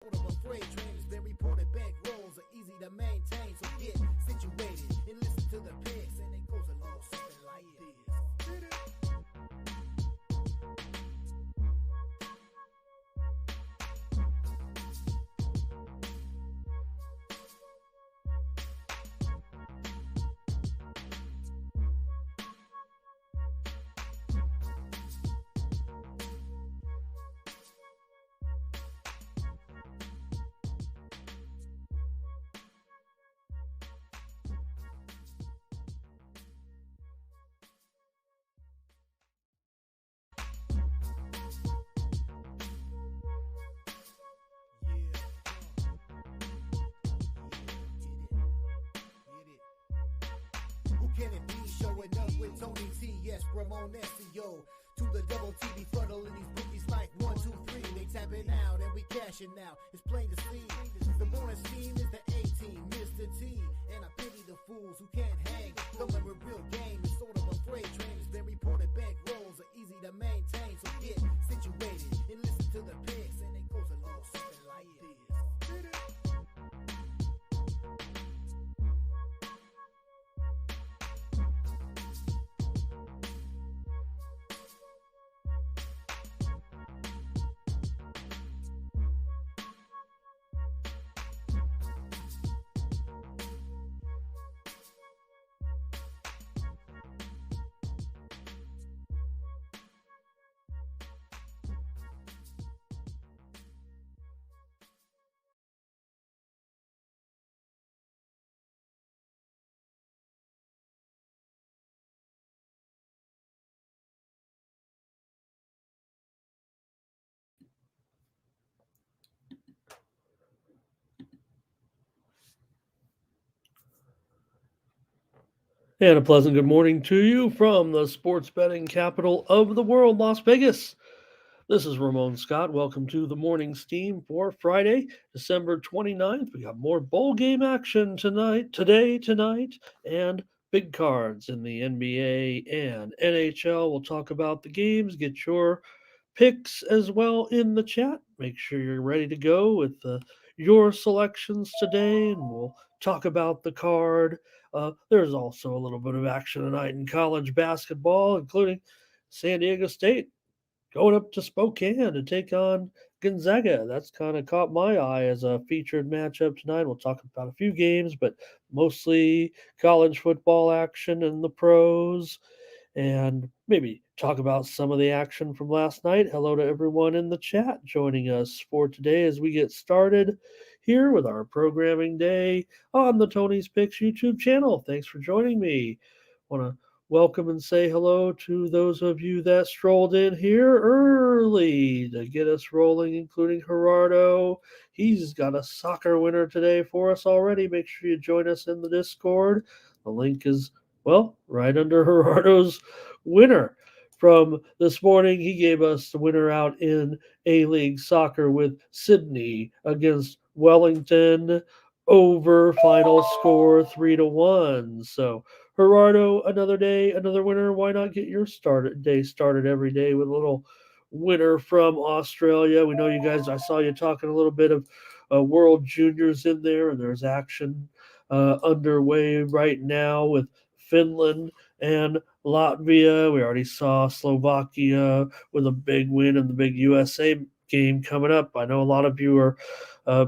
Sort of a freight train has been reported bank rolls are easy to maintain. So get situated and listen to the picks. And it goes a little something like this. Who can it be? Showing up with Tony T, yes, Ramon SEO. To the double T, befuddling these bookies like 1, 2, 3. They tapping out and we cashing out. It's plain to see. The bonus team is the A team, Mr. T. And I pity the fools who can't hang. Coming with real game, it's sort of a freight train. It's been reported bank rolls are easy to maintain. So get situated and listen to the picks. And it goes a little something like this. And a pleasant good morning to you from the sports betting capital of the world, Las Vegas. This is Ramon Scott. Welcome to the morning steam for Friday, December 29th. We got more bowl game action tonight, and big cards in the NBA and NHL. We'll talk about the games, get your picks as well in the chat. Make sure you're ready to go with your selections today, and we'll talk about the card. There's also a little bit of action tonight in college basketball, including San Diego State going up to Spokane to take on Gonzaga. That's kind of caught my eye as a featured matchup tonight. We'll talk about a few games, but mostly college football action and the pros, and maybe talk about some of the action from last night. Hello to everyone in the chat joining us for today as we get started here with our programming day on the Tony's Picks YouTube channel. Thanks for joining me. Want to welcome and say hello to those of you that strolled in here early to get us rolling, including Gerardo. He's got a soccer winner today for us already. Make sure you join us in the Discord. The link is, well, right under Gerardo's winner from this morning. He gave us the winner out in A-League soccer with Sydney against Wellington over final score 3-1. So Gerardo, another day, another winner. Why not get your day started every day with a little winner from Australia? We know you guys, I saw you talking a little bit of World Juniors in there, and there's action underway right now with Finland and Latvia. We already saw Slovakia with a big win in the big USA game coming up. I know a lot of you are uh,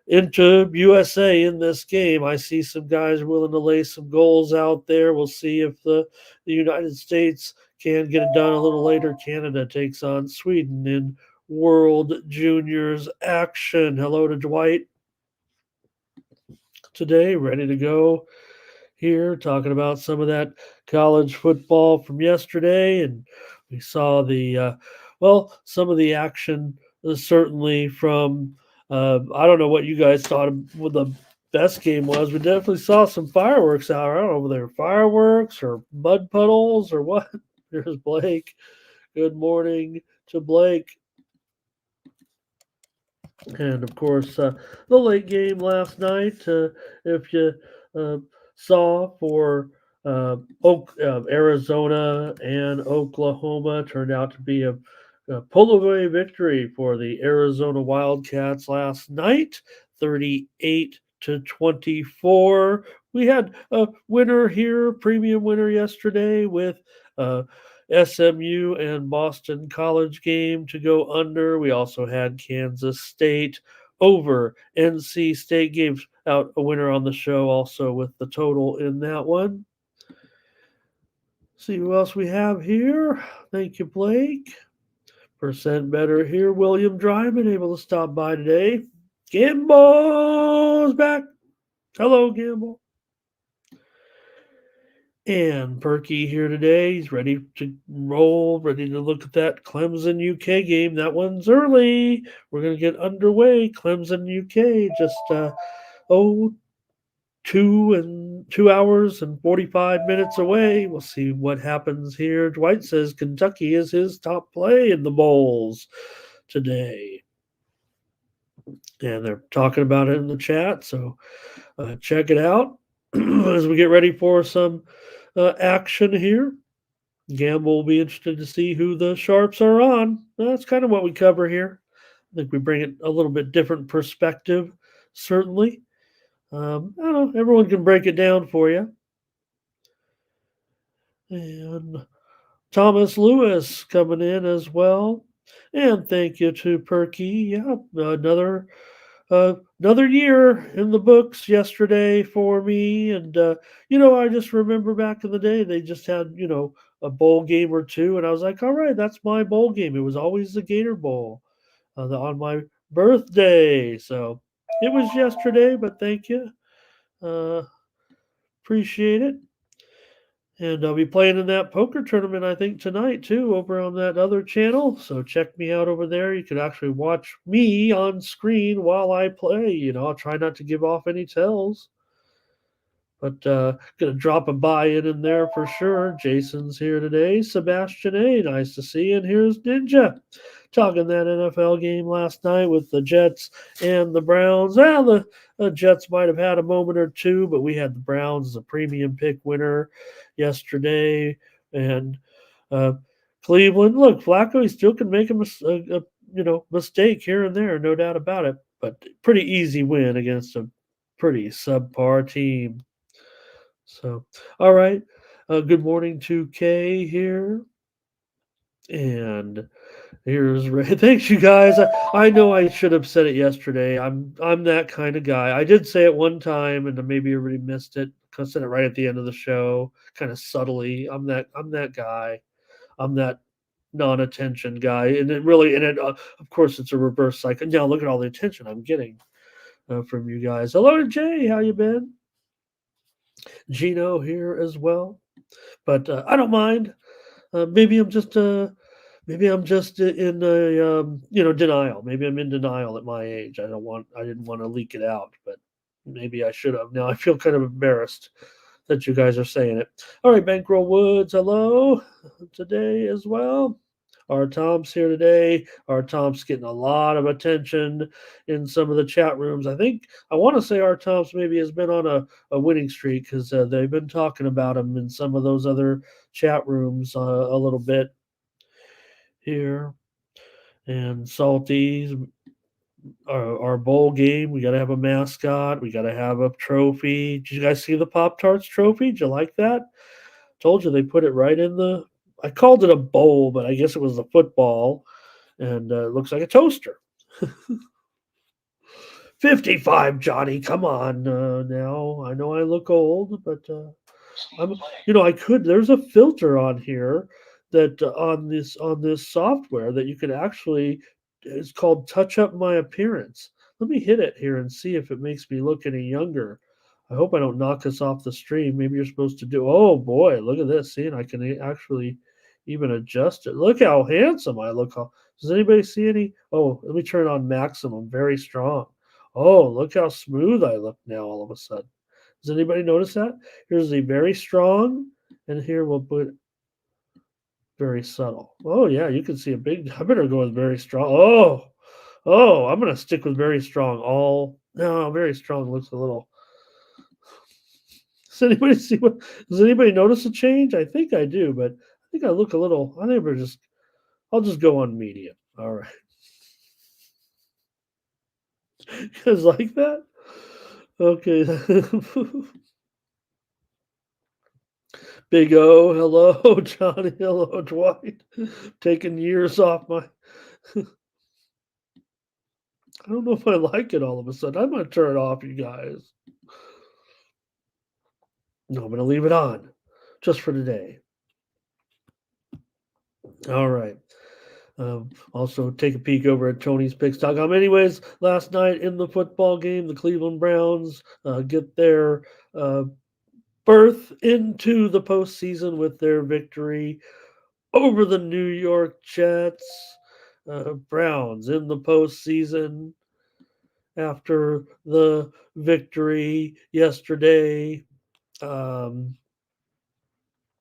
into USA in this game. I see some guys willing to lay some goals out there. We'll see if the United States can get it done a little later. Canada takes on Sweden in World Juniors action. Hello to Dwight today, ready to go here, talking about some of that college football from yesterday. And we saw some of the action, certainly from, I don't know what you guys thought of what the best game was. We definitely saw some fireworks out. I don't know if they were fireworks or mud puddles or what. Here's Blake. Good morning to Blake. And of course, the late game last night, if you uh, saw for Arizona and Oklahoma, turned out to be a pull away victory for the Arizona Wildcats last night, 38-24. We had a winner here, premium winner yesterday with SMU and Boston College game to go under. We also had Kansas State over NC State, gave out a winner on the show also with the total in that one. See who else we have here. Thank you, Blake. Percent better here. William Dryman able to stop by today. Gamble's back. Hello, Gamble. And Perky here today. He's ready to roll, ready to look at that Clemson UK game. That one's early. We're going to get underway. Clemson UK just 2 hours and 45 minutes away. We'll see what happens here. Dwight says Kentucky is his top play in the bowls today. And they're talking about it in the chat, so check it out as we get ready for some action here. Gamble will be interested to see who the Sharps are on. That's kind of what we cover here. I think we bring it a little bit different perspective, certainly. I don't know, everyone can break it down for you. And Thomas Lewis coming in as well. And thank you to Perky. Yeah, another year in the books yesterday for me. And, I just remember back in the day, they just had, a bowl game or two. And I was like, all right, that's my bowl game. It was always the Gator Bowl on my birthday. So it was yesterday, but thank you. Appreciate it. And I'll be playing in that poker tournament, I think, tonight, too, over on that other channel. So check me out over there. You can actually watch me on screen while I play. I'll try not to give off any tells. But going to drop a buy-in in there for sure. Jason's here today. Sebastian A., nice to see you. And here's Ninja talking that NFL game last night with the Jets and the Browns. Well, the Jets might have had a moment or two, but we had the Browns as a premium pick winner yesterday. And Cleveland, look, Flacco, he still can make a mistake here and there, no doubt about it. But pretty easy win against a pretty subpar team. So, all right. Good morning to Kay here. And here's Ray. Thanks, you guys. I know I should have said it yesterday. I'm that kind of guy. I did say it one time, and maybe everybody missed it. I said it right at the end of the show, kind of subtly. I'm that guy. I'm that non-attention guy, and of course, it's a reverse cycle. Now look at all the attention I'm getting from you guys. Hello to Jay. How you been? Gino here as well, but I don't mind. Maybe I'm just in denial. Maybe I'm in denial at my age. I didn't want to leak it out, but maybe I should have. Now I feel kind of embarrassed that you guys are saying it. All right, Bankroll Woods, hello today as well. Our Tom's here today. Our Tom's getting a lot of attention in some of the chat rooms. I want to say our Tom's maybe has been on a winning streak because they've been talking about him in some of those other chat rooms a little bit here. And Salty's our bowl game. We got to have a mascot. We got to have a trophy. Did you guys see the Pop-Tarts trophy? Did you like that? Told you they put it right in I called it a bowl, but I guess it was the football, and it looks like a toaster. 55, Johnny. Come on now. I know I look old, but there's a filter on here that on this software that you can actually, it's called Touch Up My Appearance. Let me hit it here and see if it makes me look any younger. I hope I don't knock us off the stream. Maybe you're supposed to do. Oh boy, look at this. See, and I can actually even adjust it. Look how handsome I look. Does anybody see any? Oh, let me turn on maximum. Very strong. Oh, look how smooth I look now all of a sudden. Does anybody notice that? Here's the very strong, and here we'll put very subtle. Oh yeah, you can see a big. I better go with very strong. Oh, I'm gonna stick with very strong. No, very strong looks a little. Does anybody notice a change? I think I do, but I think I look a little. I think we're just I'll just go on medium. All right. You guys like that? Okay. Big O, hello, Johnny, hello, Dwight. Taking years off my. I don't know if I like it all of a sudden. I'm gonna turn it off, you guys. No, I'm gonna leave it on, just for today. All right. Also, take a peek over at Tony'sPicks.com. Anyways, last night in the football game, the Cleveland Browns get their uh, berth into the postseason with their victory over the New York Jets. Browns in the postseason after the victory yesterday. Um,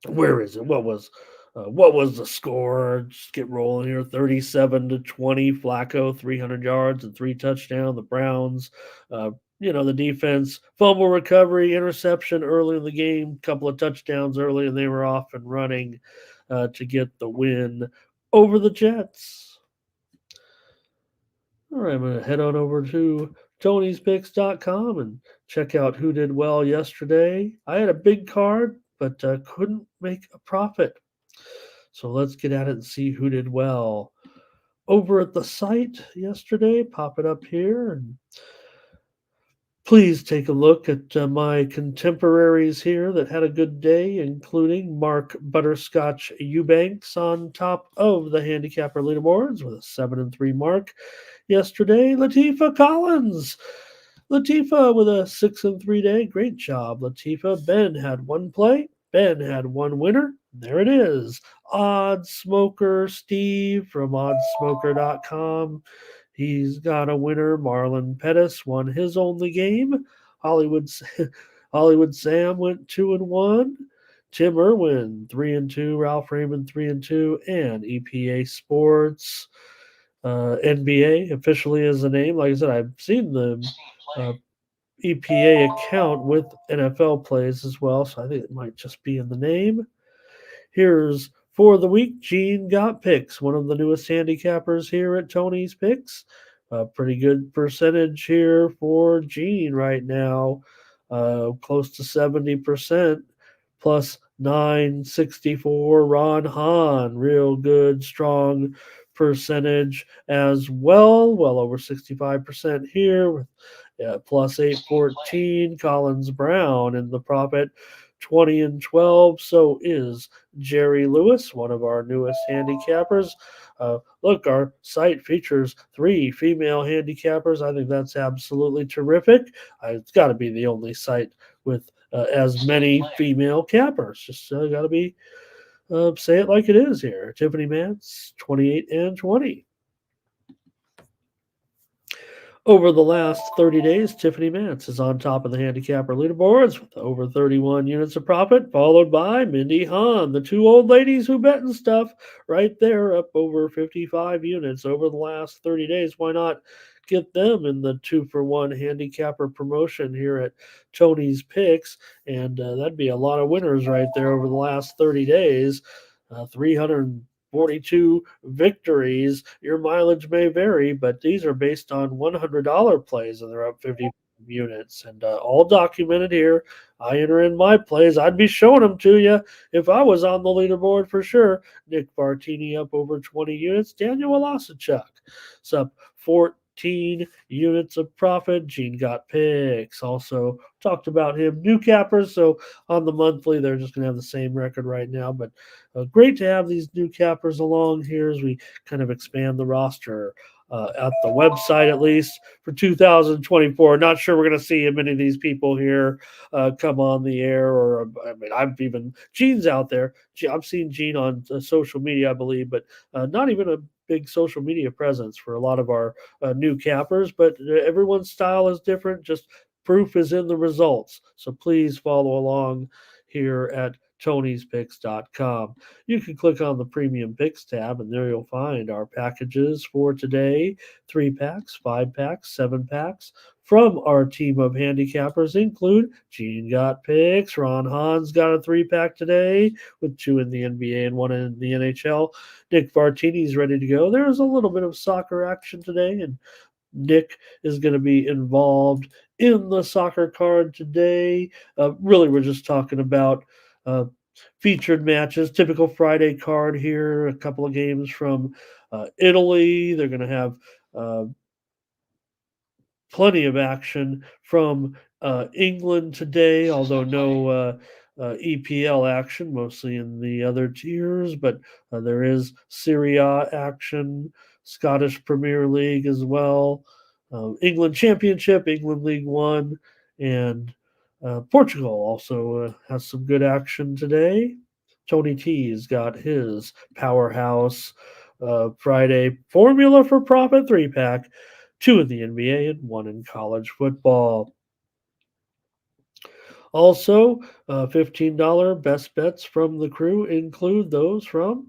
where is it? What was the score? Just get rolling here. 37-20. Flacco, 300 yards and 3 touchdowns. The Browns, the defense, fumble recovery, interception early in the game, couple of touchdowns early, and they were off and running to get the win over the Jets. All right, I'm going to head on over to Tony'sPicks.com and check out who did well yesterday. I had a big card, but couldn't make a profit. So let's get at it and see who did well. Over at the site yesterday, pop it up here, and please take a look at my contemporaries here that had a good day, including Mark Butterscotch Eubanks on top of the handicapper leaderboards with a 7-3 mark. Yesterday, Latifah Collins. Latifah with a 6-3 day. Great job, Latifah. Ben had one play. Ben had one winner. There it is. Odd Smoker Steve from oddsmoker.com. He's got a winner. Marlon Pettis won his only game. Hollywood Hollywood Sam went 2-1. Tim Irwin 3-2. Ralph Raymond 3-2. And EPA Sports. NBA officially is the name. Like I said, I've seen the EPA account with NFL plays as well, so I think it might just be in the name. Here's for the week, Gene got picks, one of the newest handicappers here at Tony's Picks. A pretty good percentage here for Gene right now, close to 70%, plus 964. Ron Hahn, real good, strong percentage as well over 65% here with plus 814. Collins Brown in the profit 20-12. So is Jerry Lewis, one of our newest handicappers. Look, our site features 3 female handicappers. I think that's absolutely terrific. It's got to be the only site with as many female cappers. Just got to be say it like it is here. Tiffany Mance, 28-20. Over the last 30 days, Tiffany Mance is on top of the handicapper leaderboards with over 31 units of profit, followed by Mindy Hahn, the 2 old ladies who bet and stuff, right there, up over 55 units over the last 30 days. Why not get them in the 2-for-1 handicapper promotion here at Tony's Picks? And that'd be a lot of winners right there over the last 30 days. 342 victories. Your mileage may vary, but these are based on $100 plays, and they're up 50 units, and all documented here. I enter in my plays. I'd be showing them to you if I was on the leaderboard for sure. Nick Bartini up over 20 units. Daniel Walasachuk is up 14 units of profit. Gene got picks. Also talked about him. New cappers. So on the monthly, they're just going to have the same record right now. But great to have these new cappers along here as we kind of expand the roster at the website, at least for 2024. Not sure we're going to see many of these people here come on the air, or I mean, I've even Gene's out there. I've seen Gene on social media, I believe, but not even a big social media presence for a lot of our new cappers. But everyone's style is different. Just proof is in the results. So please follow along here at Tony'sPicks.com. You can click on the Premium Picks tab, and there you'll find our packages for today: 3 packs, 5 packs, 7 packs. From our team of handicappers include Gene got picks, Ron Hahn's got a 3 pack today with 2 in the NBA and 1 in the NHL. Nick Vartini's ready to go. There's a little bit of soccer action today, and Nick is going to be involved in the soccer card today. Really, we're just talking about uh, featured matches, typical Friday card here, a couple of games from Italy. They're going to have uh, plenty of action from England today, although no EPL action, mostly in the other tiers, but there is Serie A action, Scottish Premier League as well, England Championship, England League One, and Portugal also has some good action today. Tony T's got his powerhouse Friday formula for profit 3 pack, 2 in the NBA and 1 in college football. Also, $15 best bets from the crew include those from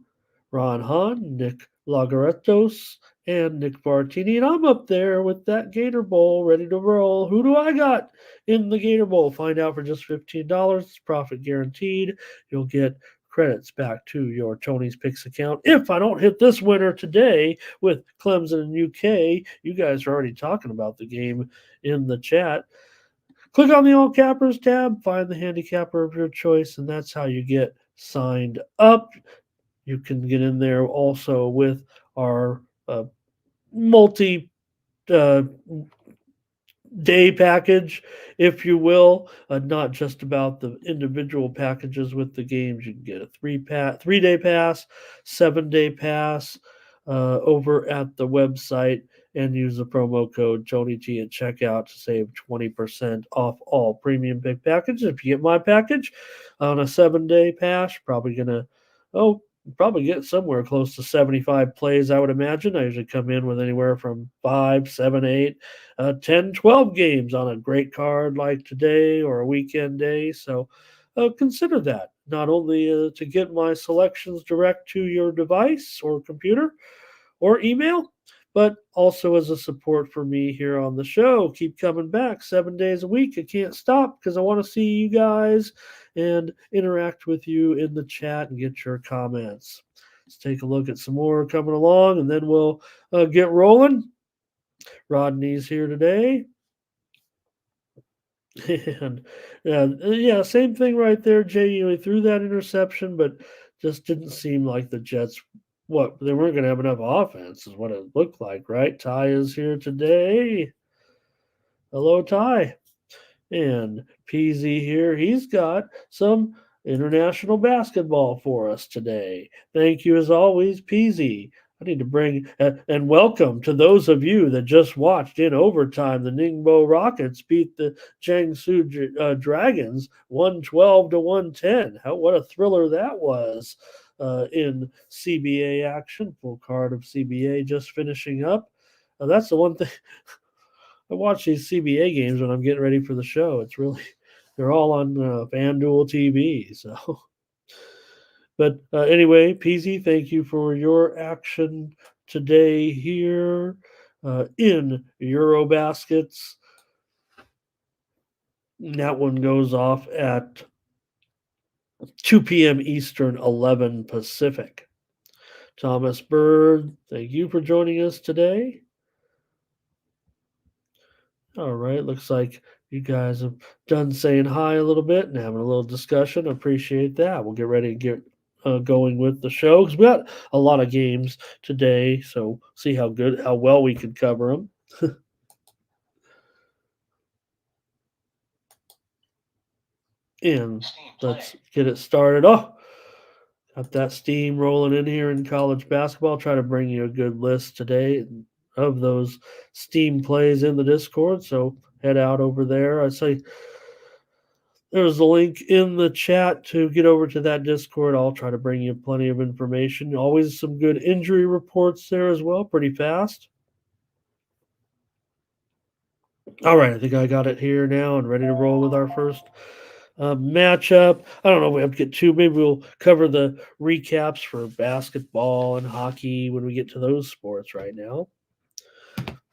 Ron Hahn, Nick Lagaretos, and Nick Vartini. And I'm up there with that Gator Bowl ready to roll. Who do I got in the Gator Bowl? Find out for just $15. It's profit guaranteed. You'll get credits back to your Tony's Picks account. If I don't hit this winner today with Clemson and UK, you guys are already talking about the game in the chat. Click on the All Cappers tab, find the handicapper of your choice, and that's how you get signed up. You can get in there also with our multi day package, if you will, not just about the individual packages with the games. You can get a 3-day pass, 7-day pass over at the website, and use the promo code TonyT at checkout to save 20% off all premium pick packages. If you get my package on a 7-day pass, probably get somewhere close to 75 plays, I would imagine. I usually come in with anywhere from 5, 7, 8, 10, 12 games on a great card like today or a weekend day. So consider that, not only to get my selections direct to your device or computer or email, but also as a support for me here on the show. Keep coming back 7 days a week. I can't stop because I want to see you guys and interact with you in the chat and get your comments. Let's take a look at some more coming along, and then we'll get rolling. Rodney's here today. And yeah, same thing right there, Jay. You threw that interception, but just didn't seem like the Jets, they weren't going to have enough offense, is what it looked like, right? Ty is here today. Hello, Ty. And PZ here, he's got some international basketball for us today. Thank you as always, PZ. I need to bring and welcome to those of you that just watched in overtime. The Ningbo Rockets beat the Jiangsu Dragons 112 to 110. What a thriller that was in CBA action. Full card of CBA just finishing up. That's the one thing. I watch these CBA games when I'm getting ready for the show. It's really, they're all on FanDuel TV. So, but anyway, PZ, thank you for your action today here in Eurobaskets. That one goes off at 2 p.m. Eastern, 11 Pacific. Thomas Bird, thank you for joining us today. All right, looks like you guys have done saying hi a little bit and having a little discussion. Appreciate that. We'll get ready to get going with the show because we got a lot of games today, so see how well we can cover them. And let's get it started. Oh, got that steam rolling in here in college basketball. I'll try to bring you a good list today of those steam plays in the Discord. So head out over there. I say there's a link in the chat to get over to that Discord. I'll try to bring you plenty of information. Always some good injury reports there as well, pretty fast. All right, I think I got it here now and ready to roll with our first matchup. I don't know if we have to get to. Maybe we'll cover the recaps for basketball and hockey when we get to those sports right now.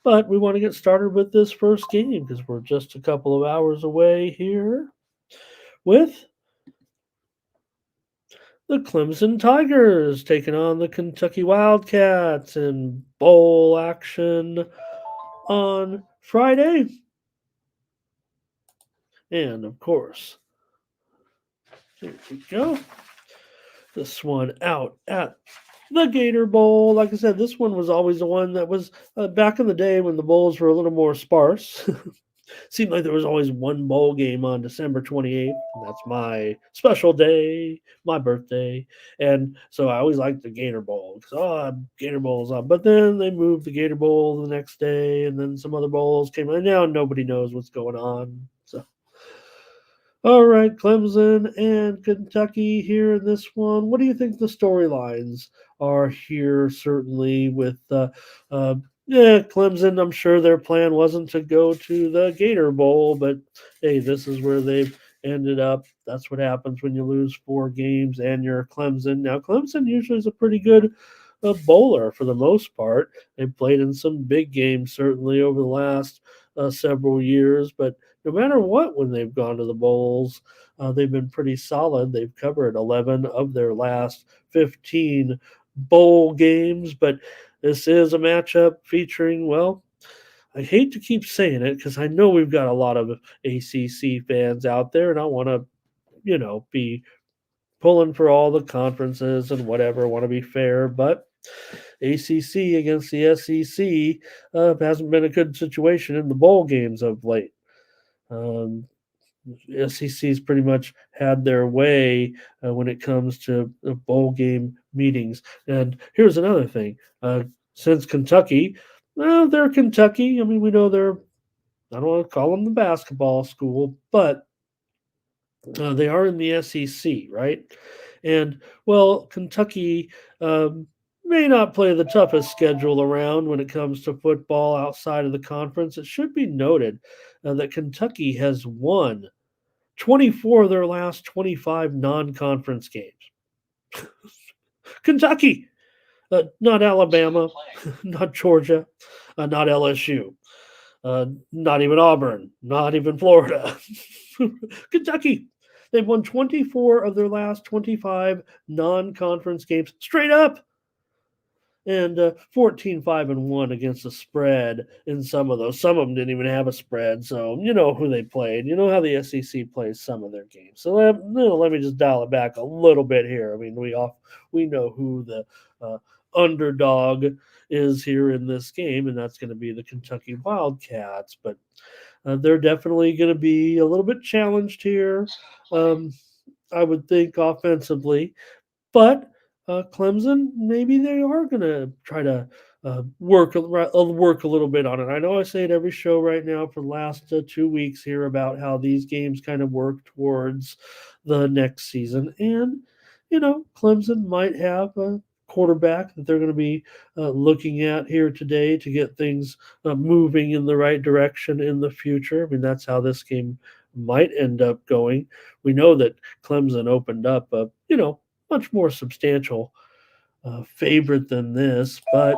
But we want to get started with this first game because we're just a couple of hours away here with the Clemson Tigers taking on the Kentucky Wildcats in bowl action on Friday. And of course, here we go. This one out at the Gator Bowl. Like I said, this one was always the one that was back in the day when the bowls were a little more sparse. Seemed like there was always one bowl game on December 28th. And that's my special day, my birthday. And so I always liked the Gator Bowl because, Gator Bowl's on. But then they moved the Gator Bowl the next day, and then some other bowls came. And now nobody knows what's going on. So all right, Clemson and Kentucky here in this one. What do you think the storylines are here? Certainly with Clemson. I'm sure their plan wasn't to go to the Gator Bowl, but hey, this is where they've ended up. That's what happens when you lose 4 games and you're Clemson. Now, Clemson usually is a pretty good bowler for the most part. They've played in some big games certainly over the last several years, but no matter what, when they've gone to the bowls, they've been pretty solid. They've covered 11 of their last 15 bowl games, but this is a matchup featuring, well, I hate to keep saying it because I know we've got a lot of ACC fans out there, and I want to, be pulling for all the conferences and whatever, want to be fair, but ACC against the SEC hasn't been a good situation in the bowl games of late. SEC's pretty much had their way when it comes to bowl game meetings. And here's another thing: since Kentucky, well, they're Kentucky. I mean, we know they're. I don't want to call them the basketball school, but they are in the SEC, right? And well, Kentucky may not play the toughest schedule around when it comes to football outside of the conference. It should be noted that Kentucky has won 24 of their last 25 non-conference games. Kentucky, not Alabama, not Georgia, not LSU, not even Auburn, not even Florida. Kentucky. They've won 24 of their last 25 non-conference games straight up. And 14-5-1 against the spread in some of those. Some of them didn't even have a spread, so you know who they played. You know how the SEC plays some of their games. So let me just dial it back a little bit here. I mean, we know who the underdog is here in this game, and that's going to be the Kentucky Wildcats. But they're definitely going to be a little bit challenged here, I would think, offensively. But Clemson, maybe they are going to try to work a little bit on it. I know I say it every show right now for the last 2 weeks here about how these games kind of work towards the next season. And, Clemson might have a quarterback that they're going to be looking at here today to get things moving in the right direction in the future. I mean, that's how this game might end up going. We know that Clemson opened up much more substantial favorite than this, but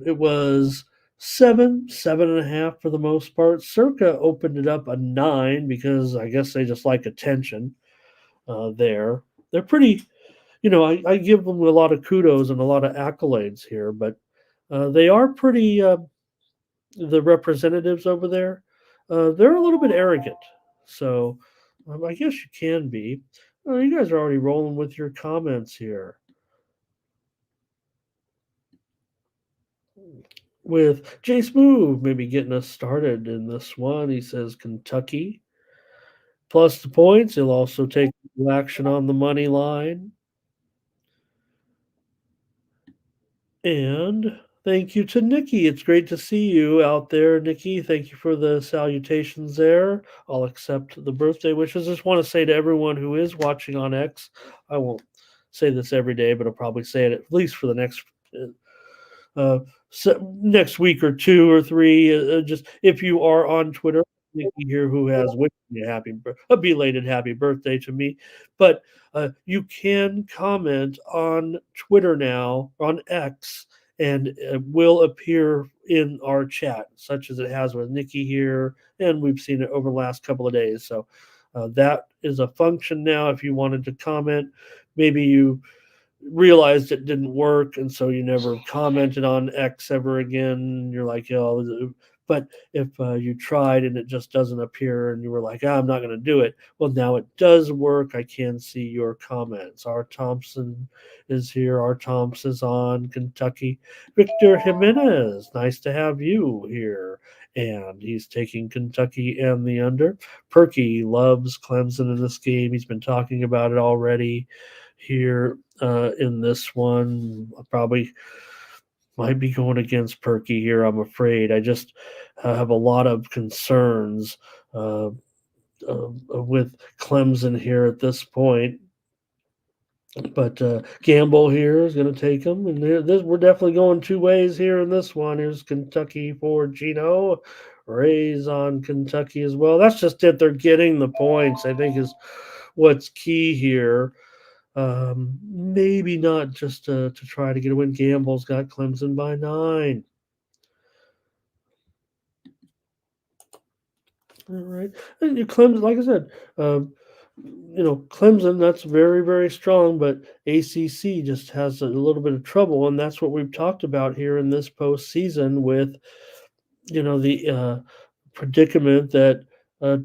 it was 7.5 for the most part. Circa opened it up a 9 because I guess they just like attention there. They're pretty, I give them a lot of kudos and a lot of accolades here, but they are pretty, the representatives over there, they're a little bit arrogant. So I guess you can be. Oh, you guys are already rolling with your comments here. With Jay Smooth maybe getting us started in this one. He says Kentucky plus the points. He'll also take action on the money line. And thank you to Nikki. It's great to see you out there, Nikki. Thank you for the salutations there. I'll accept the birthday wishes. Just want to say to everyone who is watching on X, I won't say this every day, but I'll probably say it at least for the next week or 2 or 3. Just if you are on Twitter, Nikki here who has wished me a belated happy birthday to me. But you can comment on Twitter now, on X, and it will appear in our chat, such as it has with Nikki here, and we've seen it over the last couple of days. So that is a function now. If you wanted to comment, maybe you realized it didn't work, and so you never commented on X ever again. You're like, oh, but if you tried and it just doesn't appear, and you were like, I'm not going to do it. Well, now it does work. I can see your comments. R. Thompson is here. R. Thompson's on Kentucky. Victor Jimenez, nice to have you here. And he's taking Kentucky and the under. Perky loves Clemson in this game. He's been talking about it already here in this one. I probably might be going against Perky here, I'm afraid. I just have a lot of concerns with Clemson here at this point. But Gamble here is going to take him. And we're definitely going two ways here in this one. Here's Kentucky for Gino. Rays on Kentucky as well. That's just it. They're getting the points, I think, is what's key here. Maybe not just to try to get a win. Gamble's got Clemson by 9. All right, and Clemson, like I said, Clemson, that's very, very strong, but ACC just has a little bit of trouble, and that's what we've talked about here in this postseason with, the predicament that a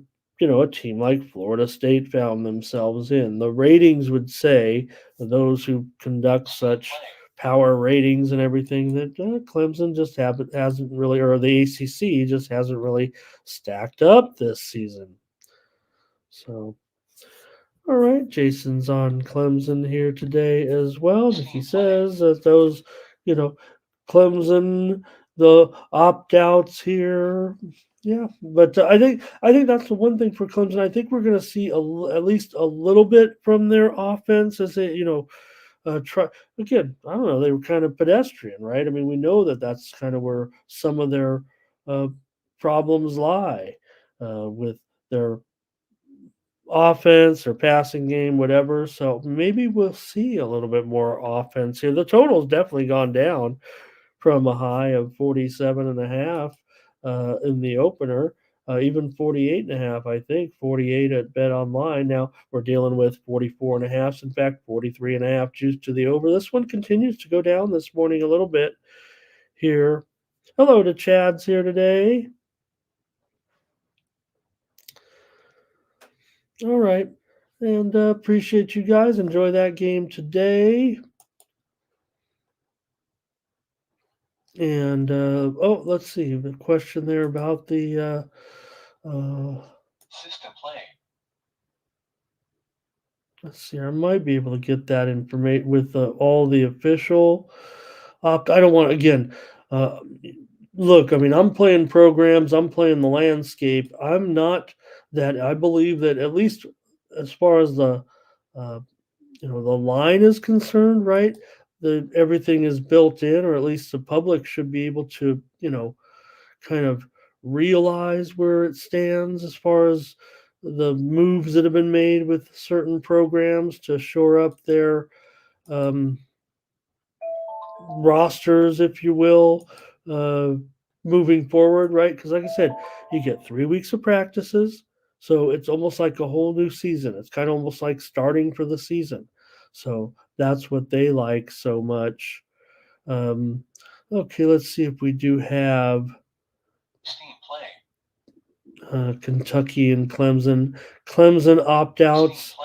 team like Florida State found themselves in. The ratings would say, those who conduct such power ratings and everything, that Clemson just hasn't really, or the ACC just hasn't really stacked up this season. So, all right, Jason's on Clemson here today as well. He says that those, Clemson, the opt-outs here. Yeah, but I think that's the one thing for Clemson. I think we're going to see at least a little bit from their offense as they, try again. I don't know. They were kind of pedestrian, right? I mean, we know that that's kind of where some of their uh, problems lie with their offense or passing game, whatever. So maybe we'll see a little bit more offense here. The total's definitely gone down from a high of 47.5 in the opener, even 48.5, I think, 48 at Bet Online. Now we're dealing with 44.5. In fact, 43.5 juice to the over. This one continues to go down this morning a little bit here. Hello to Chad's here today. All right. And appreciate you guys. Enjoy that game today. And let's see the question there about the system playing. Let's see. I might be able to get that information with all the official opt. I don't want again. Look, I mean, I'm playing programs. I'm playing the landscape. I'm not that. I believe that at least as far as the the line is concerned, right? Everything is built in, or at least the public should be able to, kind of realize where it stands as far as the moves that have been made with certain programs to shore up their um, rosters, if you will, moving forward, right? Because, like I said, you get 3 weeks of practices. So it's almost like a whole new season. It's kind of almost like starting for the season. So that's what they like so much. Okay, let's see if we do have Kentucky and Clemson. Clemson opt-outs.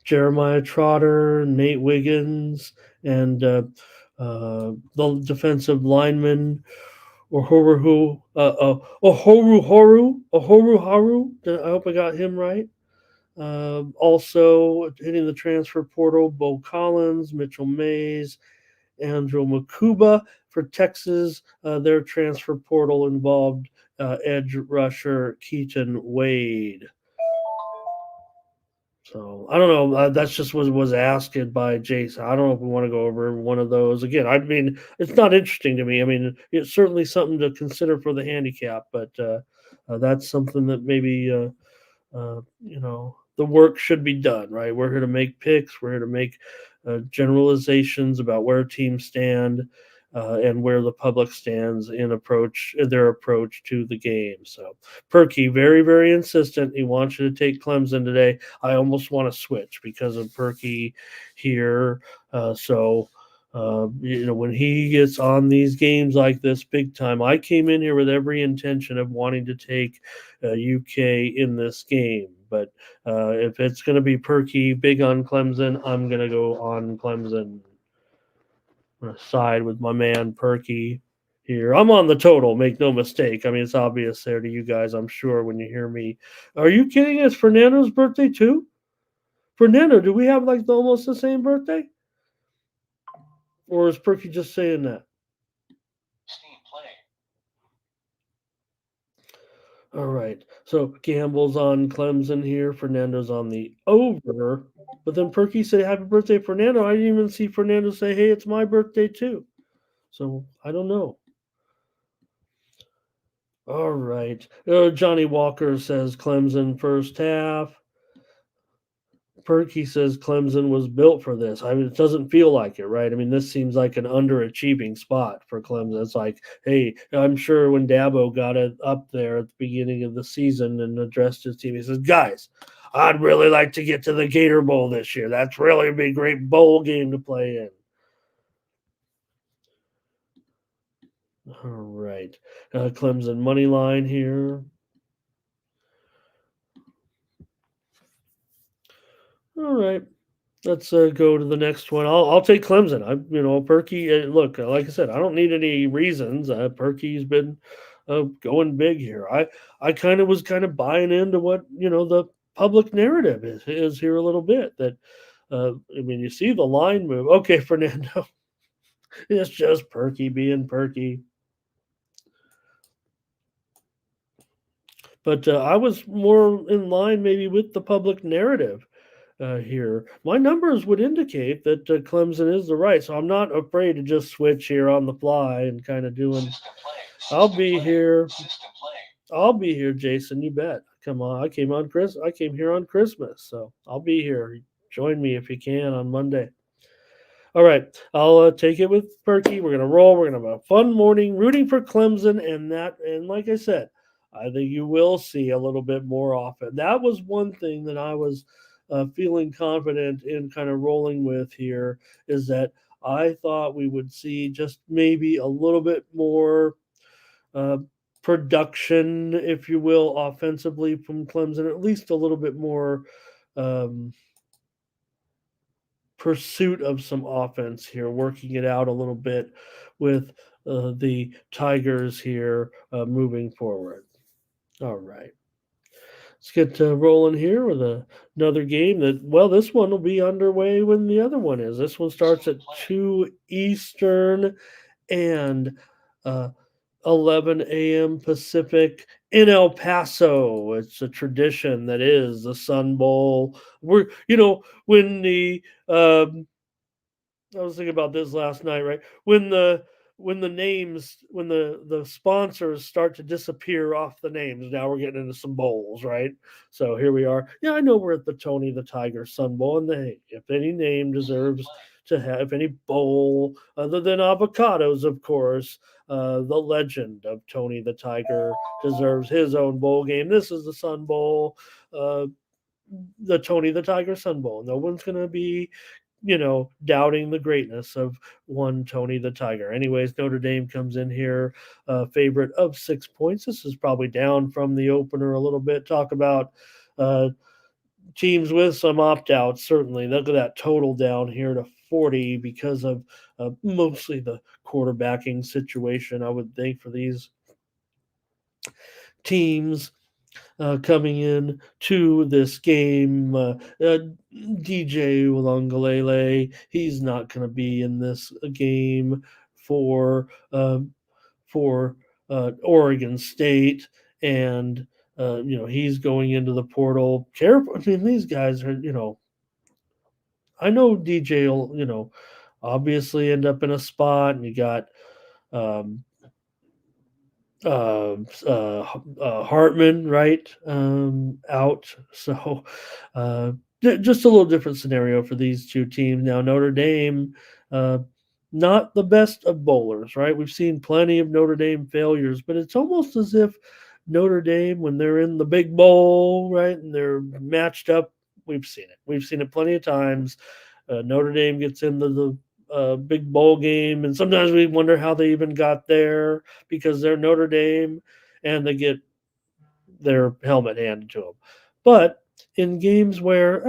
Jeremiah Trotter, Nate Wiggins, and the defensive lineman Ohoru Haru. I hope I got him right. Also hitting the transfer portal, Bo Collins, Mitchell Mays, Andrew Makuba for Texas. Their transfer portal involved edge rusher Keaton Wade. So I don't know. That's just what was asked by Jason. I don't know if we want to go over one of those again. I mean, it's not interesting to me. I mean, it's certainly something to consider for the handicap, but that's something that maybe the work should be done. Right? We're here to make picks. We're here to make generalizations about where teams stand. And where the public stands in their approach to the game. So Perky, very, very insistent. He wants you to take Clemson today. I almost want to switch because of Perky here. When he gets on these games like this big time, I came in here with every intention of wanting to take UK in this game. But if it's going to be Perky big on Clemson, I'm going to go on Clemson. I'm going to side with my man Perky here. I'm on the total, make no mistake. I mean, it's obvious there to you guys, I'm sure, when you hear me. Are you kidding? It's Fernando's birthday too? Fernando, do we have like almost the same birthday? Or is Perky just saying that? All right. So Gamble's on Clemson here. Fernando's on the over. But then Perky said, Happy birthday, Fernando. I didn't even see Fernando say, Hey, it's my birthday too. So I don't know. All right. Johnny Walker says Clemson first half. Perky says Clemson was built for this. I mean, it doesn't feel like it, right? I mean, this seems like an underachieving spot for Clemson. It's like, hey, I'm sure when Dabo got it up there at the beginning of the season and addressed his team, he says, guys, I'd really like to get to the Gator Bowl this year. That's really be a great bowl game to play in. All right. Clemson money line here. All right. Let's go to the next one. I'll take Clemson. Perky. Look, like I said, I don't need any reasons. Perky's been going big here. I kind of was buying into what the public narrative is here a little bit. That you see the line move. Okay, Fernando, it's just Perky being Perky. But I was more in line maybe with the public narrative. Here. My numbers would indicate that Clemson is the right, so I'm not afraid to just switch here on the fly and kind of doing. I'll be here. I'll be here, Jason. You bet. Come on, I came here on Christmas, so I'll be here. Join me if you can on Monday. All right, I'll take it with Perky. We're gonna roll. We're gonna have a fun morning rooting for Clemson, and like I said, I think you will see a little bit more often. That was one thing that I was feeling confident in kind of rolling with here is that I thought we would see just maybe a little bit more uh, production, if you will, offensively from Clemson, at least a little bit more pursuit of some offense here, working it out a little bit with the Tigers here moving forward. All right. Let's get rolling here with another game this one will be underway when the other one is. This one starts at 2 Eastern and 11 a.m. Pacific in El Paso. It's a tradition that is the Sun Bowl. When I was thinking about this last night, right? When the sponsors start to disappear off the names, now we're getting into some bowls, right? So here we are. Yeah, I know we're at the Tony the Tiger Sun Bowl, and if any name deserves to have any bowl other than avocados, of course, the legend of Tony the Tiger deserves his own bowl game. This is the Sun Bowl, the Tony the Tiger Sun Bowl. No one's going to be doubting the greatness of one Tony the Tiger. Anyways, Notre Dame comes in here, favorite of 6 points. This is probably down from the opener a little bit. Talk about teams with some opt-outs, certainly. Look at that total down here to 40 because of mostly the quarterbacking situation, I would think, for these teams. Coming in to this game. DJ Ulangalele, he's not going to be in this game for Oregon State, and he's going into the portal. Careful. I mean, these guys are, I know DJ will, obviously end up in a spot, and you got um, Hartman, right, out. So just a little different scenario for these two teams. Now, Notre Dame, uh, not the best of bowlers, right? We've seen plenty of Notre Dame failures, but it's almost as if Notre Dame, when they're in the big bowl, right, and they're matched up, we've seen it. We've seen it plenty of times. Notre Dame gets into the big bowl game, and sometimes we wonder how they even got there because they're Notre Dame and they get their helmet handed to them. But in games where,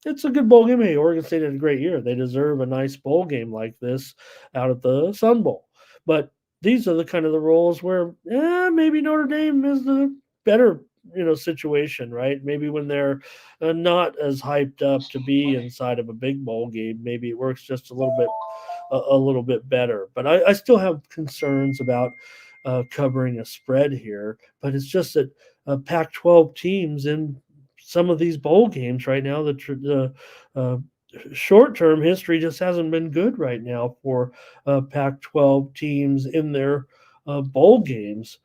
it's a good bowl game. Hey, Oregon State had a great year. They deserve a nice bowl game like this out at the Sun Bowl. But these are the kind of the roles where, maybe Notre Dame is the better, situation, right? Maybe when they're not as hyped up to be inside of a big bowl game, maybe it works just a little bit better. But I still have concerns about covering a spread here. But it's just that Pac-12 teams in some of these bowl games right now, the short-term history just hasn't been good right now for Pac-12 teams in their bowl games.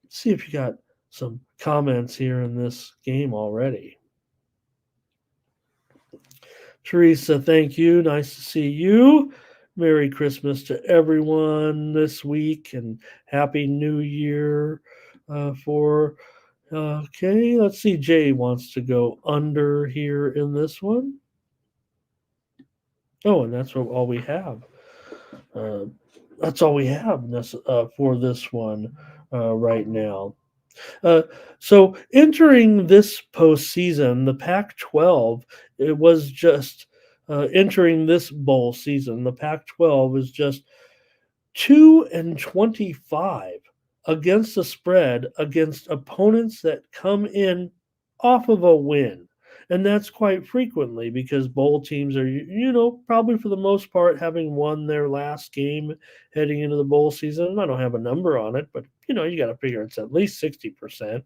Let's see if you got some comments here in this game already. Teresa, thank you. Nice to see you. Merry Christmas to everyone this week and Happy New Year okay, let's see. Jay wants to go under here in this one. Oh, and that's all we have. That's all we have for this one right now. So entering this postseason, the Pac-12, it was just entering this bowl season. The Pac-12 is just 2-25 against the spread against opponents that come in off of a win. And that's quite frequently because bowl teams are, probably for the most part having won their last game heading into the bowl season. I don't have a number on it, but, you got to figure it's at least 60%.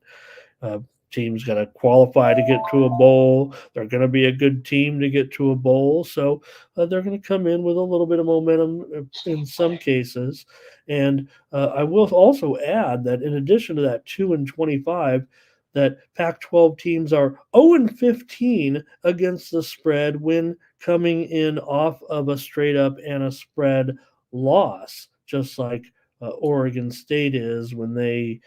Team's going to qualify to get to a bowl. They're going to be a good team to get to a bowl. So they're going to come in with a little bit of momentum in some cases. And I will also add that in addition to that 2-25, that Pac-12 teams are 0-15 against the spread when coming in off of a straight up and a spread loss, just like Oregon State is when they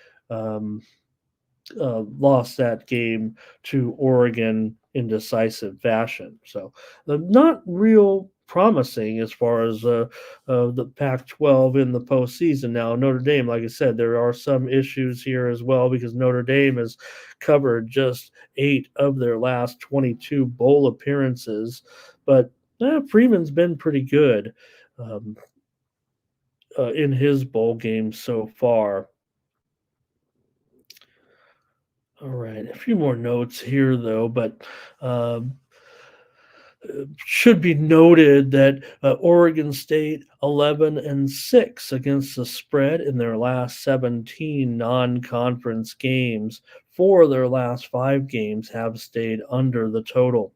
lost that game to Oregon in decisive fashion. So not real promising as far as the Pac-12 in the postseason. Now, Notre Dame, like I said, there are some issues here as well because Notre Dame has covered just 8 of their last 22 bowl appearances. But Freeman's been pretty good in his bowl games so far. All right, a few more notes here, though, but should be noted that Oregon State 11-6 against the spread in their last 17 non-conference games. 4 of their last 5 games have stayed under the total.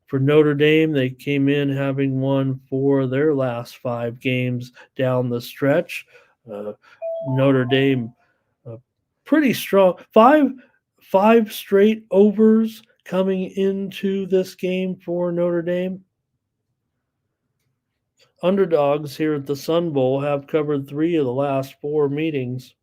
For Notre Dame, they came in having won 4 of their last 5 games down the stretch. Notre Dame pretty strong. Five straight overs coming into this game for Notre Dame. Underdogs here at the Sun Bowl have covered 3 of the last 4 meetings.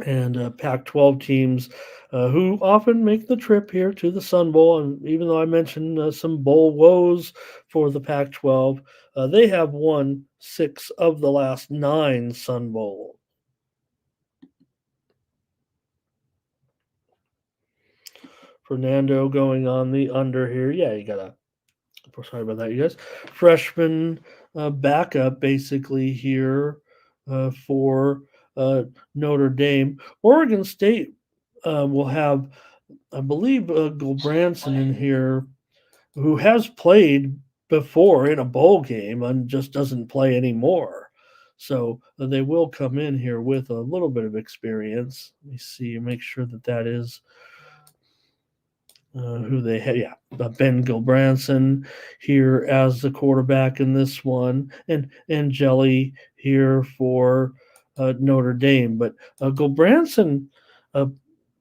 And Pac-12 teams who often make the trip here to the Sun Bowl, and even though I mentioned some bowl woes for the Pac-12, they have won 6 of the last 9 Sun Bowls. Fernando going on the under here. Yeah, you got sorry about that, you guys. Freshman backup basically here for Notre Dame. Oregon State will have, I believe, Gulbranson in here who has played before in a bowl game and just doesn't play anymore. So they will come in here with a little bit of experience. Let me see, make sure that is who they had. Yeah, Ben Gilbranson here as the quarterback in this one, and Angeli here for Notre Dame. But Gilbranson uh,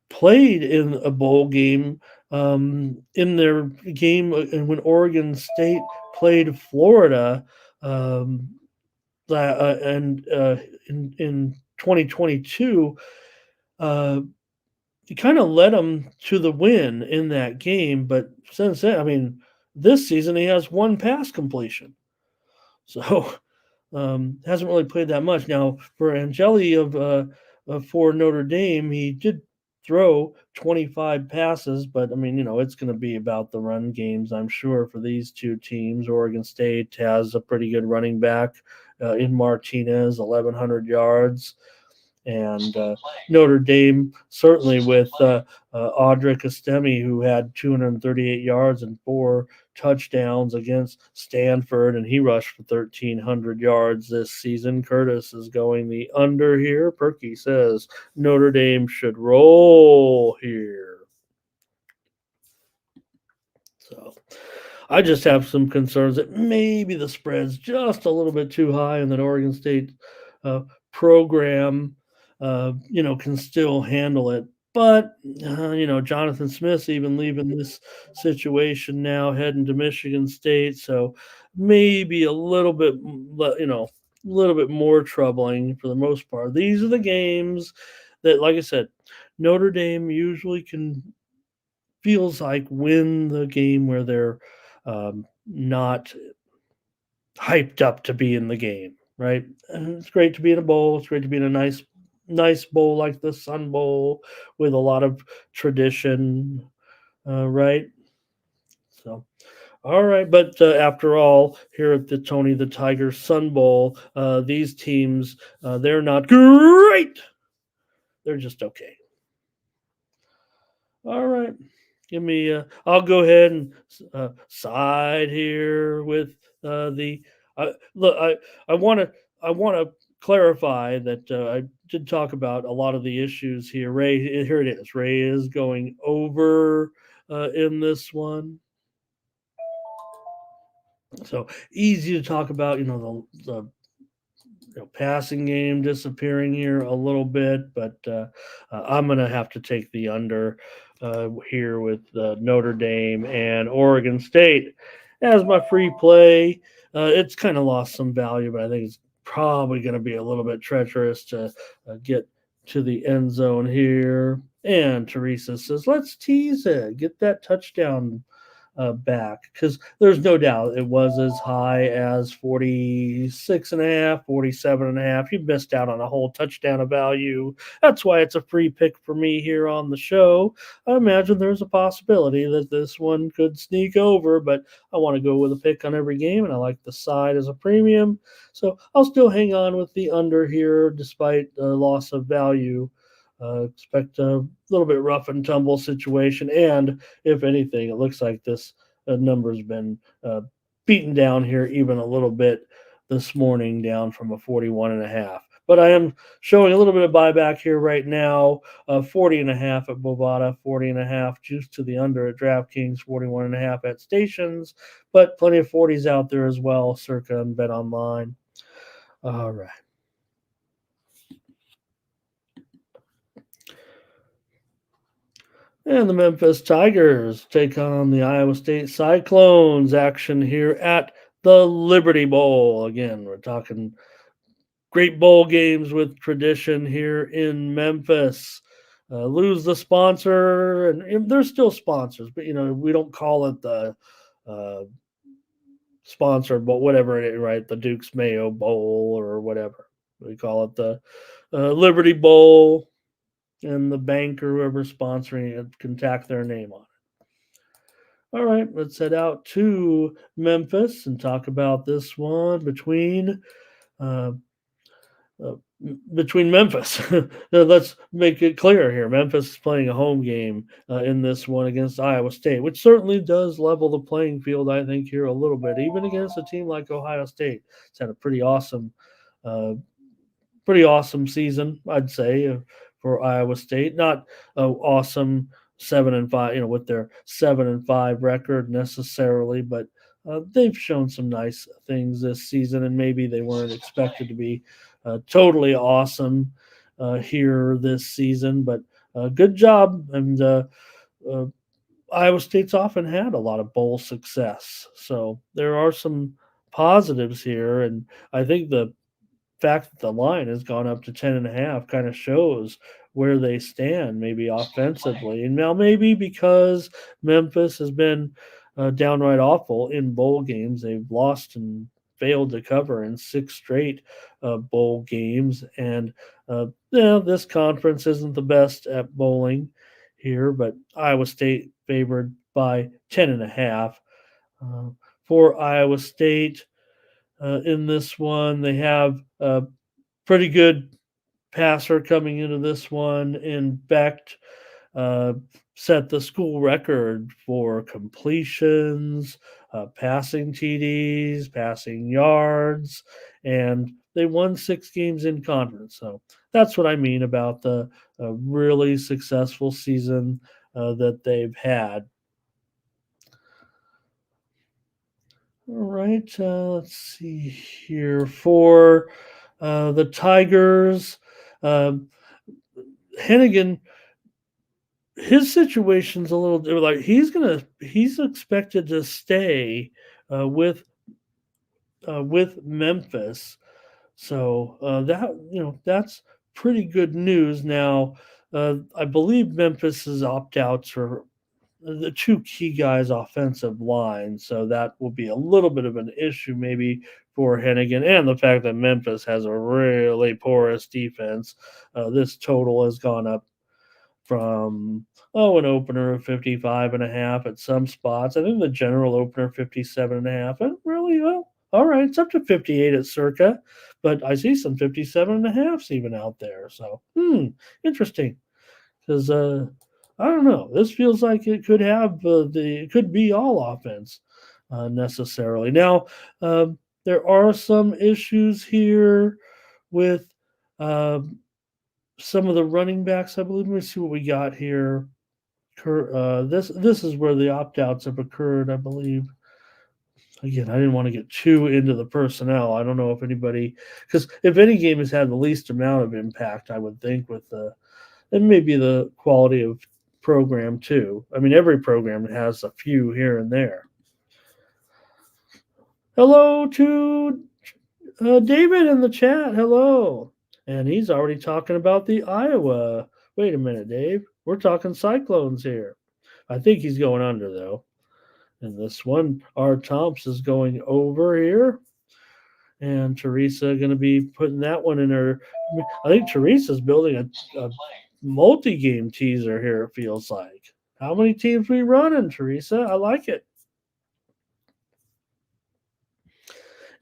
played in a bowl game in their game and when Oregon State played Florida um, and in 2022. Uh, he kind of led them to the win in that game, but since then, I mean, this season he has one pass completion, so hasn't really played that much. Now for Angeli for Notre Dame, he did throw 25 passes, but I mean, it's going to be about the run games, I'm sure, for these two teams. Oregon State has a pretty good running back in Martinez, 1,100 yards. And Notre Dame, certainly with Audric Estime, who had 238 yards and 4 touchdowns against Stanford, and he rushed for 1,300 yards this season. Curtis is going the under here. Perky says Notre Dame should roll here. So I just have some concerns that maybe the spread's just a little bit too high and that Oregon State uh, program, can still handle it. But, Jonathan Smith's even leaving this situation now, heading to Michigan State. So maybe a little bit, a little bit more troubling for the most part. These are the games that, like I said, Notre Dame usually feels like win the game where they're not hyped up to be in the game, right? And it's great to be in a bowl. It's great to be in a nice bowl like the Sun Bowl with a lot of tradition, right? So, all right, but after all, here at the Tony the Tiger Sun Bowl, these teams they're not great. They're just okay. All right. Give me. I'll go ahead and side here with the. Look, I want to. I want to clarify that I did talk about a lot of the issues here. Ray, here it is. Ray is going over in this one. So easy to talk about. The passing game disappearing here a little bit, but I'm going to have to take the under here with Notre Dame and Oregon State as my free play. It's kind of lost some value, but I think it's probably going to be a little bit treacherous to get to the end zone here. And Teresa says, let's tease it, get that touchdown back, because there's no doubt it was as high as 46 and a half, 47 and a half. You missed out on a whole touchdown of value. That's why it's a free pick for me here on the show. I imagine there's a possibility that this one could sneak over, but I want to go with a pick on every game, and I like the side as a premium. So I'll still hang on with the under here despite the loss of value. Expect a little bit rough and tumble situation. And if anything, it looks like this number's been beaten down here even a little bit this morning, down from a 41.5. But I am showing a little bit of buyback here right now. 40.5 at Bovada, 40.5 juice to the under at DraftKings, 41.5 at Stations, but plenty of 40s out there as well, circa and Bet Online. All right. And the Memphis Tigers take on the Iowa State Cyclones. Action here at the Liberty Bowl. Again, we're talking great bowl games with tradition here in Memphis. Lose the sponsor, and they're still sponsors, but we don't call it the sponsor, but whatever it is, right? The Duke's Mayo Bowl or whatever. We call it the Liberty Bowl. And the bank or whoever's sponsoring it can tack their name on it. All right, let's head out to Memphis and talk about this one between Memphis. Let's make it clear here. Memphis is playing a home game in this one against Iowa State, which certainly does level the playing field, I think, here a little bit, even against a team like Ohio State. It's had a pretty awesome Pretty awesome season, I'd say, for Iowa State. Not awesome 7-5, with their 7-5 record necessarily, but they've shown some nice things this season, and maybe they weren't expected to be totally awesome here this season, but good job. And uh, Iowa State's often had a lot of bowl success, so there are some positives here, and I think the fact that the line has gone up to 10.5 kind of shows where they stand, maybe offensively. And now maybe because Memphis has been downright awful in bowl games, they've lost and failed to cover in 6 straight bowl games. And this conference isn't the best at bowling here, but Iowa State favored by 10.5. Uh, for Iowa State, in this one. They have a pretty good passer coming into this one in Becht. Uh, Set the school record for completions, passing TDs, passing yards, and they won 6 games in conference. So that's what I mean about the really successful season that they've had. All right, let's see here for the Tigers. Um, Hennigan, his situation's a little like he's expected to stay with Memphis, so that's pretty good news. Now, I believe Memphis's opt outs are the 2 key guys offensive line, so that will be a little bit of an issue maybe for Hennigan, and the fact that Memphis has a really porous defense. This total has gone up from an opener of 55.5 at some spots. I think the general opener 57.5, and really, well, all right, it's up to 58 at Circa, but I see some 57.5s even out there. So interesting, because I don't know. This feels like it could have it could be all offense necessarily. Now, there are some issues here with some of the running backs. I believe. Let me see what we got here. This is where the opt outs have occurred. I believe. Again, I didn't want to get too into the personnel. I don't know if anybody, because if any game has had the least amount of impact, I would think with the and maybe the quality of program too. I mean, every program has a few here and there. Hello to David in the chat. Hello. And he's already talking about the Iowa. Wait a minute, Dave. We're talking Cyclones here. I think he's going under, though. And this one, R. Thompson is going over here. And Teresa going to be putting that one in her. I think Teresa's building a multi-game teaser here, it feels like. How many teams we running, Teresa? I like it.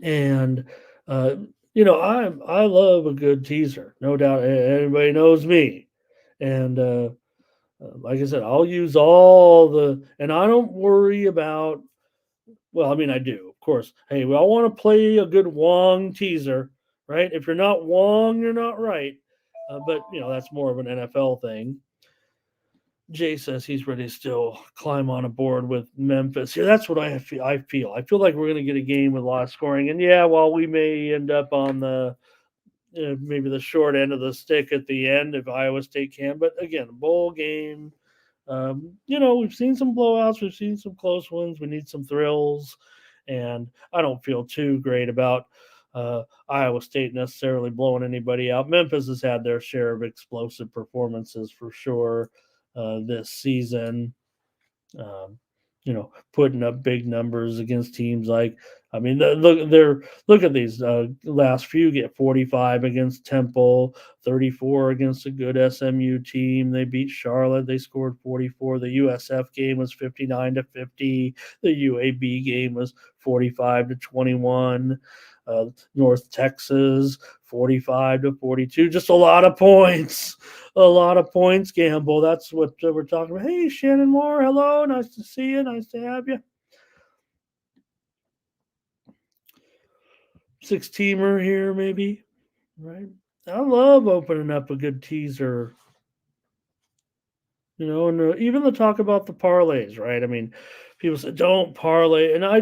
And I love a good teaser, no doubt. Everybody knows me, and like I said, I'll use all and I don't worry about. Well, I mean, I do, of course. Hey, we all want to play a good Wong teaser, right? If you're not Wong, you're not right. But that's more of an NFL thing. Jay says he's ready to still climb on a board with Memphis. Yeah, that's what I feel. I feel like we're going to get a game with a lot of scoring. And yeah, while we may end up on the maybe the short end of the stick at the end if Iowa State can, but again, bowl game. We've seen some blowouts, we've seen some close ones. We need some thrills, and I don't feel too great about Iowa State necessarily blowing anybody out. Memphis has had their share of explosive performances for sure this season. Putting up big numbers against teams like, I mean, look at these last few. Get 45 against Temple, 34 against a good SMU team. They beat Charlotte. They scored 44. The USF game was 59-50. The UAB game was 45-21. North Texas 45-42. Just a lot of points. A lot of points, Gamble. That's what we're talking about. Hey, Shannon Moore. Hello. Nice to see you. Nice to have you. 6-teamer here, maybe. right? I love opening up a good teaser, and even the talk about the parlays, right? I mean, people say don't parlay, and I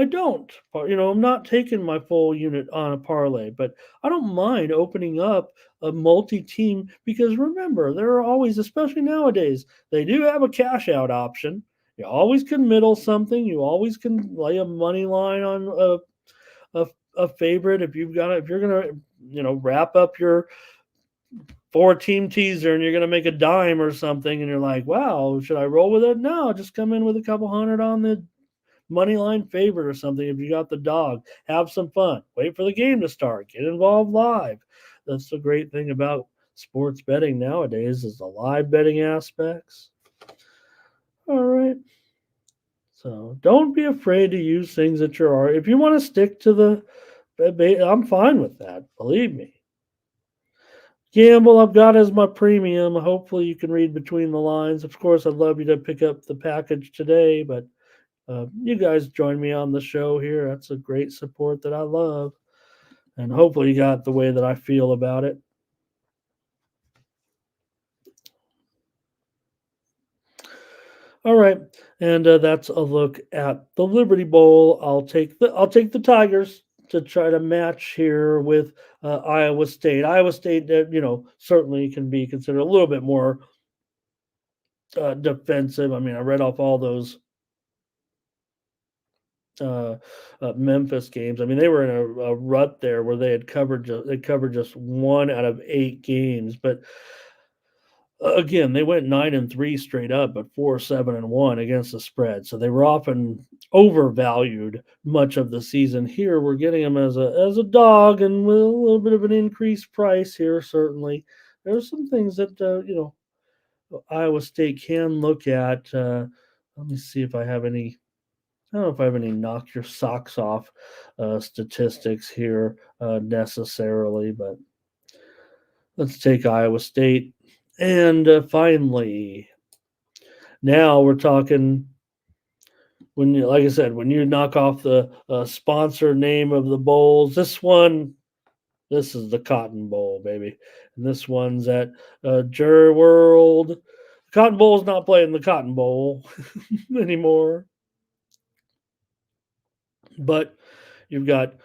don't. I'm not taking my full unit on a parlay, but I don't mind opening up a multi-team because remember, there are always, especially nowadays, they do have a cash out option. You always can middle something. You always can lay a money line on a, a favorite if you're gonna wrap up your four-team teaser and you're going to make a dime or something and you're like, wow, should I roll with it? No, just come in with a couple hundred on the money line favorite or something. If you got the dog, have some fun, wait for the game to start, get involved live. That's the great thing about sports betting nowadays is the live betting aspects. All right, so don't be afraid to use things that you're if you want to stick to I'm fine with that, believe me. Gamble, I've got as my premium. Hopefully, you can read between the lines. Of course, I'd love you to pick up the package today, but you guys join me on the show here. That's a great support that I love. And hopefully, you got the way that I feel about it. All right, and that's a look at the Liberty Bowl. I'll take the Tigers to try to match here with Iowa State. Iowa State, certainly can be considered a little bit more defensive. I mean, I read off all those uh, Memphis games. I mean, they were in a rut there where they covered just one out of 8 games. But again, they went 9-3 straight up, but 4-7-1 against the spread. So they were often overvalued much of the season. Here, we're getting them as a dog and with a little bit of an increased price here. Certainly, there's some things that Iowa State can look at. Let me see if I have any. I don't know if I have any knock your socks off statistics here necessarily, but let's take Iowa State. And finally, now we're talking like I said, when you knock off the sponsor name of the bowls, this is the Cotton Bowl, baby. And this one's at Jur World. Cotton Bowl's not playing the Cotton Bowl anymore. But you've got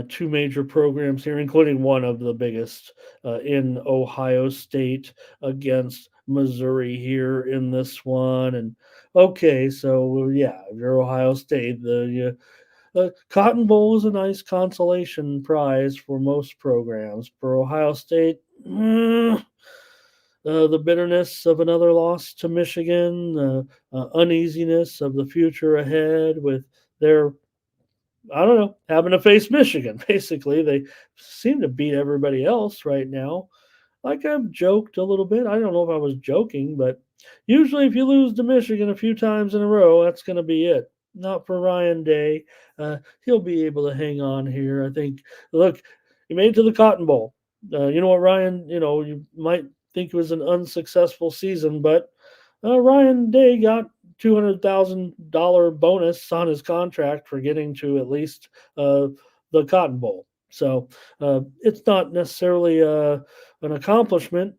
two major programs here, including one of the biggest in Ohio State against Missouri here in this one. And okay, so yeah, if you're Ohio State, the Cotton Bowl is a nice consolation prize for most programs. For Ohio State, the bitterness of another loss to Michigan, uneasiness of the future ahead with their I don't know, having to face Michigan. Basically, they seem to beat everybody else right now. Like I've joked a little bit. I don't know if I was joking, but usually if you lose to Michigan a few times in a row, that's going to be it. Not for Ryan Day. He'll be able to hang on here. I think. Look, he made it to the Cotton Bowl. You know what, Ryan? You might think it was an unsuccessful season, but Ryan Day got $200,000 bonus on his contract for getting to at least the Cotton Bowl. So it's not necessarily an accomplishment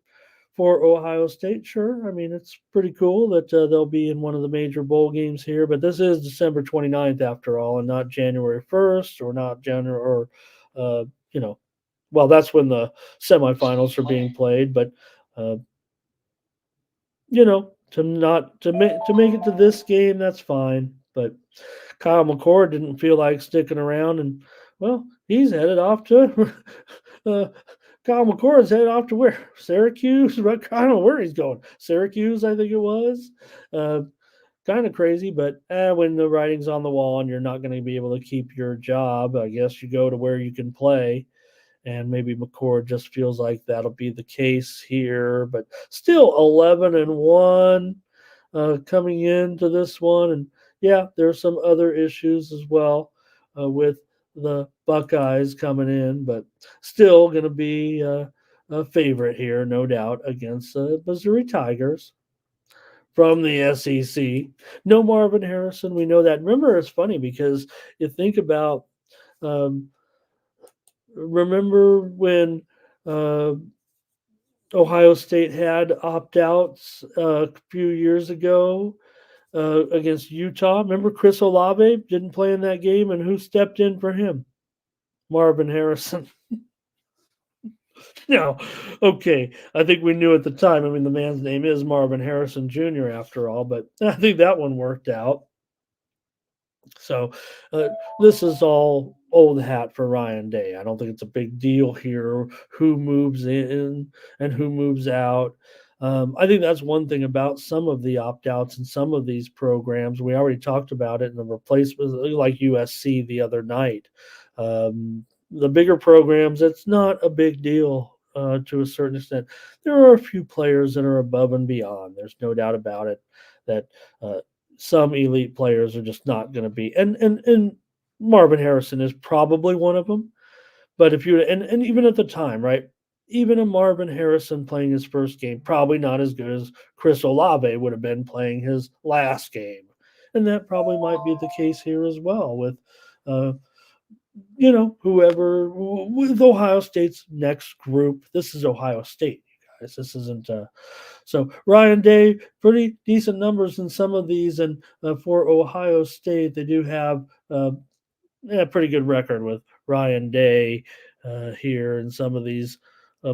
for Ohio State. Sure, I mean it's pretty cool that they'll be in one of the major bowl games here, but this is December 29th after all, and not January 1st or not January or uh, you know, well that's when the semifinals are being played, but uh, to make it to this game, that's fine. But Kyle McCord didn't feel like sticking around, and well, he's headed off to. uh, Kyle McCord's headed off to where? Syracuse? I don't know where he's going. Syracuse, I think it was. Uh, kind of crazy, but when the writing's on the wall and you're not going to be able to keep your job, I guess you go to where you can play and maybe McCord just feels like that'll be the case here. But still, 11-1 coming into this one, and yeah, there's some other issues as well with the Buckeyes coming in, but still going to be a favorite here, no doubt, against the Missouri Tigers from the SEC. No Marvin Harrison, we know that. Remember, it's funny because you think about. Um, Remember when Uh, Ohio State had opt outs a few years ago against Utah. Remember Chris Olave didn't play in that game, and who stepped in for him? Marvin Harrison. No, okay. I think we knew at the time. I mean, the man's name is Marvin Harrison Jr. after all, but I think that one worked out. So uh, this is all old hat for Ryan Day. I don't think it's a big deal here who moves in and who moves out. I think that's one thing about some of the opt outs and some of these programs. We already talked about it in the replacements, like USC the other night. The bigger programs, it's not a big deal to a certain extent. There are a few players that are above and beyond. There's no doubt about it that uh, some elite players are just not going to be, and Marvin Harrison is probably one of them. But if you and even at the time, right? Even a Marvin Harrison playing his first game, probably not as good as Chris Olave would have been playing his last game, and that probably might be the case here as well with, uh, whoever with Ohio State's next group. This is Ohio State, you guys. This isn't so Ryan Day, pretty decent numbers in some of these, and for Ohio State, they do have a pretty good record with Ryan Day here in uh,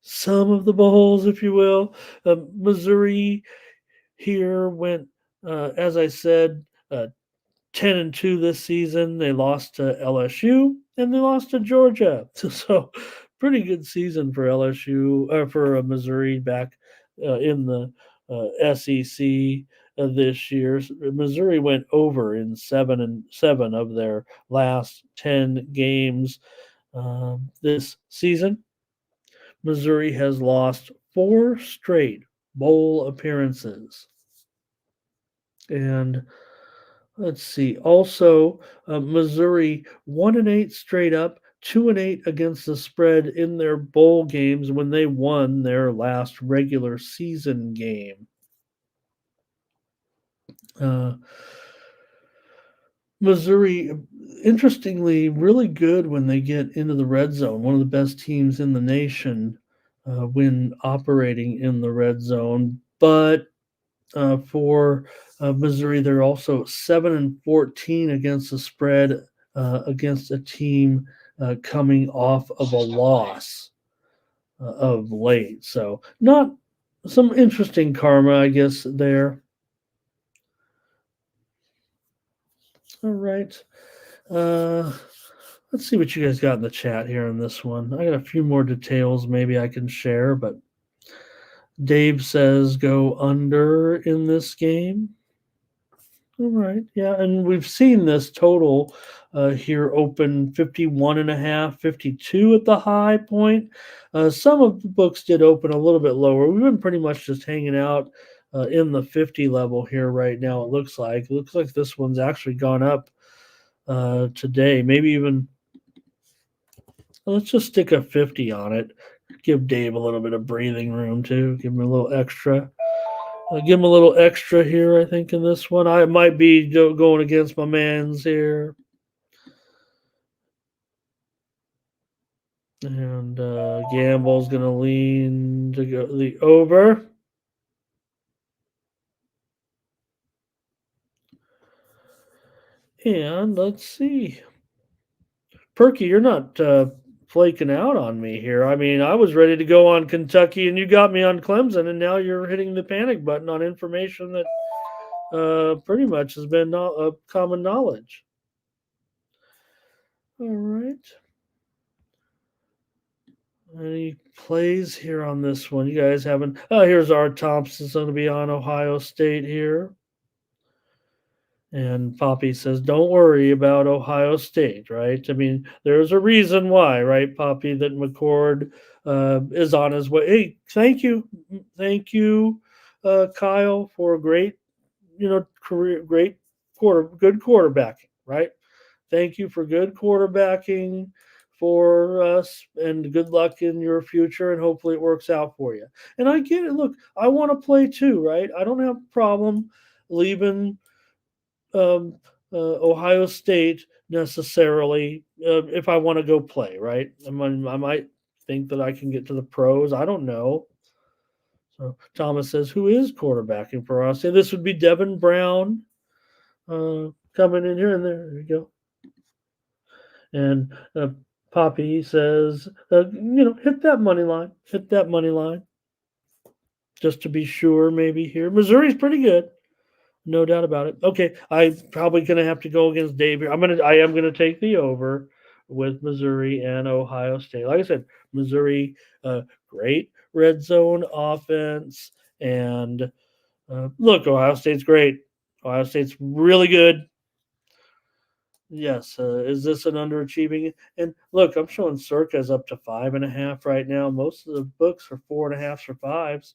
some of the bowls, if you will. Missouri here went, as I said, 10-2 this season. They lost to LSU and they lost to Georgia. So pretty good season for LSU for Missouri back in the SEC this year. Missouri went over in 7-7 of their last 10 games this season. Missouri has lost 4 straight bowl appearances. And let's see. Also, Missouri 1-8 straight up, 2-8 against the spread in their bowl games when they won their last regular season game. Uh, Missouri, interestingly, really good when they get into the red zone. One of the best teams in the nation when operating in the red zone. But for Missouri, they're also 7-14 against the spread against a team coming off of a loss of late. So, not some interesting karma, I guess, there. All right. Uh, let's see what you guys got in the chat here on this one. I got a few more details maybe I can share, but Dave says go under in this game. All right. Yeah. And we've seen this total here open 51 and a half, 52 at the high point. Some of the books did open a little bit lower. We've been pretty much just hanging out in the 50 level here right now, it looks like. It looks like this one's actually gone up today. Maybe even, let's just stick a 50 on it. Give Dave a little bit of breathing room, too. Give him a little extra. Give him a little extra here, I think, in this one. I might be going against my man's here. And Gamble's going to lean to go the over. And let's see. Perky, you're not flaking out on me here. I mean, I was ready to go on Kentucky, and you got me on Clemson, and now you're hitting the panic button on information that pretty much has been common knowledge. All right. Any plays here on this one? You guys haven't. Oh, here's Art Thompson's going to be on Ohio State here. And Poppy says, don't worry about Ohio State, right? I mean, there's a reason why, right, Poppy, that McCord is on his way. Hey, thank you. Thank you, Kyle, for a great, career, good quarterbacking, right? Thank you for good quarterbacking for us and good luck in your future, and hopefully it works out for you. And I get it. Look, I want to play too, right? I don't have a problem leaving um, Ohio State necessarily if I want to go play, right? I might think that I can get to the pros. I don't know. So Thomas says, who is quarterbacking for us? This would be Devin Brown coming in here, and there you go. And Poppy says, hit that money line. Hit that money line. Just to be sure, maybe here. Missouri's pretty good. No doubt about it. Okay, I'm probably going to have to go against Dave here. I am going to take the over with Missouri and Ohio State. Like I said, Missouri, great red zone offense. And look, Ohio State's great. Ohio State's really good. Yes. Is this an underachieving? And look, I'm showing Circa's up to 5.5 right now. Most of the books are 4.5s or 5s.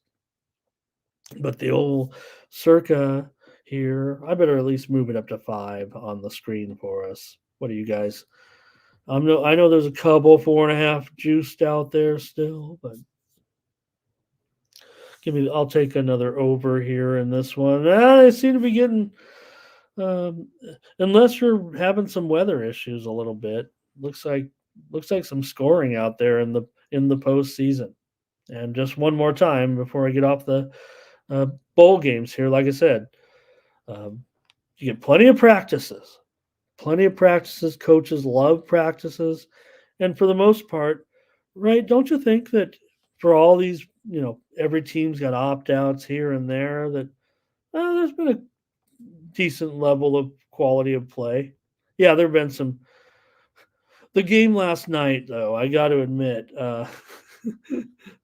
But the old Circa here, I better at least move it up to 5 on the screen for us. What do you guys? I know there's a couple 4.5 juiced out there still, but I'll take another over here in this one. They seem to be getting, unless you're having some weather issues a little bit. Looks like some scoring out there in the postseason. And just one more time before I get off the bowl games here, like I said, you get plenty of practices. Coaches love practices. And for the most part, right, don't you think that for all these, every team's got opt-outs here and there, that there's been a decent level of quality of play? Yeah, there have been some. The game last night, though, I got to admit,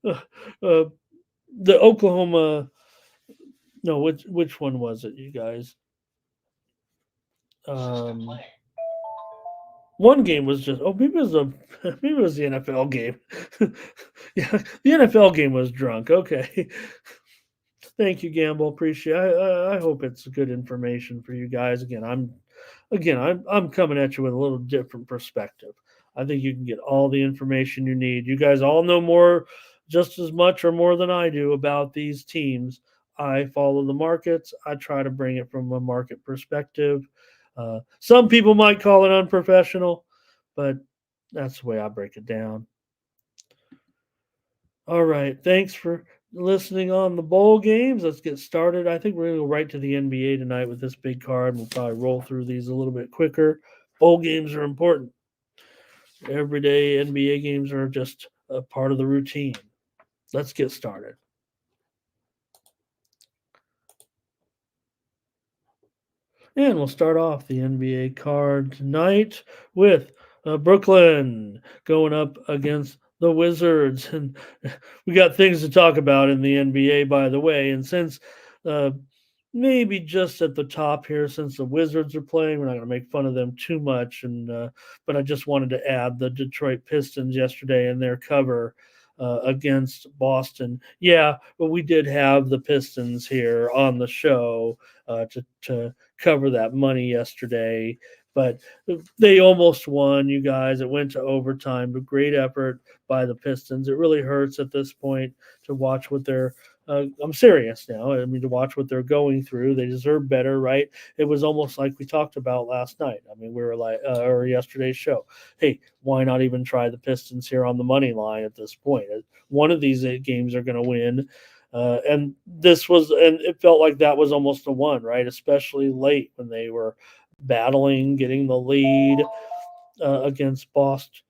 the Oklahoma. No, which one was it, you guys? One game was just maybe it was the NFL game. Yeah, the NFL game was drunk. Okay. Thank you, Gamble. Appreciate it. I hope it's good information for you guys. I'm coming at you with a little different perspective. I think you can get all the information you need. You guys all know more, just as much or more than I do about these teams. I follow the markets. I try to bring it from a market perspective. Some people might call it unprofessional, but that's the way I break it down. All right. Thanks for listening on the bowl games. Let's get started. I think we're going to go right to the NBA tonight with this big card. We'll probably roll through these a little bit quicker. Bowl games are important. Everyday NBA games are just a part of the routine. Let's get started. And we'll start off the NBA card tonight with Brooklyn going up against the Wizards. And we got things to talk about in the NBA, by the way. And since maybe just at the top here, since the Wizards are playing, we're not going to make fun of them too much. But I just wanted to add the Detroit Pistons yesterday in their cover against Boston. Yeah, but we did have the Pistons here on the show to cover that money yesterday. But they almost won, you guys. It went to overtime, but great effort by the Pistons. It really hurts at this point to watch what they're I'm serious now. I mean, to watch what they're going through. They deserve better, right? It was almost like we talked about last night. I mean, we were like, or yesterday's show. Hey, why not even try the Pistons here on the money line at this point? One of these games are going to win. And it felt like that was almost a one, right? Especially late when they were battling, getting the lead against Boston.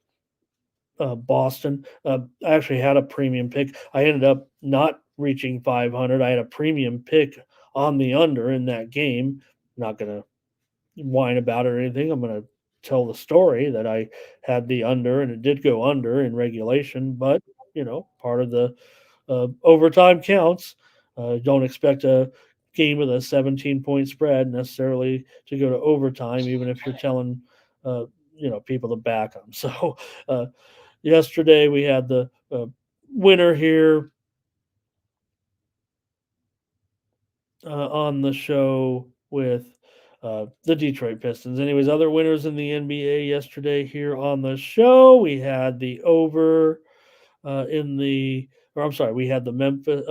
I actually had a premium pick. I ended up not reaching 500. I had a premium pick on the under in that game. I'm not going to whine about it or anything. I'm going to tell the story that I had the under, and it did go under in regulation, but part of the overtime counts. Don't expect a game with a 17-point spread necessarily to go to overtime, even if you're telling people to back them. So yesterday we had the winner here on the show with the Detroit Pistons. Anyways, other winners in the NBA yesterday here on the show. We had the over we had the Memphis.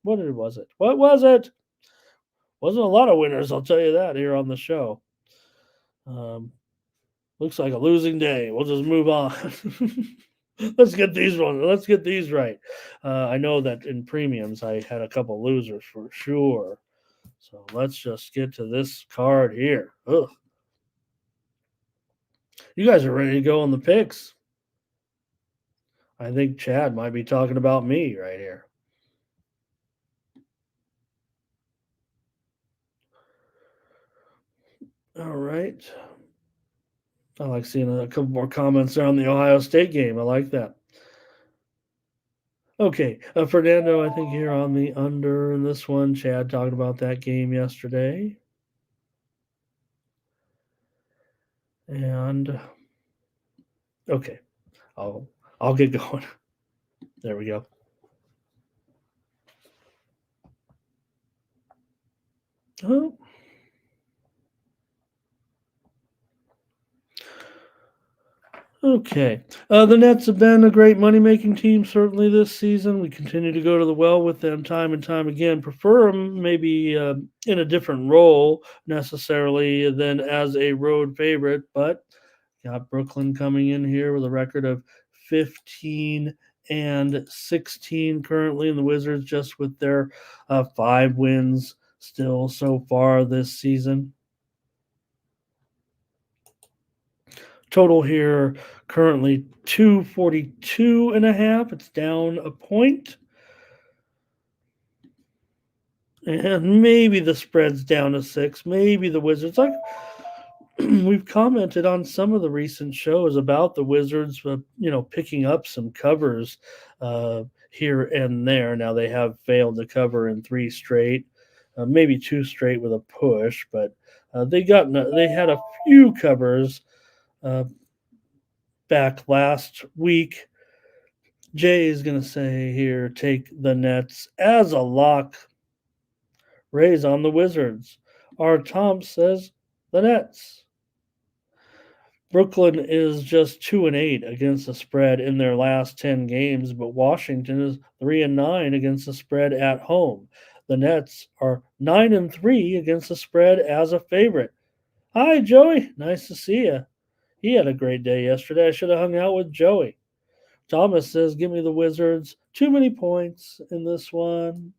What was it? What was it? Wasn't a lot of winners, I'll tell you that, here on the show. Looks like a losing day. We'll just move on. Let's get these ones. Let's get these right. I know that in premiums I had a couple losers for sure. So let's just get to this card here. Ugh. You guys are ready to go on the picks. I think Chad might be talking about me right here. All right. I like seeing a couple more comments there on the Ohio State game. I like that. Okay, Fernando, I think you're on the under in this one. Chad talked about that game yesterday. And okay, I'll get going. There we go. Oh. Okay. The Nets have been a great money making team, certainly this season. We continue to go to the well with them time and time again. Prefer them maybe in a different role necessarily than as a road favorite, but got Brooklyn coming in here with a record of 15 and 16 currently, and the Wizards just with their 5 wins still so far this season. Total here currently 242 and a half. It's down a point. And maybe the spread's down to 6. Maybe the Wizards. Like we've commented on some of the recent shows about the Wizards, picking up some covers here and there. Now they have failed to cover in 3 straight, maybe 2 straight with a push, but they had a few covers back last week. Jay is going to say here, take the Nets as a lock. Raise on the Wizards. R. Tom says the Nets. Brooklyn is just 2-8 against the spread in their last 10 games, but Washington is 3-9 against the spread at home. The Nets are 9-3 against the spread as a favorite. Hi, Joey. Nice to see you. He had a great day yesterday. I should have hung out with Joey. Thomas says, give me the Wizards. Too many points in this one.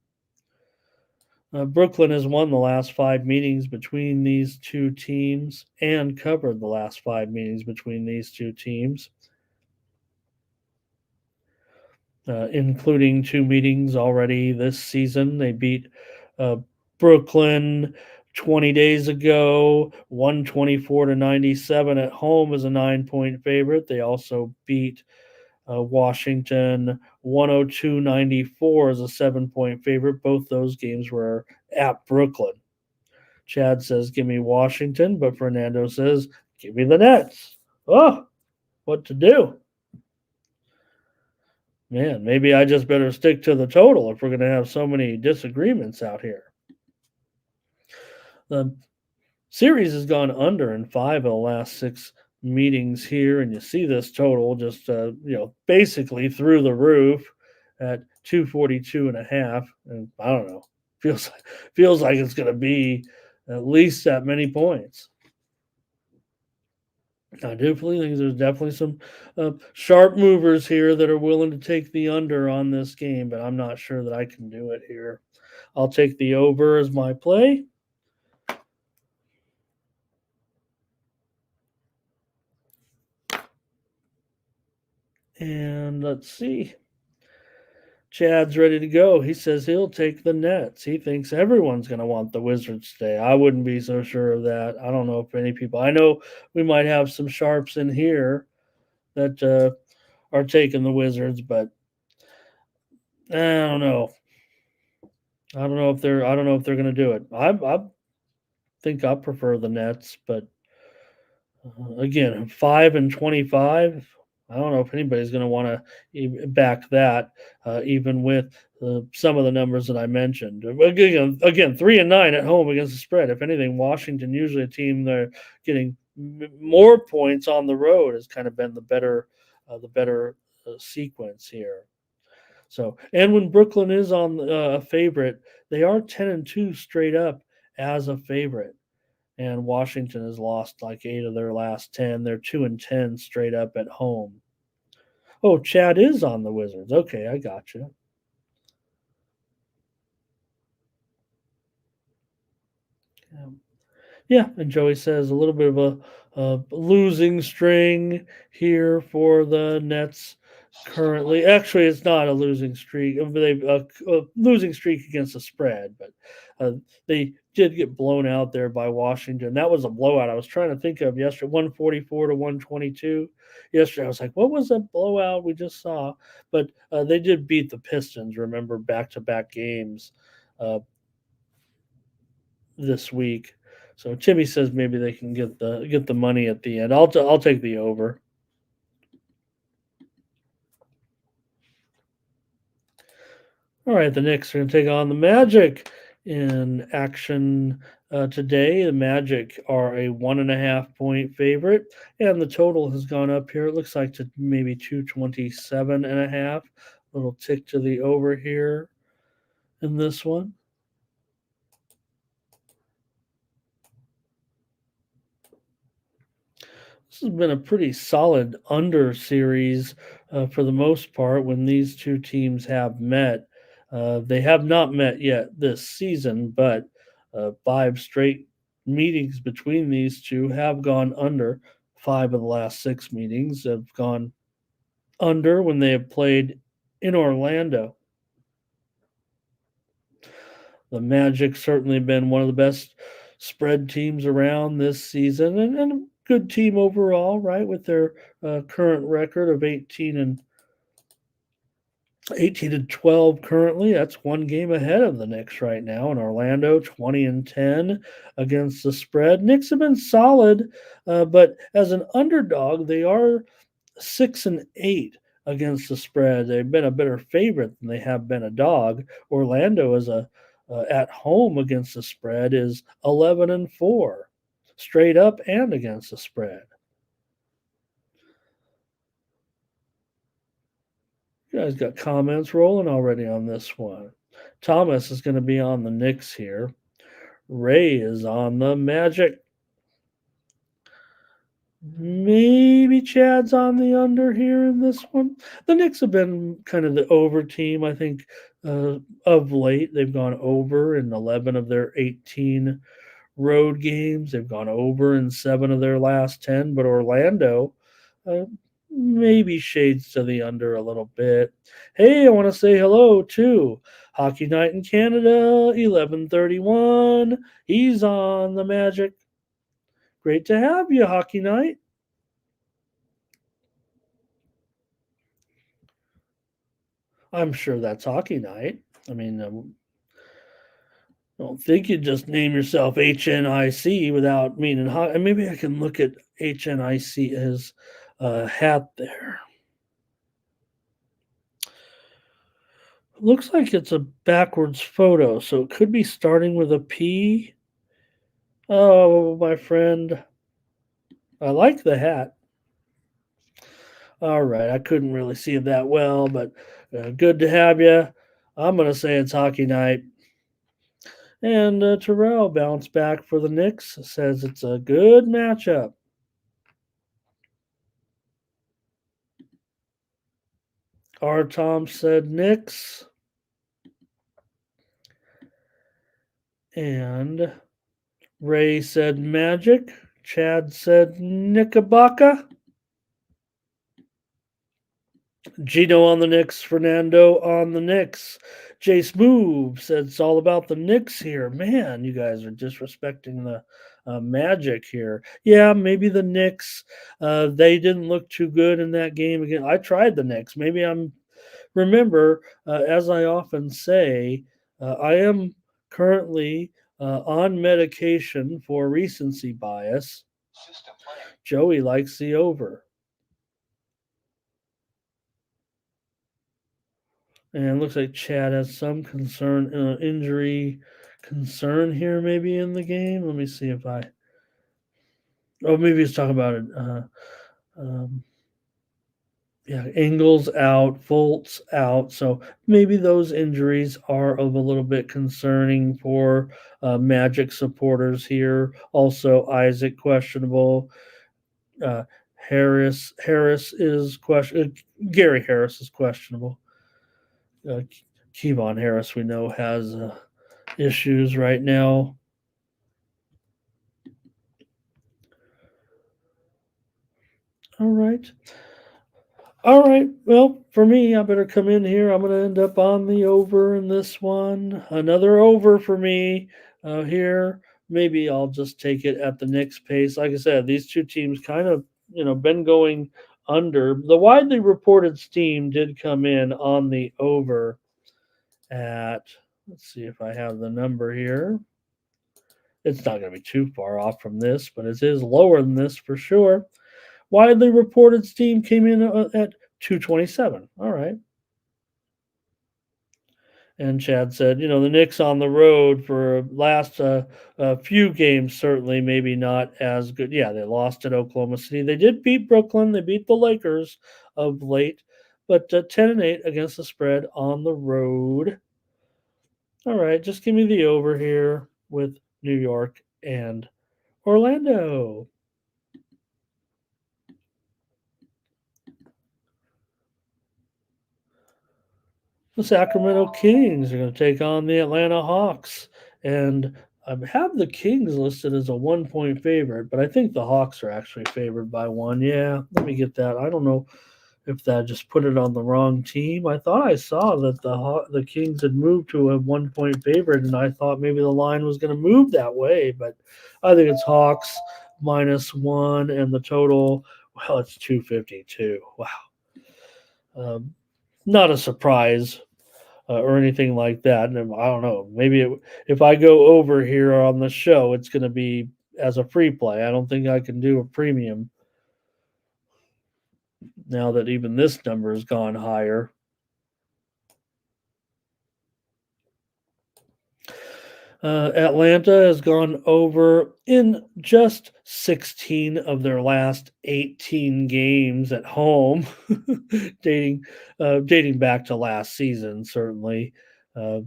Brooklyn has won the last 5 meetings between these two teams and covered the last 5 meetings between these two teams, including 2 meetings already this season. They beat Brooklyn 20 days ago, 124-97 at home as a 9-point favorite. They also beat Washington 102-94 as a 7-point favorite. Both those games were at Brooklyn. Chad says, give me Washington, but Fernando says, give me the Nets. Oh, what to do? Man, maybe I just better stick to the total if we're going to have so many disagreements out here. The series has gone under in 5 of the last 6 meetings here, and you see this total just basically through the roof at 242 and a half. And I don't know, feels like it's going to be at least that many points. I do think there's definitely some sharp movers here that are willing to take the under on this game, but I'm not sure that I can do it here. I'll take the over as my play. And let's see. Chad's ready to go. He says he'll take the Nets. He thinks everyone's going to want the Wizards today. I wouldn't be so sure of that. I don't know if any people. I know we might have some sharps in here that are taking the Wizards, but I don't know. I don't know if they're going to do it. I think I prefer the Nets, but again, 5-25. I don't know if anybody's going to want to back that, even with some of the numbers that I mentioned. Again, 3-9 at home against the spread. If anything, Washington, usually a team they're getting more points on the road, has kind of been the better sequence here. So, and when Brooklyn is on a favorite, they are 10-2 straight up as a favorite. And Washington has lost like 8 of their last 10. They're 2-10 straight up at home. Oh, Chad is on the Wizards. Okay, I got you. Yeah, and Joey says a little bit of a losing string here for the Nets currently. Actually, it's not a losing streak. They a losing streak against the spread, but they did get blown out there by Washington. That was a blowout. I was trying to think of yesterday, 144 to 122. Yesterday, I was like, what was that blowout we just saw? But they did beat the Pistons. Remember, back to back games. This week. So Timmy says maybe they can get the money at the end. I'll take the over. All right, the Knicks are going to take on the Magic in action today. The Magic are a 1.5 point favorite, and the total has gone up here. It looks like to maybe 227.5. Little tick to the over here in this one. This has been a pretty solid under series for the most part when these two teams have met. They have not met yet this season, but five straight meetings between these two have gone under. Five of the last six meetings have gone under when they have played in Orlando. The Magic certainly been one of the best spread teams around this season, and a good team overall, right? With their current record of 18 and 12 currently. That's one game ahead of the Knicks right now in Orlando, 20 and 10 against the spread. Knicks have been solid, but as an underdog, they are 6 and 8 against the spread. They've been a better favorite than they have been a dog. Orlando is a at home against the spread is 11 and 4, straight up and against the spread. You guys got comments rolling already on this one. Thomas is going to be on the Knicks here. Ray is on the Magic. Maybe Chad's on the under here in this one. The Knicks have been kind of the over team, I think, of late. They've gone over in 11 of their 18 road games. They've gone over in 7 of their last 10, but Orlando uh, maybe shades to the under a little bit. Hey, I want to say hello to Hockey Night in Canada, 1131. He's on the Magic. Great to have you, Hockey Night. I'm sure that's Hockey Night. I mean, I don't think you just name yourself HNIC without meaning hockey. Maybe I can look at HNIC as a hat there. Looks like it's a backwards photo, so it could be starting with a P. Oh, my friend. I like the hat. All right, I couldn't really see it that well, but good to have you. I'm going to say it's Hockey Night. And Terrell bounced back for the Knicks, says it's a good matchup. R. Tom said Knicks. And Ray said Magic. Chad said Knickerbocker. Gino on the Knicks. Fernando on the Knicks. Jace Move said it's all about the Knicks here. Man, you guys are disrespecting the Magic here. Yeah, maybe the Knicks. They didn't look too good in that game again. I tried the Knicks. Maybe I'm. Remember, as I often say, I am currently on medication for recency bias. Joey likes the over. And it looks like Chad has some concern, injury concern here, maybe in the game. Let me see if I. Oh, maybe he's talking about it. Yeah, Ingles out, Fultz out. So maybe those injuries are of a little bit concerning for Magic supporters here. Also, Isaac questionable. Harris is question. Gary Harris is questionable. Kevon Harris, we know, has issues right now. All right. All right. Well, for me, I better come in here. I'm going to end up on the over in this one. Another over for me here. Maybe I'll just take it at the Knicks pace. Like I said, these two teams kind of, been going under. The widely reported steam did come in on the over at, let's see if I have the number here. It's not going to be too far off from this, but it is lower than this for sure. Widely reported steam came in at 227. All right. And Chad said, the Knicks on the road for last few games, certainly maybe not as good. Yeah, they lost at Oklahoma City. They did beat Brooklyn. They beat the Lakers of late, but 10-8 against the spread on the road. All right, just give me the over here with New York and Orlando. The Sacramento Kings are going to take on the Atlanta Hawks. And I have the Kings listed as a 1-point favorite, but I think the Hawks are actually favored by one. Yeah, let me get that. I don't know if that just put it on the wrong team. I thought I saw that the Kings had moved to a 1-point favorite, and I thought maybe the line was going to move that way, but I think it's Hawks -1, and the total, well, it's 252. Wow. Not a surprise or anything like that. And I don't know. Maybe if I go over here on the show, it's going to be as a free play. I don't think I can do a premium now that even this number has gone higher. Atlanta has gone over in just 16 of their last 18 games at home, dating back to last season. Certainly,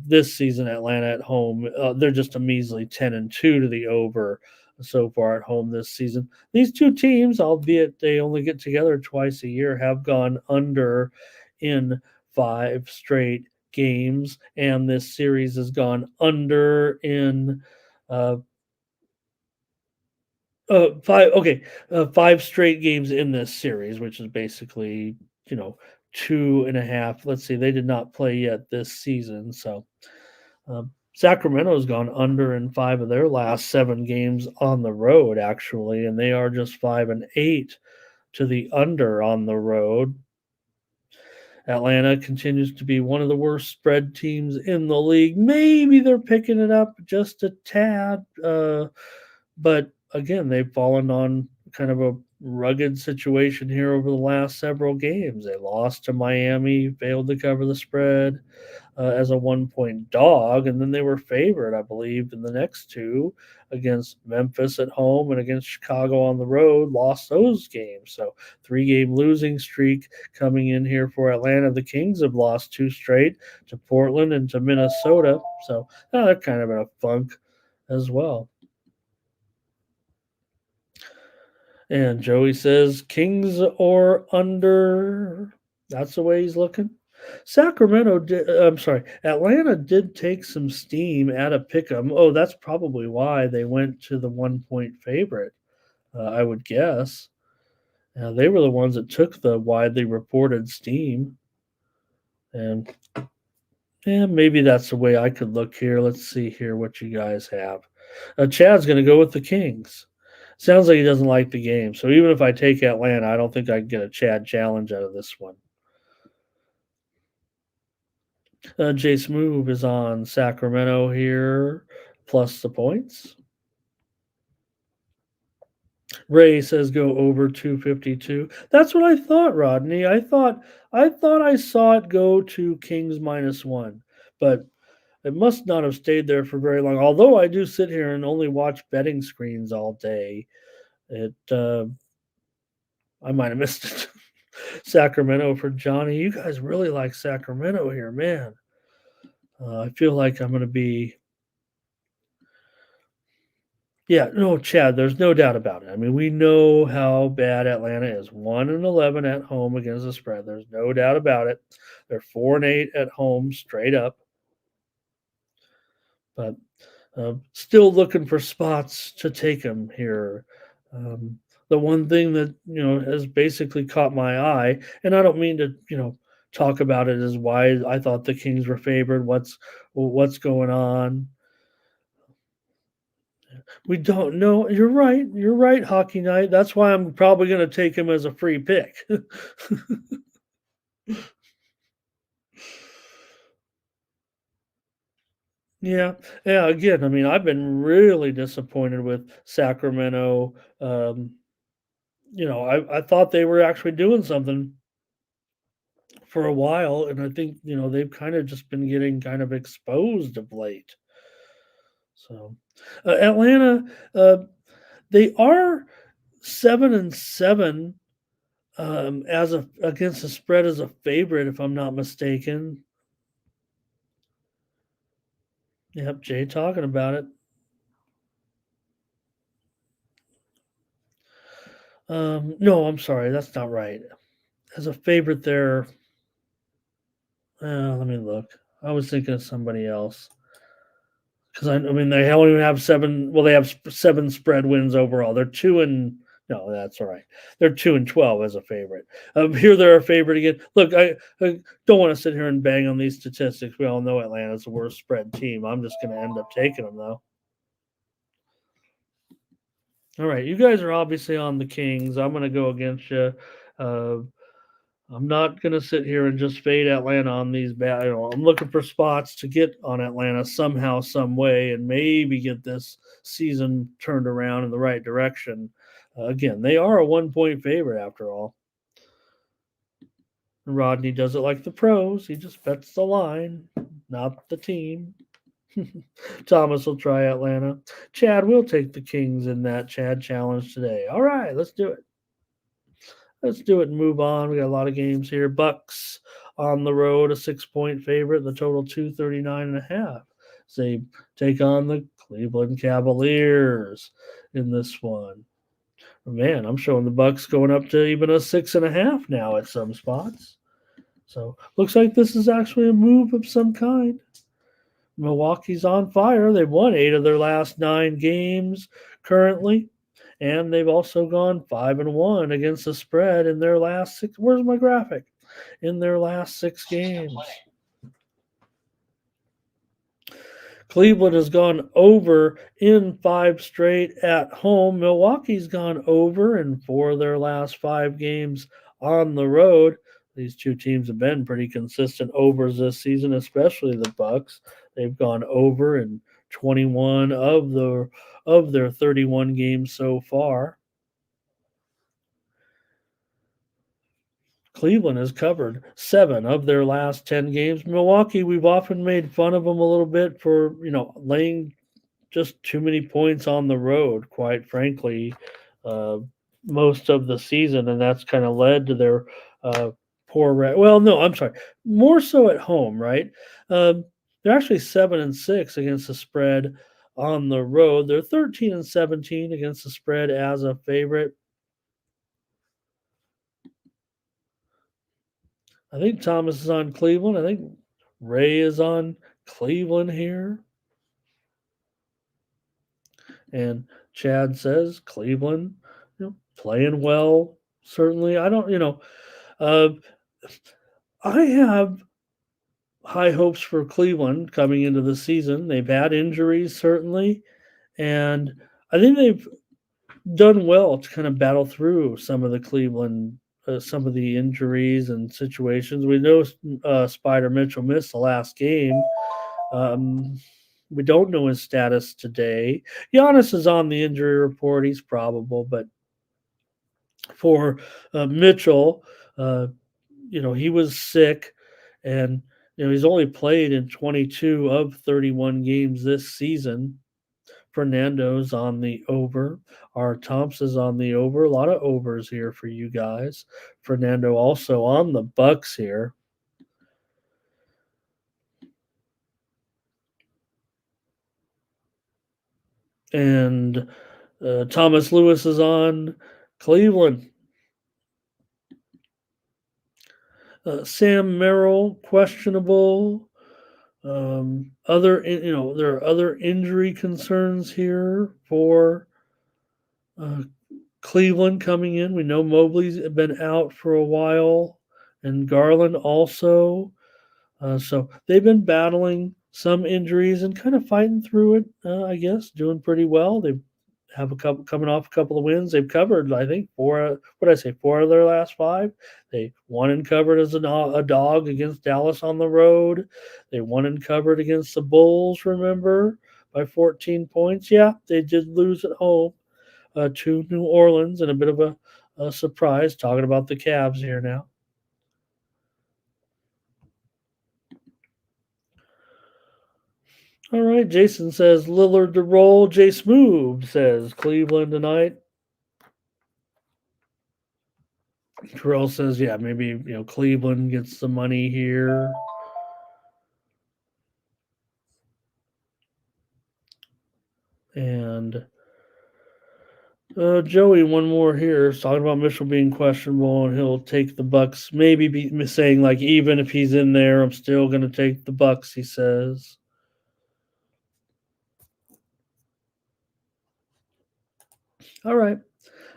this season Atlanta at home, they're just a measly 10-2 to the over so far at home this season. These two teams, albeit they only get together twice a year, have gone under in 5 straight games, and this series has gone under in five straight games in this series, which is basically 2.5. Let's see, they did not play yet this season, so Sacramento has gone under in 5 of their last 7 games on the road, actually, and they are just 5-8 to the under on the road. Atlanta continues to be one of the worst spread teams in the league. Maybe they're picking it up just a tad, but again, they've fallen on kind of a rugged situation here over the last several games. They lost to Miami, failed to cover the spread as a 1-point dog, and then they were favored, I believe, in the next 2 against Memphis at home and against Chicago on the road, lost those games. So 3-game losing streak coming in here for Atlanta. The Kings have lost 2 straight to Portland and to Minnesota, so they're kind of in a funk as well. And Joey says Kings or under. That's the way he's looking. Atlanta did take some steam at a pick'em. Oh, that's probably why they went to the 1-point favorite, I would guess. They were the ones that took the widely reported steam. And maybe that's the way I could look here. Let's see here what you guys have. Chad's going to go with the Kings. Sounds like he doesn't like the game. So even if I take Atlanta, I don't think I can get a Chad challenge out of this one. Jace Move is on Sacramento here, plus the points. Ray says go over 252. That's what I thought, Rodney. I thought I saw it go to Kings -1, but it must not have stayed there for very long. Although I do sit here and only watch betting screens all day, I might have missed it. Sacramento for Johnny. You guys really like Sacramento here, man. I feel like I'm going to be Yeah, no, Chad, there's no doubt about it. I mean, we know how bad Atlanta is. 1-11 at home against the spread. There's no doubt about it. They're 4-8 at home straight up, but still looking for spots to take them here. Um, the one thing that has basically caught my eye, and I don't mean to talk about it as why I thought the Kings were favored. What's going on? We don't know. You're right. You're right, Hockey Night. That's why I'm probably going to take him as a free pick. Yeah, yeah. Again, I mean, I've been really disappointed with Sacramento. I thought they were actually doing something for a while, and I think they've kind of just been getting kind of exposed of late. So, Atlanta, uh, they are 7-7 as a against the spread as a favorite, if I'm not mistaken. Yep, Jay talking about it. No, I'm sorry, that's not right. As a favorite, there. Let me look. I was thinking of somebody else because I mean they don't even have seven. Well, they have seven spread wins overall. They're two and no, that's all right. They're 2-12 as a favorite. Here they're a favorite again. Look, I don't want to sit here and bang on these statistics. We all know Atlanta's the worst spread team. I'm just going to end up taking them though. All right, you guys are obviously on the Kings. I'm going to go against you. Uh, I'm not going to sit here and just fade Atlanta on these bad. I'm looking for spots to get on Atlanta somehow, some way, and maybe get this season turned around in the right direction. Again, they are a 1 point favorite after all. Rodney does it like the pros. He just bets the line, not the team. Thomas will try Atlanta. Chad will take the Kings in that Chad challenge today. All right, let's do it. Let's do it and move on. We got a lot of games here. Bucks on the road, a 6 point favorite. The total 239.5. They take on the Cleveland Cavaliers in this one. Man, I'm showing the Bucks going up to even a 6.5 now at some spots. So looks like this is actually a move of some kind. Milwaukee's on fire. They've won 8 of their last 9 games currently. And they've also gone 5-1 against the spread in their last 6. Where's my graphic? In their last 6 games. Cleveland has gone over in 5 straight at home. Milwaukee's gone over in 4 of their last 5 games on the road. These two teams have been pretty consistent overs this season, especially the Bucks. They've gone over in 21 of their 31 games so far. Cleveland has covered 7 of their last 10 games. Milwaukee, we've often made fun of them a little bit for, laying just too many points on the road, quite frankly, uh, most of the season. And that's kind of led to their well, no, I'm sorry. More so at home, right? They're actually 7-6 against the spread on the road. They're 13-17 against the spread as a favorite. I think Thomas is on Cleveland. I think Ray is on Cleveland here. And Chad says Cleveland, playing well. Certainly, I don't, uh, I have high hopes for Cleveland coming into the season. They've had injuries, certainly, and I think they've done well to kind of battle through some of the injuries and situations. We know Spider Mitchell missed the last game. Um, we don't know his status today. Giannis is on the injury report. He's probable, but for Mitchell, uh, he was sick, and he's only played in 22 of 31 games this season. Fernando's on the over. R. Thompson's on the over. A lot of overs here for you guys. Fernando also on the Bucks here. And Thomas Lewis is on Cleveland. Sam Merrill, questionable. There are other injury concerns here for uh, Cleveland coming in. We know Mobley's been out for a while, and Garland also. So they've been battling some injuries and kind of fighting through it. I guess doing pretty well. They have a couple coming off a couple of wins. They've covered, I think, four. What did I say? 4 of their last 5. They won and covered as a dog against Dallas on the road. They won and covered against the Bulls. Remember, by 14 points. Yeah, they did lose at home to New Orleans, and a bit of a surprise. Talking about the Cavs here now. All right, Jason says Lillard to roll. Jay Smooth says Cleveland tonight. Terrell says, yeah, maybe Cleveland gets the money here. And Joey, one more here, is talking about Mitchell being questionable, and he'll take the Bucks. Maybe be saying like, even if he's in there, I'm still going to take the Bucks. He says. All right.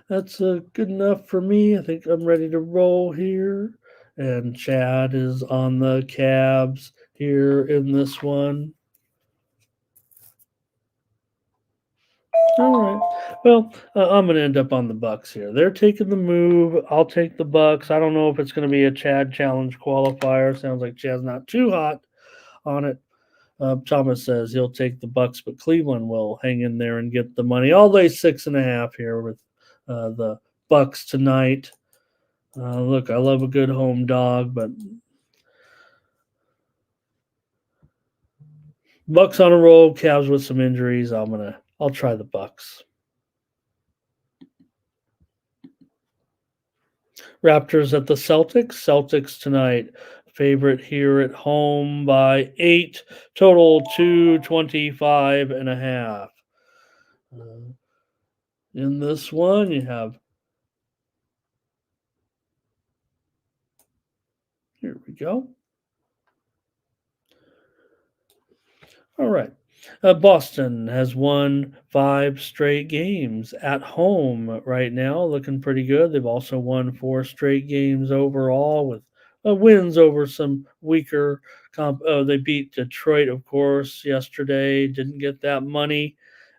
That's good enough for me. I think I'm ready to roll here. And Chad is on the Cavs here in this one. All right. Well, I'm going to end up on the Bucks here. They're taking the move. I'll take the Bucks. I don't know if it's going to be a Chad Challenge qualifier. Sounds like Chad's not too hot on it. Thomas says he'll take the Bucks, but Cleveland will hang in there and get the money. I'll lay 6.5 here with the Bucks tonight. Look, I love a good home dog, but Bucks on a roll, Cavs with some injuries. I'll try the Bucks. Raptors at the Celtics. Celtics tonight. Favorite here at home by 8. Total 225.5. In this one, you have. Here we go. All right. Boston has won 5 straight games at home right now, looking pretty good. They've also won 4 straight games overall with wins over some weaker they beat Detroit, of course, yesterday. Didn't get that money.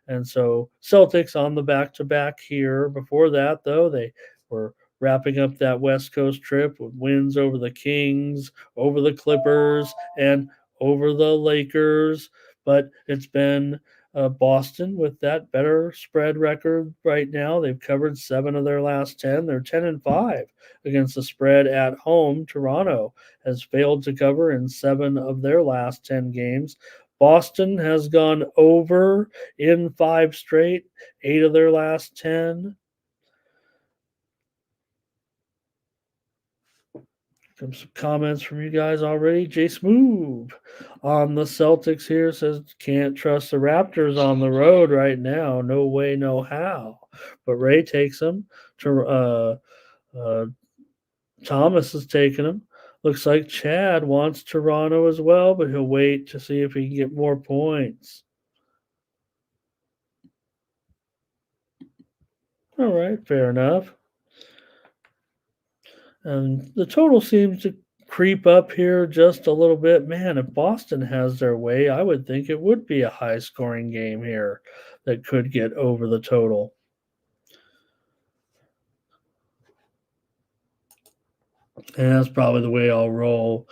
And so Celtics on the back-to-back here. Before that, though, they were wrapping up that West Coast trip with wins over the Kings, over the Clippers, and over the Lakers. But it's been Boston with that better spread record right now. They've covered 7 of their last 10. They're 10-5 against the spread at home. Toronto has failed to cover in 7 of their last 10 games. Boston has gone over in 5 straight, 8 of their last 10. Some comments from you guys already. Jay Smooth on the Celtics here says can't trust the Raptors on the road right now. No way, no how. But Ray takes them. Thomas is taking them. Looks like Chad wants Toronto as well, but he'll wait to see if he can get more points. All right, fair enough. And the total seems to creep up here just a little bit. Man, if Boston has their way, I would think it would be a high scoring game here that could get over the total. And that's probably the way I'll roll.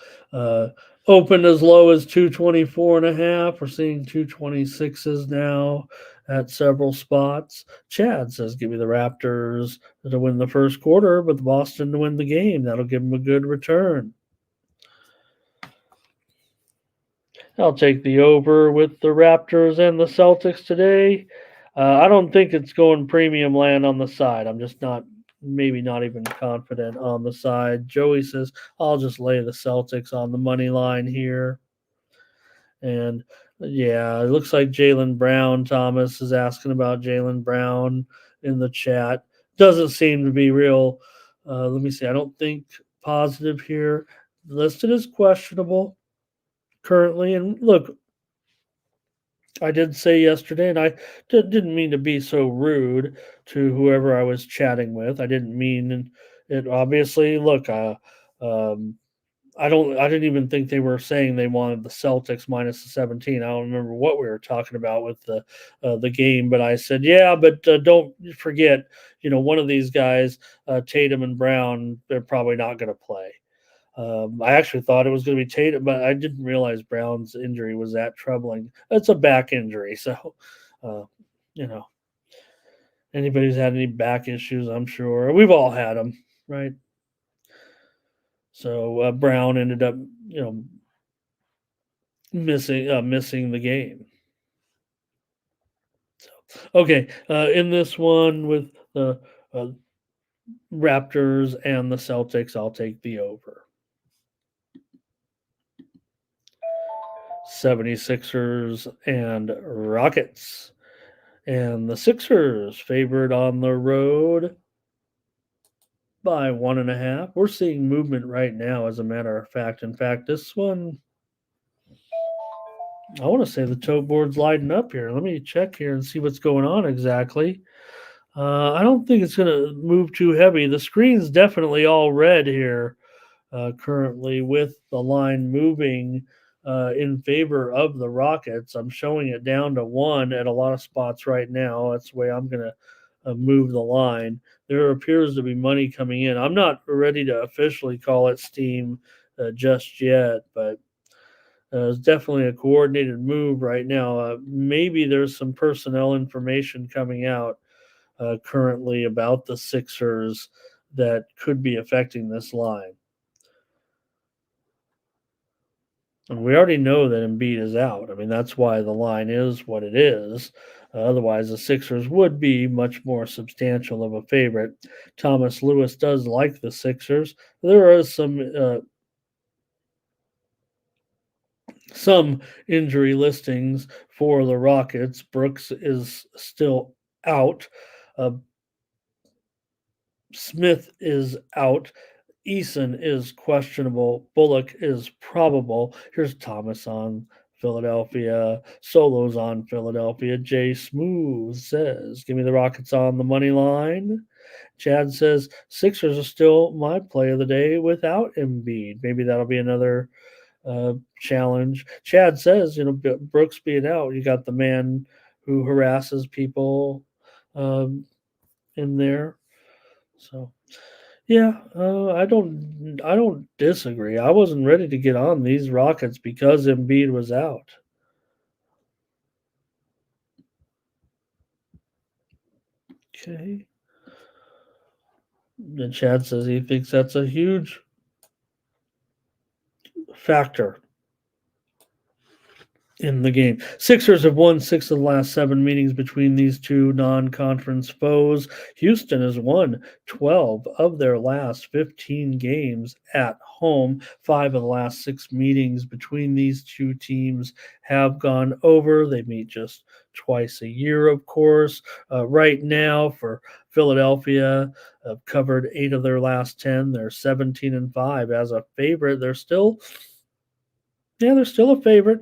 Opened as low as 224.5. We're seeing 226s now at several spots. Chad says, give me the Raptors to win the first quarter, but Boston to win the game. That'll give them a good return. I'll take the over with the Raptors and the Celtics today. I don't think it's going premium land on the side. I'm just maybe not even confident on the side. Joey says, I'll just lay the Celtics on the money line here. And Yeah, it looks like Jalen Brown. Thomas is asking about Jalen Brown in the chat. Doesn't seem to be real. Let me see. I don't think positive here. Listed as questionable currently. And look, I did say yesterday, and I didn't mean to be so rude to whoever I was chatting with. I didn't mean it. Obviously, look, um, I didn't even think they were saying they wanted the Celtics minus the 17. I don't remember what we were talking about with the game, but I said, yeah, but don't forget, one of these guys, Tatum and Brown, they're probably not going to play. I actually thought it was going to be Tatum, but I didn't realize Brown's injury was that troubling. It's a back injury, so uh, you know anybody who's had any back issues, I'm sure we've all had them, right? So Brown ended up, missing the game. So, okay, in this one with the Raptors and the Celtics, I'll take the over. 76ers and Rockets. And the Sixers favored on the road by 1.5. We're seeing movement right now, as a matter of fact. In fact, this one, I want to say the toe board's lighting up here. Let me check here and see what's going on exactly. I don't think it's going to move too heavy. The screen's definitely all red here currently with the line moving in favor of the Rockets. I'm showing it down to 1 at a lot of spots right now. That's the way I'm going to move the line. There appears to be money coming in. I'm not ready to officially call it steam just yet, but it's definitely a coordinated move right now. Maybe there's some personnel information coming out currently about the Sixers that could be affecting this line. And we already know that Embiid is out. I mean, that's why the line is what it is. Otherwise, the Sixers would be much more substantial of a favorite. Thomas Lewis does like the Sixers. There are some injury listings for the Rockets. Brooks is still out. Uh, Smith is out. Eason is questionable. Bullock is probable. Here's Thomas on Philadelphia. Solos on Philadelphia. Jay Smooth says, give me the Rockets on the money line. Chad says, Sixers are still my play of the day without Embiid. Maybe that'll be another challenge. Chad says, Brooks being out, you got the man who harasses people in there. So yeah, I don't disagree. I wasn't ready to get on these Rockets because Embiid was out. Okay. And Chad says he thinks that's a huge factor in the game. Sixers have won 6 of the last 7 meetings between these two non-conference foes. Houston has won 12 of their last 15 games at home. 5 of the last 6 meetings between these two teams have gone over. They meet just twice a year, of course. Right now for Philadelphia, covered 8 of their last 10. They're 17-5 as a favorite. They're still a favorite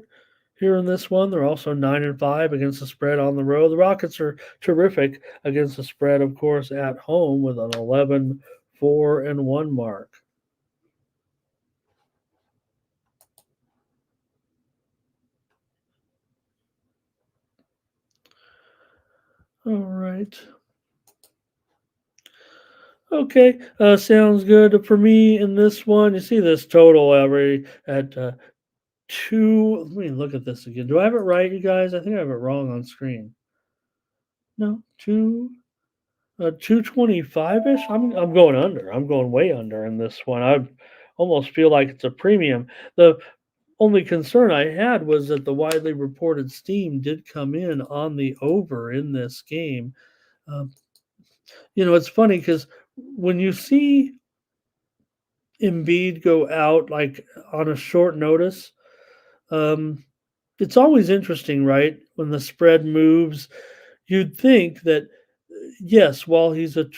here in this one. They're also 9-5 against the spread on the road. The Rockets are terrific against the spread, of course, at home with an 11-4-1 mark. All right. Okay, sounds good for me in this one. You see this total already at 2. Let me look at this again. Do I have it right, you guys? I think I have it wrong on screen. No, 225 ish. I'm going under. I'm going way under in this one. I almost feel like it's a premium. The only concern I had was that the widely reported steam did come in on the over in this game. Um, it's funny because when you see Embiid go out like on a short notice, um, It's always interesting, right? When the spread moves, you'd think that, yes, while he's a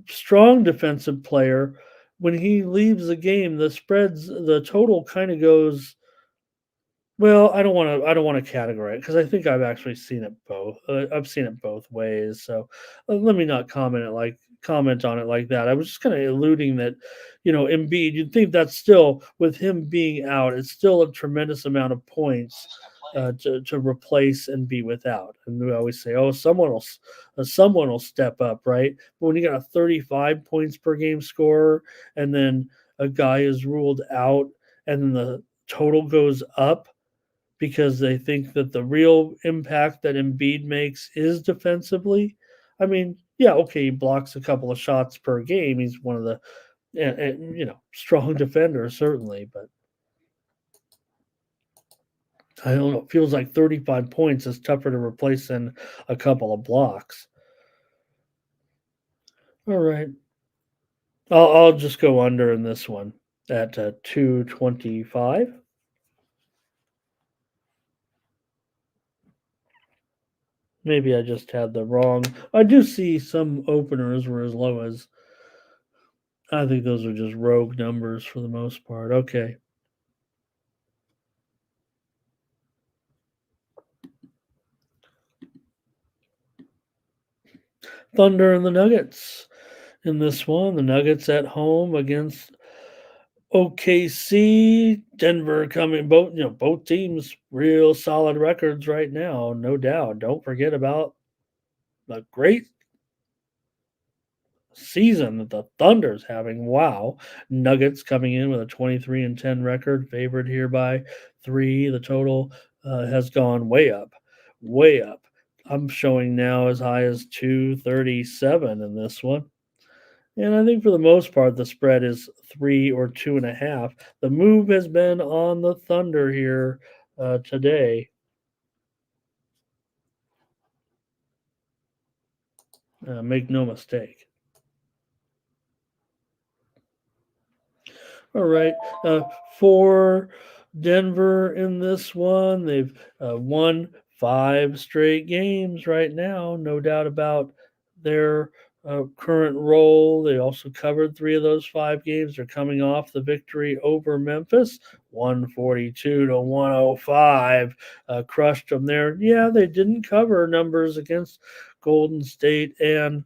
strong defensive player, when he leaves the game, the total kind of goes. Well, I don't want to categorize it because I think I've actually seen it both. I've seen it both ways. So let me not comment on it like that. I was just kind of alluding that, Embiid. You'd think that's still with him being out, it's still a tremendous amount of points to replace and be without. And we always say, oh, someone will step up, right? But when you got a 35 points per game scorer, and then a guy is ruled out, and then the total goes up because they think that the real impact that Embiid makes is defensively. I mean, yeah, okay, he blocks a couple of shots per game. He's one of the strong defenders certainly, but I don't know. It feels like 35 points is tougher to replace than a couple of blocks. All right, I'll just go under in this one at 225. Maybe I just had the wrong. I do see some openers were as low as. I think those are just rogue numbers for the most part. Okay. Thunder and the Nuggets in this one. The Nuggets at home against OKC. Denver coming both teams real solid records right now, no doubt. Don't forget about the great season that the Thunder's having. Wow. Nuggets coming in with a 23-10 record, favored here by 3. The total has gone way up. Way up. I'm showing now as high as 237 in this one. And I think for the most part, the spread is 3 or 2.5. The move has been on the Thunder here today. Make no mistake. All right. For Denver in this one, they've won 5 straight games right now. No doubt about their current role. They also covered 3 of those 5 games. They're coming off the victory over Memphis, 142 to 105. Crushed them there. Yeah, they didn't cover numbers against Golden State and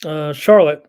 Charlotte,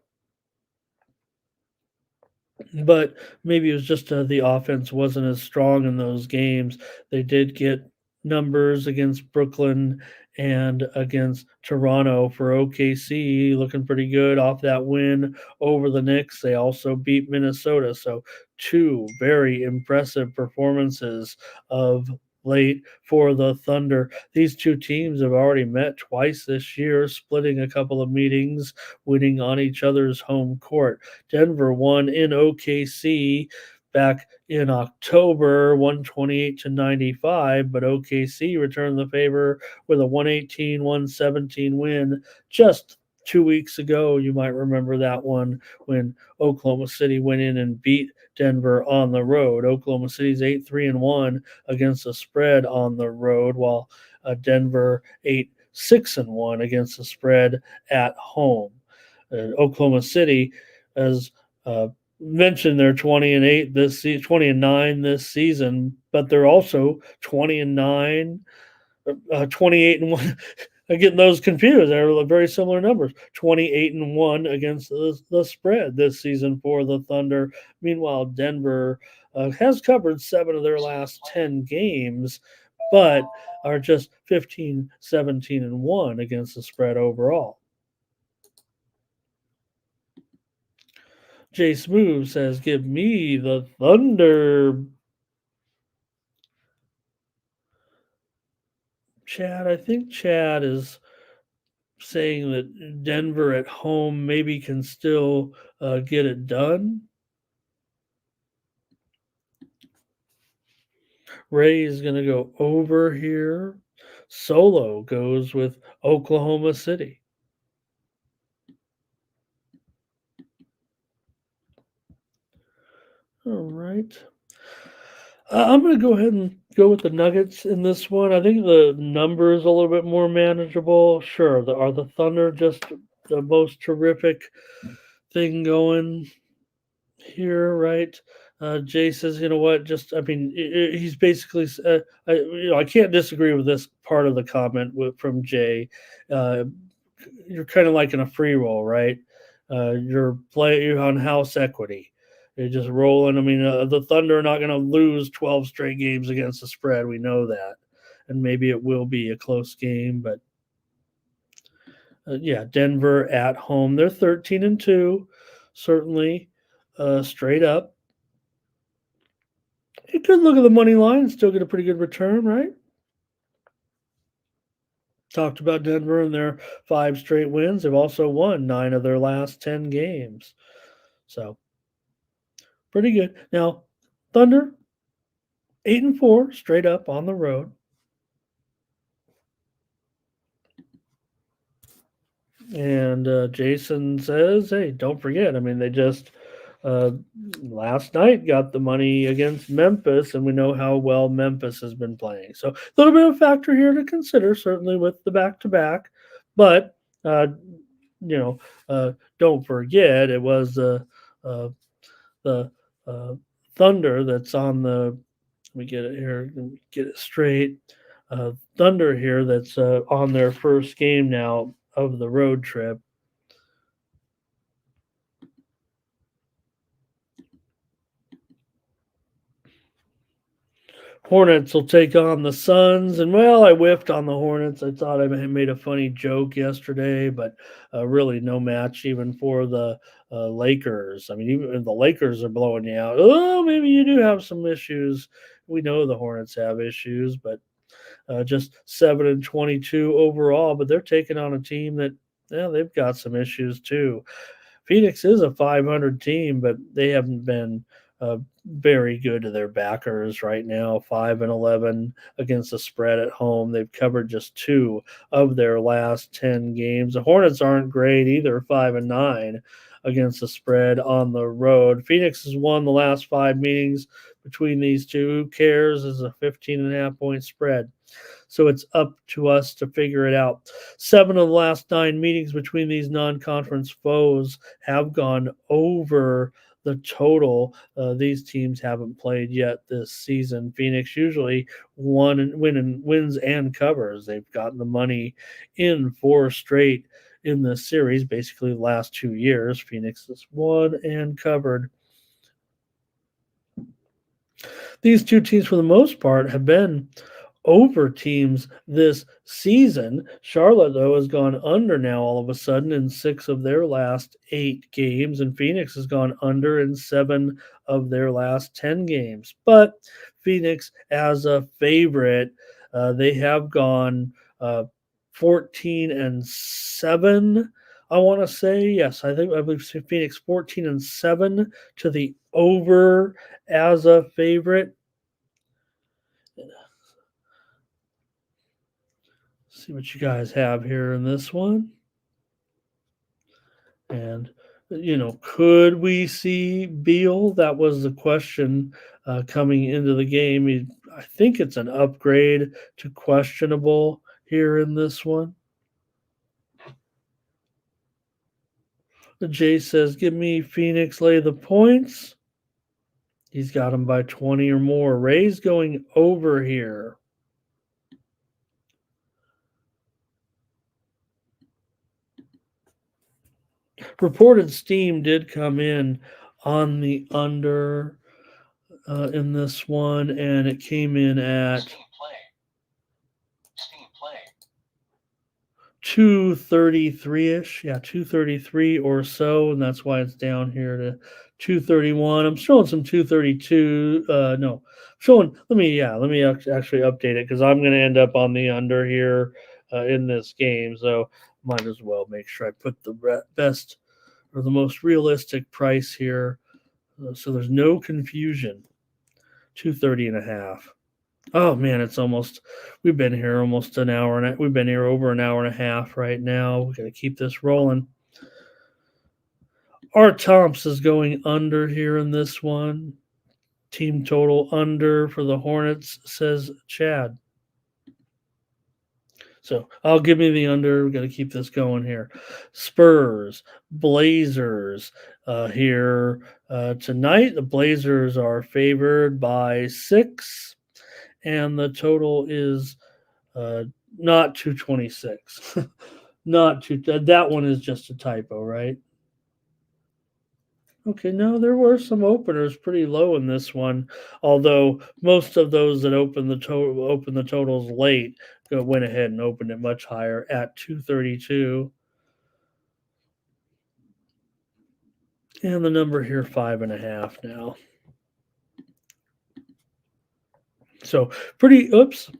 but maybe it was just the offense wasn't as strong in those games. They did get numbers against Brooklyn and against Toronto for OKC, looking pretty good off that win over the Knicks. They also beat Minnesota. So, 2 very impressive performances of late for the Thunder. These 2 teams have already met twice this year, splitting a couple of meetings, winning on each other's home court. Denver won in OKC back in October, 128 to 95, but OKC returned the favor with a 117 win just 2 weeks ago. You might remember that one when Oklahoma City went in and beat Denver on the road. Oklahoma City's 8-3-1 against the spread on the road, while Denver 8-6-1 against the spread at home. Oklahoma City has mentioned they're 20-8 this 20-9 this season, but they're also 20-9, 28-1. I'm getting those confused. They're very similar numbers. 28-1 against the spread this season for the Thunder. Meanwhile, Denver has covered 7 of their last 10 games, but are just 15-17-1 against the spread overall. Jay Smooth says, "Give me the Thunder." I think Chad is saying that Denver at home maybe can still get it done. Ray is going to go over here. Solo goes with Oklahoma City. All right. I'm going to go ahead and go with the Nuggets in this one. I think the number is a little bit more manageable. Sure, are the Thunder just the most terrific thing going here, right? Jay says, you know what? Just, I mean, he's basically, I can't disagree with this part of the comment from Jay. Uh, you're kind of like in a free roll, right? You're on house equity. You're just rolling. I mean, the Thunder are not going to lose 12 straight games against the spread. We know that, and maybe it will be a close game, but yeah, Denver at home. They're 13-2, certainly straight up. You could look at the money line and still get a pretty good return, right? Talked about Denver and their 5 straight wins. They've also won 9 of their last 10 games. So pretty good. Now, Thunder, 8-4, straight up on the road. And Jason says, hey, don't forget. I mean, they just last night got the money against Memphis, and we know how well Memphis has been playing. So a little bit of a factor here to consider, certainly with the back-to-back. But, uh, you know, don't forget it was uh, the Thunder that's on the let me get it here, get it straight. Thunder here that's on their first game now of the road trip. Hornets will take on the Suns, and well, I whiffed on the Hornets. I thought I made a funny joke yesterday, but really no match even for the Lakers. I mean, even if the Lakers are blowing you out, oh, maybe you do have some issues. We know the Hornets have issues, but just 7-22 overall. But they're taking on a team that, yeah, they've got some issues too. Phoenix is a 500 team, but they haven't been very good to their backers right now. 5-11 against the spread at home. They've covered just 2 of their last 10 games. The Hornets aren't great either. 5-9 against the spread on the road. Phoenix has won the last 5 meetings between these two. Who cares? Is a 15.5 point spread. So it's up to us to figure it out. 7 of the last 9 meetings between these non-conference foes have gone over the total. These teams haven't played yet this season. Phoenix usually wins and covers. They've gotten the money in 4 straight in this series, basically the last 2 years. Phoenix has won and covered. These two teams, for the most part, have been over teams this season. Charlotte, though, has gone under now all of a sudden in 6 of their last 8 games, and Phoenix has gone under in 7 of their last 10 games. But Phoenix, as a favorite, they have gone 14-7. I want to say, yes, I believe Phoenix 14-7 to the over as a favorite. See what you guys have here in this one. And, could we see Beal? That was the question coming into the game. I think it's an upgrade to questionable here in this one. Jay says, give me Phoenix, lay the points. He's got them by 20 or more. Ray's going over here. Reported steam did come in on the under in this one, and it came in at 233-ish. Yeah, 233 or so, and that's why it's down here to 231. I'm showing some 232. No, let me actually update it because I'm going to end up on the under here in this game. So might as well make sure I put the best or the most realistic price here so there's no confusion. 230.5. Oh man, we've been here almost an hour and we've been here over an hour and a half right now. We're going to keep this rolling. Art Thompson is going under here in this one. Team total under for the Hornets, says Chad. So I'll give me the under. We're going to keep this going here. Spurs, Blazers here tonight. The Blazers are favored by 6, and the total is not 226. Not too. That one is just a typo, right? Okay, no, there were some openers pretty low in this one, although most of those that opened the totals late went ahead and opened it much higher at 232. And the number here 5.5 now. So pretty oops.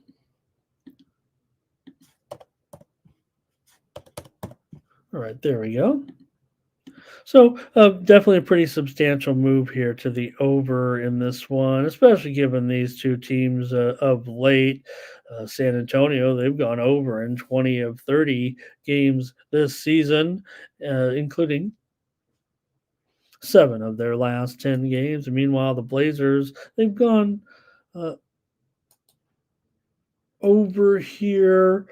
All right, there we go. So definitely a pretty substantial move here to the over in this one, especially given these two teams of late. San Antonio, they've gone over in 20 of 30 games this season, including 7 of their last 10 games. And meanwhile, the Blazers, they've gone over here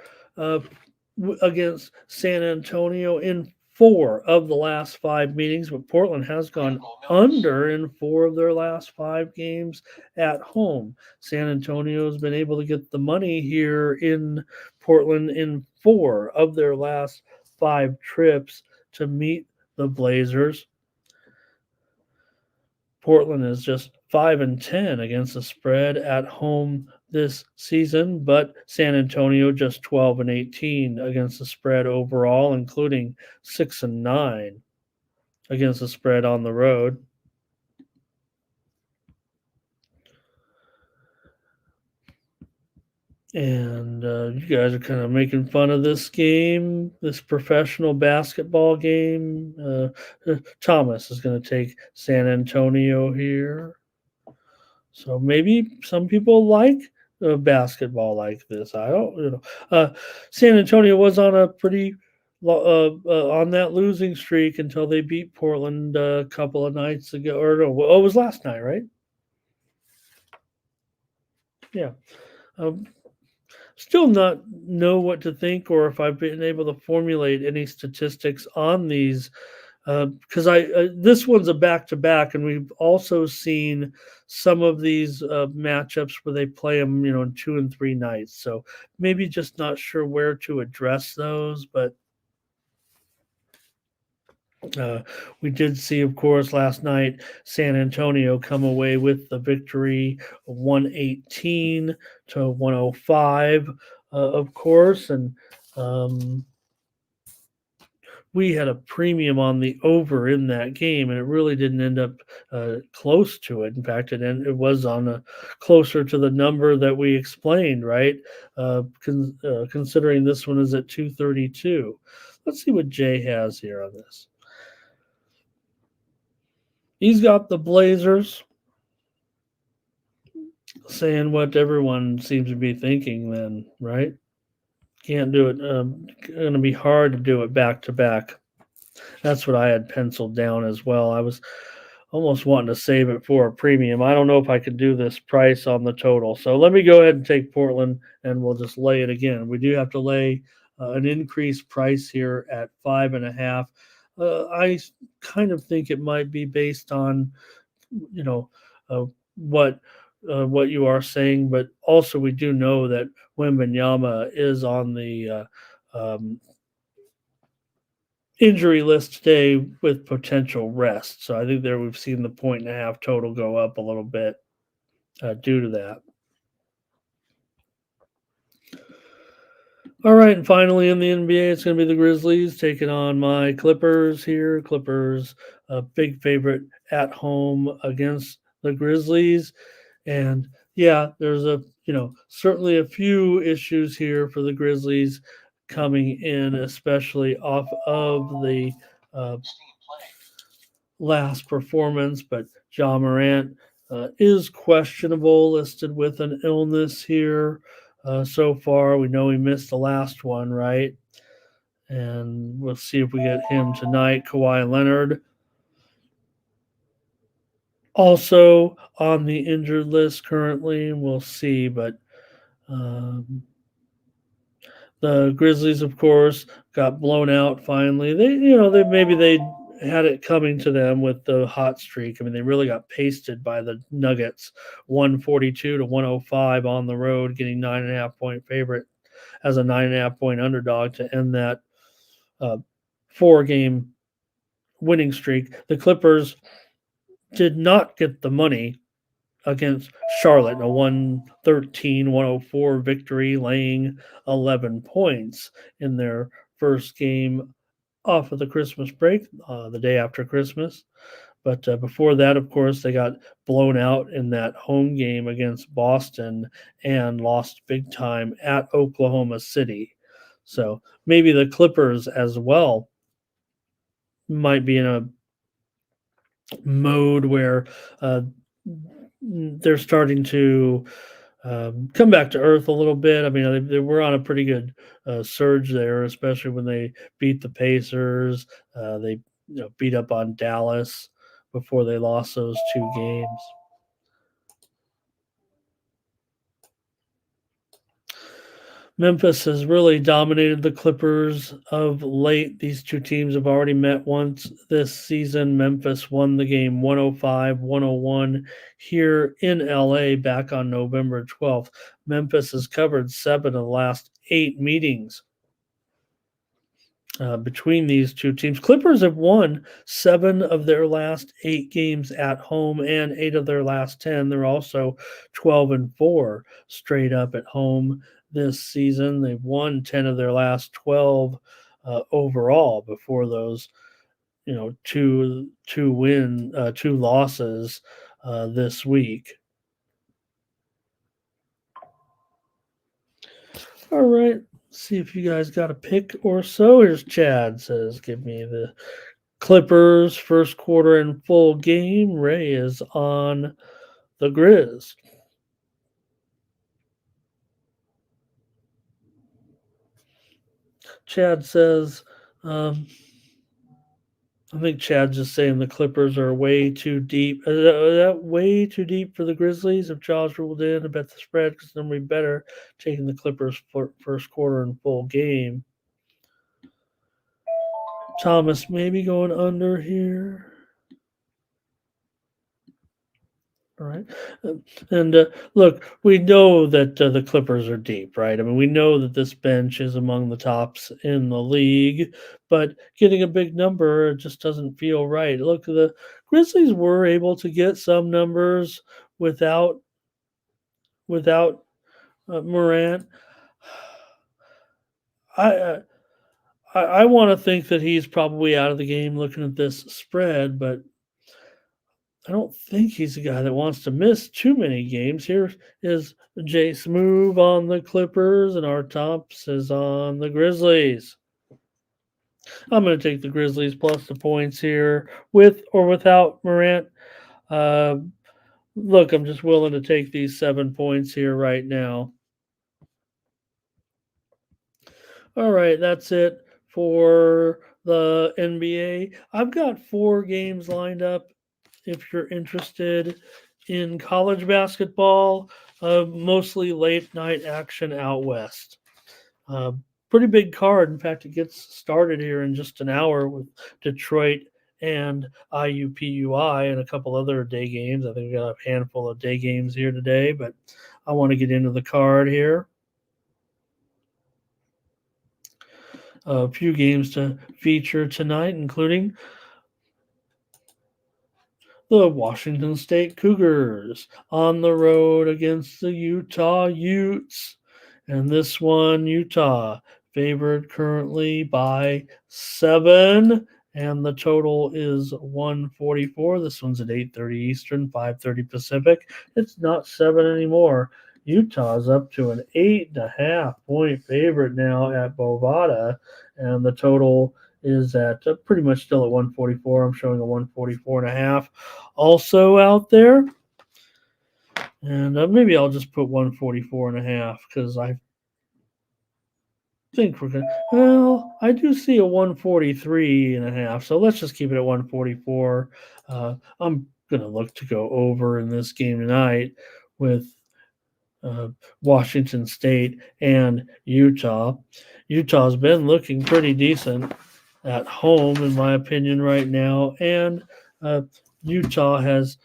against San Antonio in 4 of the last 5 meetings, but Portland has gone under in 4 of their last 5 games at home. San Antonio has been able to get the money here in Portland in 4 of their last 5 trips to meet the Blazers. Portland is just 5-10 against the spread at home this season, but San Antonio just 12-18 against the spread overall, including 6-9 against the spread on the road. And you guys are kind of making fun of this game, this professional basketball game. Thomas is going to take San Antonio here. So maybe some people like basketball like this. I don't, San Antonio was on a pretty on that losing streak until they beat Portland a couple of nights ago, or no, it was last night, right? Yeah. Still not know what to think, or if I've been able to formulate any statistics on these, because this one's a back to back, and we've also seen some of these matchups where they play them, in 2 and 3 nights. So maybe just not sure where to address those, but we did see, of course, last night San Antonio come away with the victory, 118 to 105, of course, and we had a premium on the over in that game, and it really didn't end up close to it. In fact, it was on closer to the number that we explained, right? Considering this one is at 232. Let's see what Jay has here on this. He's got the Blazers, saying what everyone seems to be thinking then, right? Can't do it. Going to be hard to do it back to back. That's what I had penciled down as well. I was almost wanting to save it for a premium. I don't know if I could do this price on the total. So let me go ahead and take Portland, and we'll just lay it again. We do have to lay an increased price here at 5.5. I kind of think it might be based on, what you are saying, but also we do know that Wembanyama is on the injury list today with potential rest. So I think there we've seen the 1.5 total go up a little bit due to that. All right, and finally in the NBA, it's going to be the Grizzlies taking on my Clippers here. Clippers, a big favorite at home against the Grizzlies. And yeah, there's certainly a few issues here for the Grizzlies coming in, especially off of the last performance. But Ja Morant is questionable, listed with an illness here. So far, we know he missed the last one, right? And we'll see if we get him tonight. Kawhi Leonard. also on the injured list currently. We'll see, but um, the Grizzlies, of course, got blown out finally. They had it coming to them with the hot streak. I mean, they really got pasted by the Nuggets, 142 to 105 on the road, getting 9.5 point favorite as a 9.5 point underdog to end that uh, 4 game winning streak. The Clippers did not get the money against Charlotte, a 113-104 victory, laying 11 points in their first game off of the Christmas break, the day after Christmas. But before that, of course, they got blown out in that home game against Boston and lost big time at Oklahoma City. So maybe the Clippers as well might be in a mode where they're starting to come back to earth a little bit. I mean, they were on a pretty good surge there, especially when they beat the Pacers. They beat up on Dallas before they lost those 2 games. Memphis has really dominated the Clippers of late. These two teams have already met once this season. Memphis won the game 105-101 here in LA back on November 12th. Memphis has covered 7 of the last 8 meetings between these two teams. Clippers have won 7 of their last 8 games at home and 8 of their last 10. They're also 12-4 straight up at home this season. They've won 10 of their last 12 overall before those, two losses this week. All right. See if you guys got a pick or so. Here's Chad says, give me the Clippers first quarter and full game. Ray is on the Grizz. Chad says, I think Chad's just saying the Clippers are way too deep. Is that way too deep for the Grizzlies? If Jaws ruled in, I bet the spread because then we better taking the Clippers for first quarter and full game. Thomas maybe going under here. All right. And look, we know that the Clippers are deep, right? I mean, we know that this bench is among the tops in the league, but getting a big number just doesn't feel right. Look, the Grizzlies were able to get some numbers without Morant. I I want to think that he's probably out of the game looking at this spread, but I don't think he's a guy that wants to miss too many games. Here is Jay Smoove on the Clippers, and our Tops is on the Grizzlies. I'm going to take the Grizzlies plus the points here, with or without Morant. Uh, Look, I'm just willing to take these 7 points here right now. All right, that's it for the NBA. I've got 4 games lined up if you're interested in college basketball, mostly late night action out west. Pretty big card. In fact, it gets started here in just an hour with Detroit and IUPUI and a couple other day games. I think we got a handful of day games here today, but I want to get into the card here. A few games to feature tonight, including the Washington State Cougars on the road against the Utah Utes. And this one, Utah, favored currently by 7, and the total is 144. This one's at 8:30 Eastern, 5:30 Pacific. It's not 7 anymore. Utah's up to an 8.5 point favorite now at Bovada, and the total is at pretty much still at 144. I'm showing a 144.5 also out there. And maybe I'll just put 144.5 because I think we're going to. Well, I do see a 143.5. So let's just keep it at 144. I'm going to look to go over in this game tonight with Washington State and Utah. Utah's been looking pretty decent at home, in my opinion, right now, and Utah has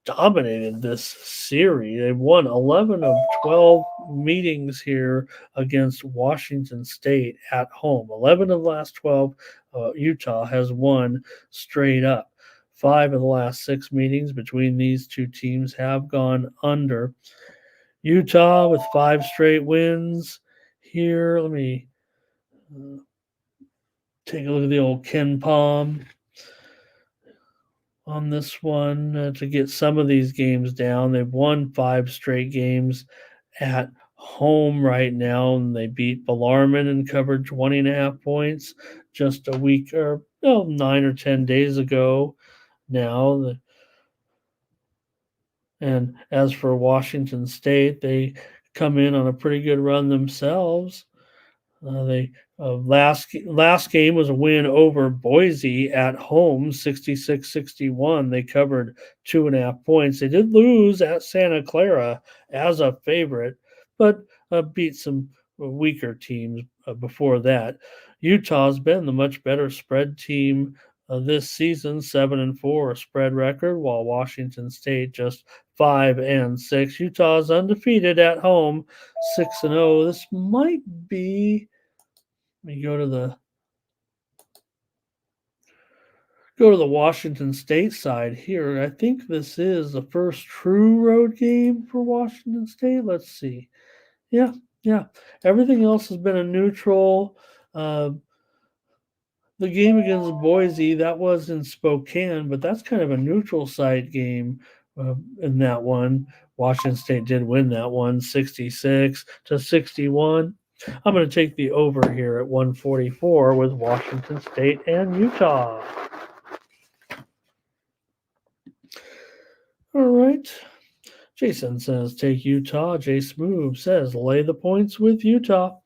dominated this series. They've won 11 of 12 meetings here against Washington State at home. 11 of the last 12, Utah has won straight up. 5 of the last 6 meetings between these two teams have gone under. Utah with 5 straight wins here. Let me take a look at the old KenPom on this one to get some of these games down. They've won 5 straight games at home right now, and they beat Bellarmine and covered 20.5 points just a week or 9 or 10 days ago now. And as for Washington State, they come in on a pretty good run themselves. They last game was a win over Boise at home, 66-61. They covered 2.5 points. They did lose at Santa Clara as a favorite, but beat some weaker teams before that. Utah's been the much better spread team this season, 7-4 spread record, while Washington State just 5-6. Utah's undefeated at home, 6-0. This might be. Let me go to the Washington State side here. I think this is the first true road game for Washington State. Let's see. Yeah. Everything else has been a neutral. The game against Boise, that was in Spokane, but that's kind of a neutral site game in that one. Washington State did win that one, 66-61. I'm going to take the over here at 144 with Washington State and Utah. All right. Jason says take Utah. Jay Smooth says lay the points with Utah.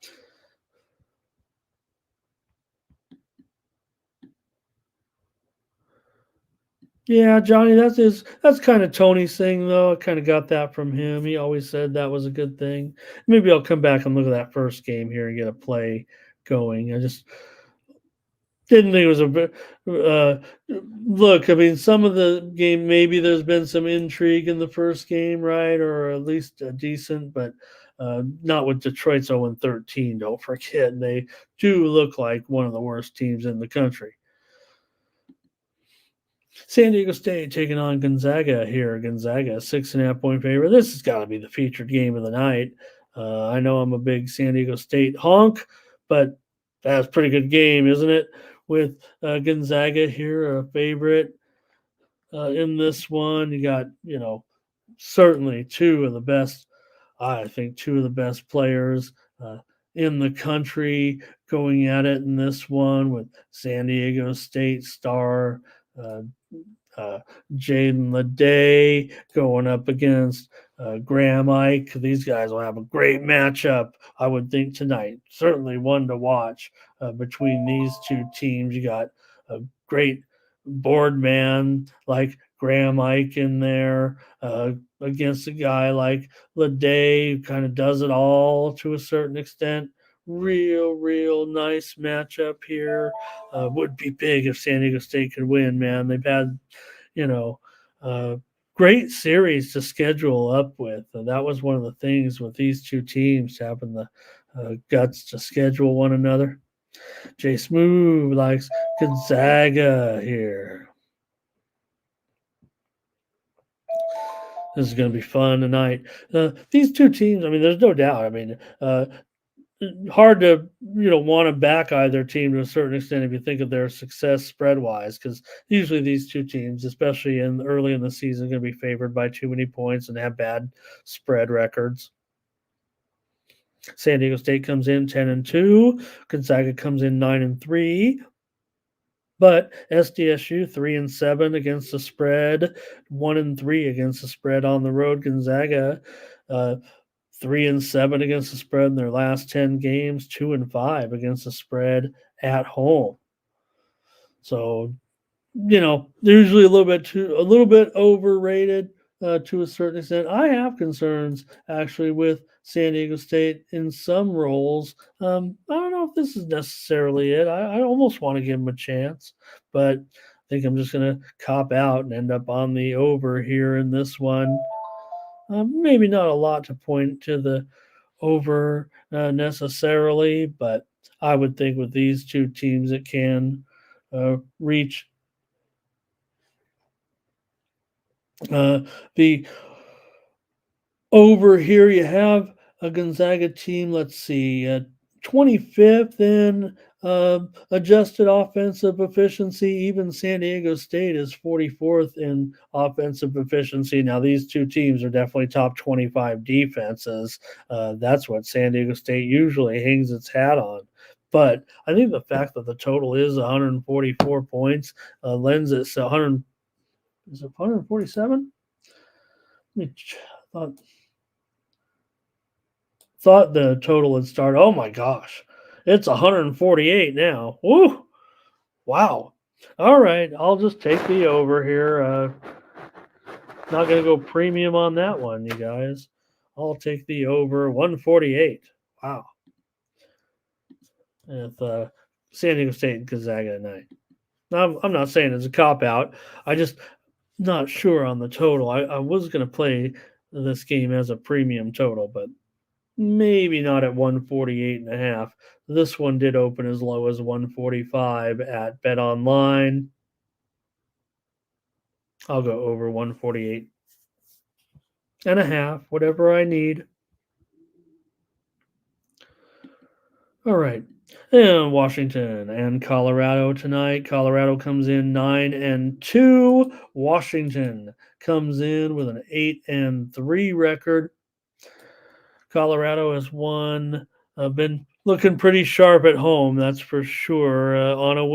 Yeah, Johnny, that's kind of Tony's thing, though. I kind of got that from him. He always said that was a good thing. Maybe I'll come back and look at that first game here and get a play going. I just didn't think it was a bit. Look, I mean, some of the game, maybe there's been some intrigue in the first game, right? Or at least decent, but not with Detroit's 0-13, don't forget. They do look like one of the worst teams in the country. San Diego State taking on Gonzaga here. Gonzaga, 6.5 point favorite. This has got to be the featured game of the night. I know I'm a big San Diego State honk, but that's a pretty good game, isn't it? With Gonzaga here, a favorite in this one. You got, certainly two of the best players in the country going at it in this one with San Diego State star Jaden Leday going up against Graham Ike. These guys will have a great matchup, I would think, tonight. Certainly one to watch between these two teams. You got a great board man like Graham Ike in there against a guy like Leday, who kind of does it all to a certain extent. Real nice matchup here. Would be big if San Diego State could win, man. They've had, great series to schedule up with. That was one of the things with these two teams, having the guts to schedule one another. Jay Smooth likes Gonzaga here. This is going to be fun tonight. These two teams, I mean, there's no doubt. I mean, hard to want to back either team to a certain extent if you think of their success spread wise, because usually these two teams, especially early in the season, are going to be favored by too many points and have bad spread records. San Diego State comes in 10-2. Gonzaga comes in 9-3. But SDSU 3-7 against the spread, 1-3 against the spread on the road. Gonzaga 3-7 against the spread in their last 10 games, 2-5 against the spread at home. So, they're usually a little bit overrated to a certain extent. I have concerns actually with San Diego State in some roles. I don't know if this is necessarily it. I almost want to give them a chance, but I think I'm just going to cop out and end up on the over here in this one. Maybe not a lot to point to the over necessarily, but I would think with these two teams, it can reach the over here. You have a Gonzaga team, let's see, 25th in adjusted offensive efficiency. Even San Diego State is 44th in offensive efficiency. Now, these two teams are definitely top 25 defenses. That's what San Diego State usually hangs its hat on. But I think the fact that the total is 144 points lends it to 100. Is it 147? Thought thought the total would start. Oh my gosh, it's 148 now. Woo! Wow. All right, I'll just take the over here. Not gonna go premium on that one, you guys. I'll take the over 148. Wow. With San Diego State and Gonzaga tonight. I'm not saying it's a cop out. I just not sure on the total. I was gonna play this game as a premium total, but maybe not at 148 and a half. This one did open as low as 145 at Bet Online. I'll go over 148 and a half, whatever I need. All right. And Washington and Colorado tonight. Colorado comes in 9-2. Washington comes in with an 8-3 record. Colorado has won, been looking pretty sharp at home, that's for sure. On a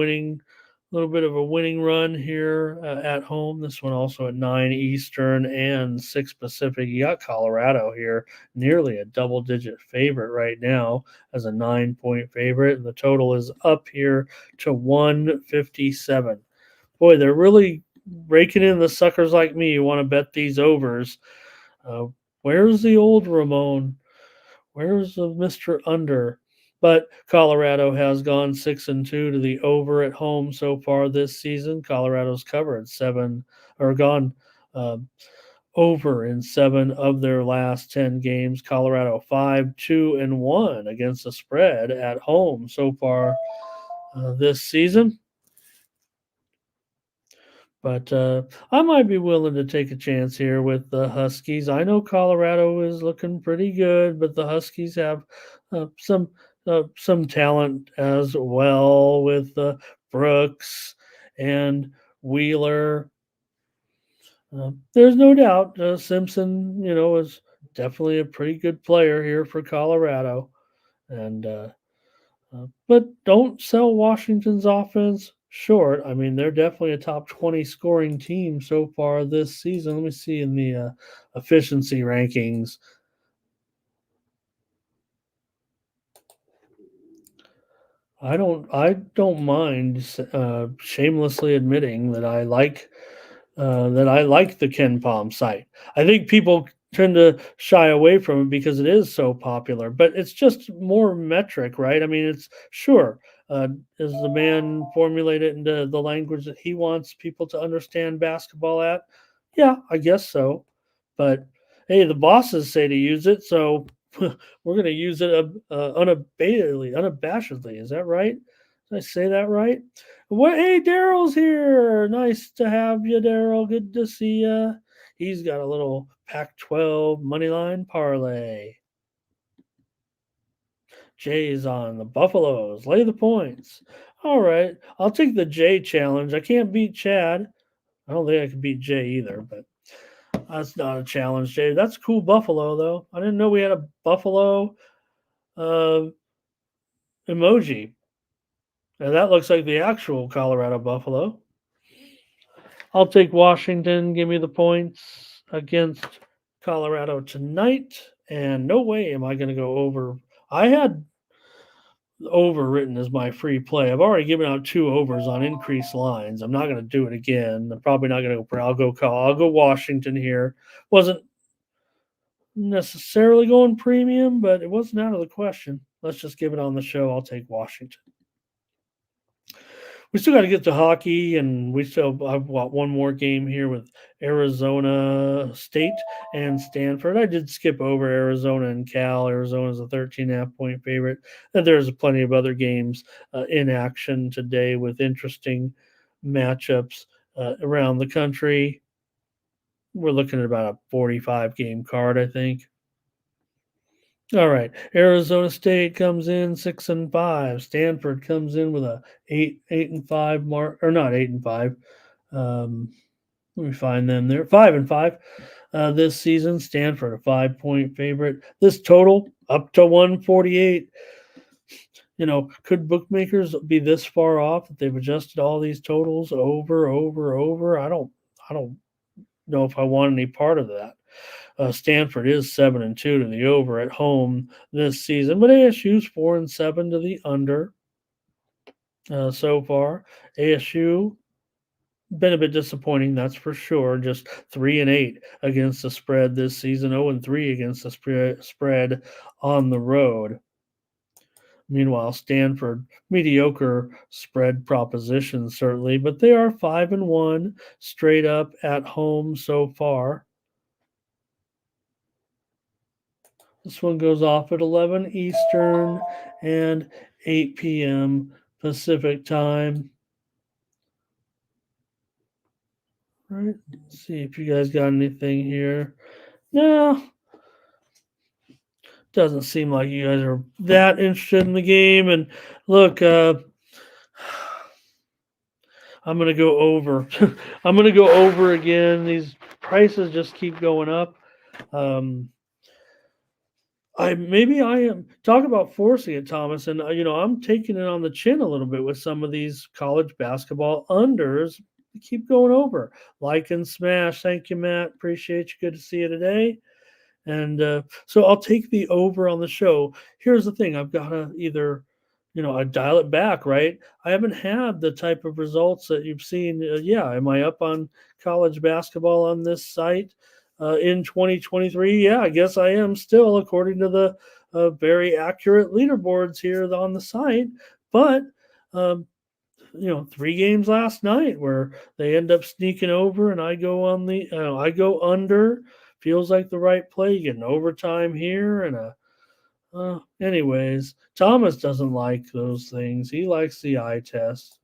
little bit of a winning run here at home. This one also at 9 Eastern and 6 Pacific. You got Colorado here, nearly a double-digit favorite right now as a 9-point favorite, and the total is up here to 157. Boy, they're really raking in the suckers like me who want to bet these overs. Where's the old Ramon? Where's Mr. Under? But Colorado has gone 6-2 to the over at home so far this season. Colorado's covered gone over in 7 of their last 10 games. Colorado 5-2-1 against the spread at home so far this season. But I might be willing to take a chance here with the Huskies. I know Colorado is looking pretty good, but the Huskies have some talent as well with Brooks and Wheeler. There's no doubt Simpson, is definitely a pretty good player here for Colorado, and but don't sell Washington's offense short. I mean, they're definitely a top 20 scoring team so far this season. Let me see in the efficiency rankings. I don't mind shamelessly admitting that I like the Ken Palm site. I think people tend to shy away from it because it is so popular, but it's just more metric, right? I mean, it's sure. Does the man formulate it into the language that he wants people to understand basketball at? Yeah, I guess so. But hey, the bosses say to use it, so we're going to use it unabashedly. Is that right? Did I say that right? What? Hey, Daryl's here. Nice to have you, Daryl. Good to see you. He's got a little Pac-12 moneyline parlay. Jay's on the Buffaloes. Lay the points. All right. I'll take the Jay challenge. I can't beat Chad. I don't think I can beat Jay either, but that's not a challenge, Jay. That's cool Buffalo, though. I didn't know we had a Buffalo emoji. And that looks like the actual Colorado Buffalo. I'll take Washington. Give me the points against Colorado tonight. And no way am I going to go over. I had overwritten as my free play. I've already given out 2 overs on increased lines. I'm not going to do it again. I'm probably not going to go. I'll go Washington here. Wasn't necessarily going premium, but it wasn't out of the question. Let's just give it on the show. I'll take Washington. We still got to get to hockey, and we still have one more game here with Arizona State and Stanford. I did skip over Arizona and Cal. Arizona's a 13.5-point favorite. And there's plenty of other games in action today with interesting matchups around the country. We're looking at about a 45-game card, I think. All right. Arizona State comes in 6-5. Stanford comes in with a 8-5 mark, or not 8-5. Let me find them there. 5-5 this season. Stanford a 5-point favorite. This total up to 148. Could bookmakers be this far off that they've adjusted all these totals over? I don't know if I want any part of that. Stanford is 7-2 to the over at home this season, but ASU's 4-7 to the under so far. ASU been a bit disappointing, that's for sure. Just 3-8 against the spread this season, 0-3 against the spread on the road. Meanwhile, Stanford, mediocre spread proposition certainly, but they are 5-1 straight up at home so far. This one goes off at 11 Eastern and 8 p.m. Pacific time. All right, let's see if you guys got anything here. No, doesn't seem like you guys are that interested in the game. And look, I'm going to go over. I'm going to go over again. These prices just keep going up. I am talk about forcing it, Thomas, and I'm taking it on the chin a little bit with some of these college basketball unders. Keep going over. Like and smash. Thank you, Matt. Appreciate you. Good to see you today. And so I'll take the over on the show. Here's the thing: I've got to either, I dial it back, right? I haven't had the type of results that you've seen. Am I up on college basketball on this site? In 2023, yeah, I guess I am still, according to the very accurate leaderboards here on the site. But 3 games last night where they end up sneaking over, and I go I go under. Feels like the right play. You get an overtime here, and anyways, Thomas doesn't like those things. He likes the eye test.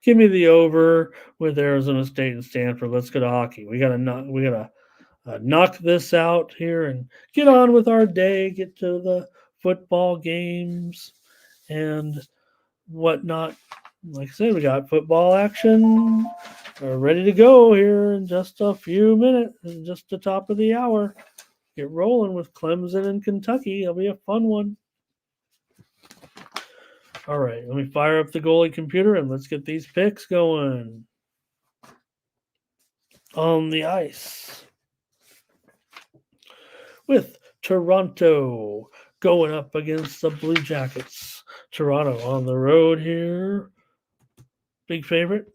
Give me the over with Arizona State and Stanford. Let's go to hockey. We gotta knock this out here and get on with our day. Get to the football games and whatnot. Like I said, we got football action. We're ready to go here in just a few minutes. Just the top of the hour. Get rolling with Clemson and Kentucky. It'll be a fun one. All right, let me fire up the goalie computer and let's get these picks going. On the ice with Toronto going up against the Blue Jackets. Toronto on the road here. Big favorite.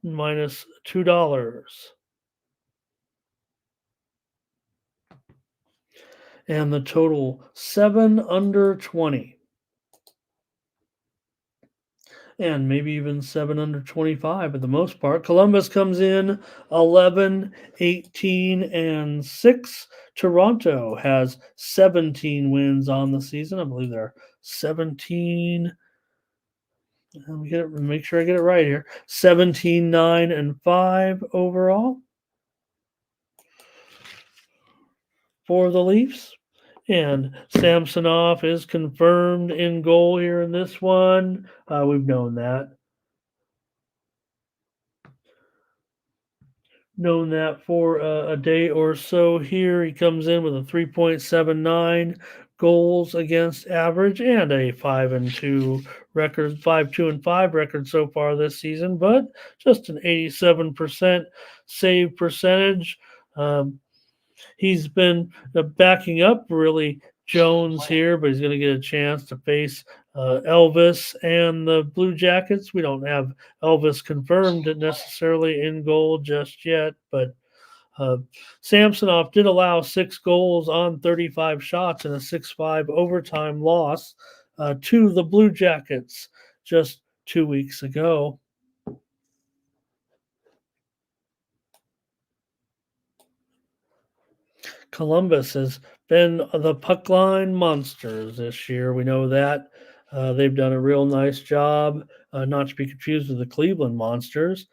Minus $2. And the total 7 under 20. And maybe even 7 under 25 for the most part. Columbus comes in 11, 18, and 6. Toronto has 17 wins on the season. I believe they're 17. Let me make sure I get it right here. 17, 9, and 5 overall for the Leafs. And Samsonov is confirmed in goal here in this one. We've known that. Known that for a day or so here. He comes in with a 3.79 goals against average and a 5-2 record, 5-2-5 record so far this season, but just an 87% save percentage. He's been backing up really Jones here, but he's going to get a chance to face Elvis and the Blue Jackets. We don't have Elvis confirmed necessarily in goal just yet, but Samsonov did allow 6 goals on 35 shots in a 6-5 overtime loss to the Blue Jackets just 2 weeks ago. Columbus has been the puck line monsters this year. We know that. They've done a real nice job, not to be confused with the Cleveland Monsters.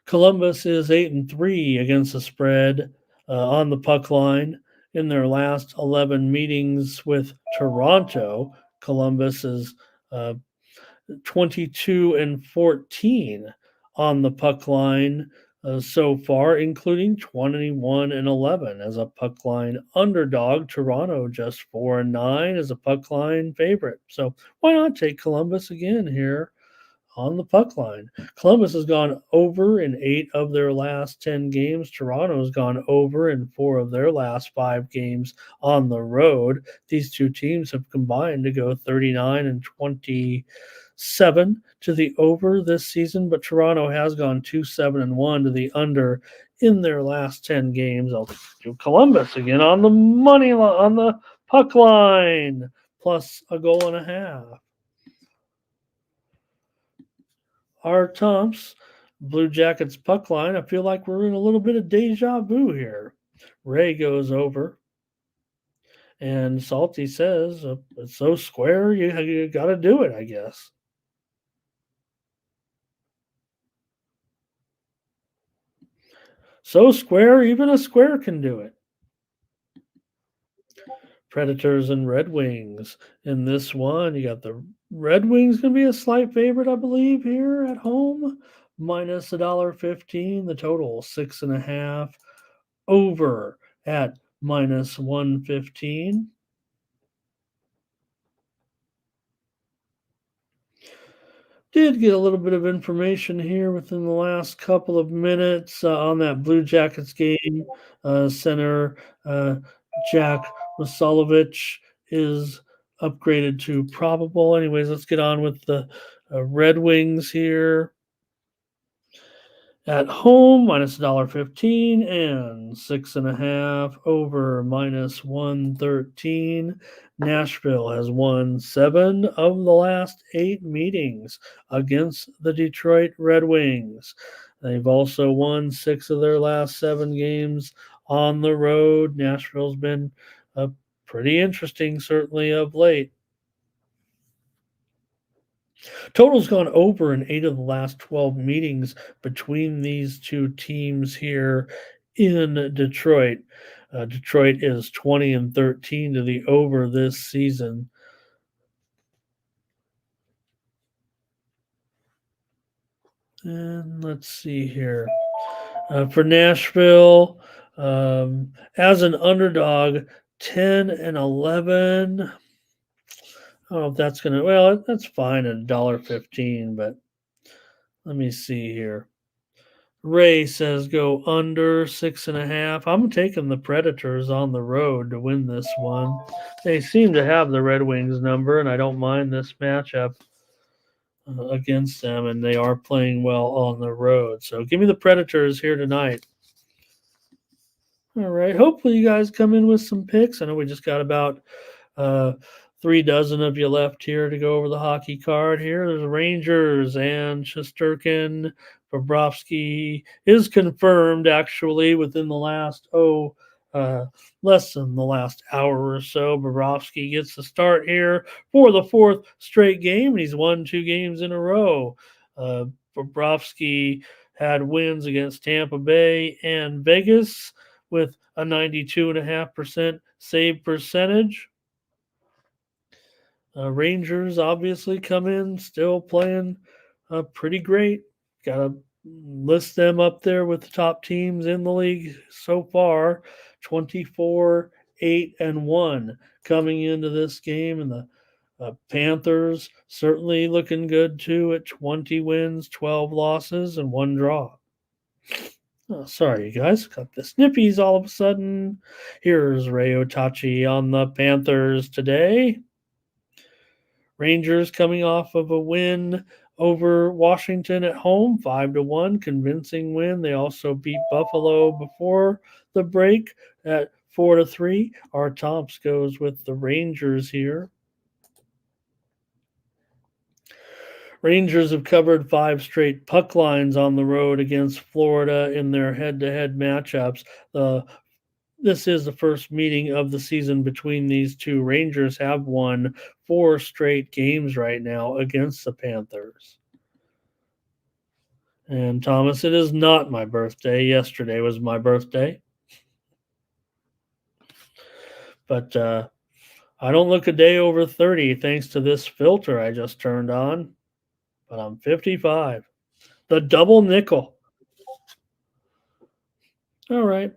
Columbus is 8-3 against the spread on the puck line. In their last 11 meetings with Toronto, Columbus is 22-14 on the puck line so far, including 21-11 as a puck line underdog. Toronto just 4-9 as a puck line favorite. So why not take Columbus again here on the puck line? Columbus has gone over in 8 of their last 10 games. Toronto has gone over in 4 of their last 5 games on the road. These two teams have combined to go 39-27 to the over this season, but Toronto has gone 2-7-1 to the under in their last 10 games. I'll do Columbus again on the money line, on the puck line, plus a goal and a half. Our Tomps, Blue Jackets puck line. I feel like we're in a little bit of deja vu here. Ray goes over, and Salty says, "It's so square, you got to do it, I guess." So square, even a square can do it. Predators and Red Wings in this one. You got the Red Wings going to be a slight favorite, I believe, here at home. Minus $1.15. The total 6.5. Over at minus 115. Did get a little bit of information here within the last couple of minutes on that Blue Jackets game. Center Jack Vasiljevic is upgraded to probable. Anyways, let's get on with the Red Wings here. At home, minus $1.15 and 6.5 over minus 113. Nashville has won 7 of the last 8 meetings against the Detroit Red Wings. They've also won 6 of their last 7 games on the road. Nashville's been pretty interesting, certainly, of late. Total's gone over in 8 of the last 12 meetings between these two teams here in Detroit. Detroit is 20-13 to the over this season. And let's see here. For Nashville, as an underdog, 10-11. I don't know if that's going to, well, that's fine at $1.15, but let me see here. Ray says go under 6.5. I'm taking the Predators on the road to win this one. They seem to have the Red Wings number, and I don't mind this matchup against them, and they are playing well on the road. So give me the Predators here tonight. All right. Hopefully you guys come in with some picks. I know we just got about 3 dozen of you left here to go over the hockey card here. There's Rangers and Shesterkin. Bobrovsky is confirmed actually within the last, less than the last hour or so. Bobrovsky gets the start here for the 4th straight game, and he's won 2 games in a row. Bobrovsky had wins against Tampa Bay and Vegas with a 92.5% save percentage. Rangers obviously come in still playing pretty great. Got to list them up there with the top teams in the league so far. 24-8-1 coming into this game, and the Panthers certainly looking good too at 20 wins, 12 losses, and 1 draw. Oh, sorry, you guys. Got the snippies all of a sudden. Here's Ray Otachi on the Panthers today. Rangers coming off of a win over Washington at home, 5-1, convincing win. They also beat Buffalo before the break at 4-3. Our Tops goes with the Rangers here. Rangers have covered 5 straight puck lines on the road against Florida in their head-to-head matchups. This is the first meeting of the season between these two. Rangers have won 4 straight games right now against the Panthers. And Thomas, it is not my birthday. Yesterday was my birthday. But I don't look a day over 30 thanks to this filter I just turned on. But I'm 55. The double nickel. All right.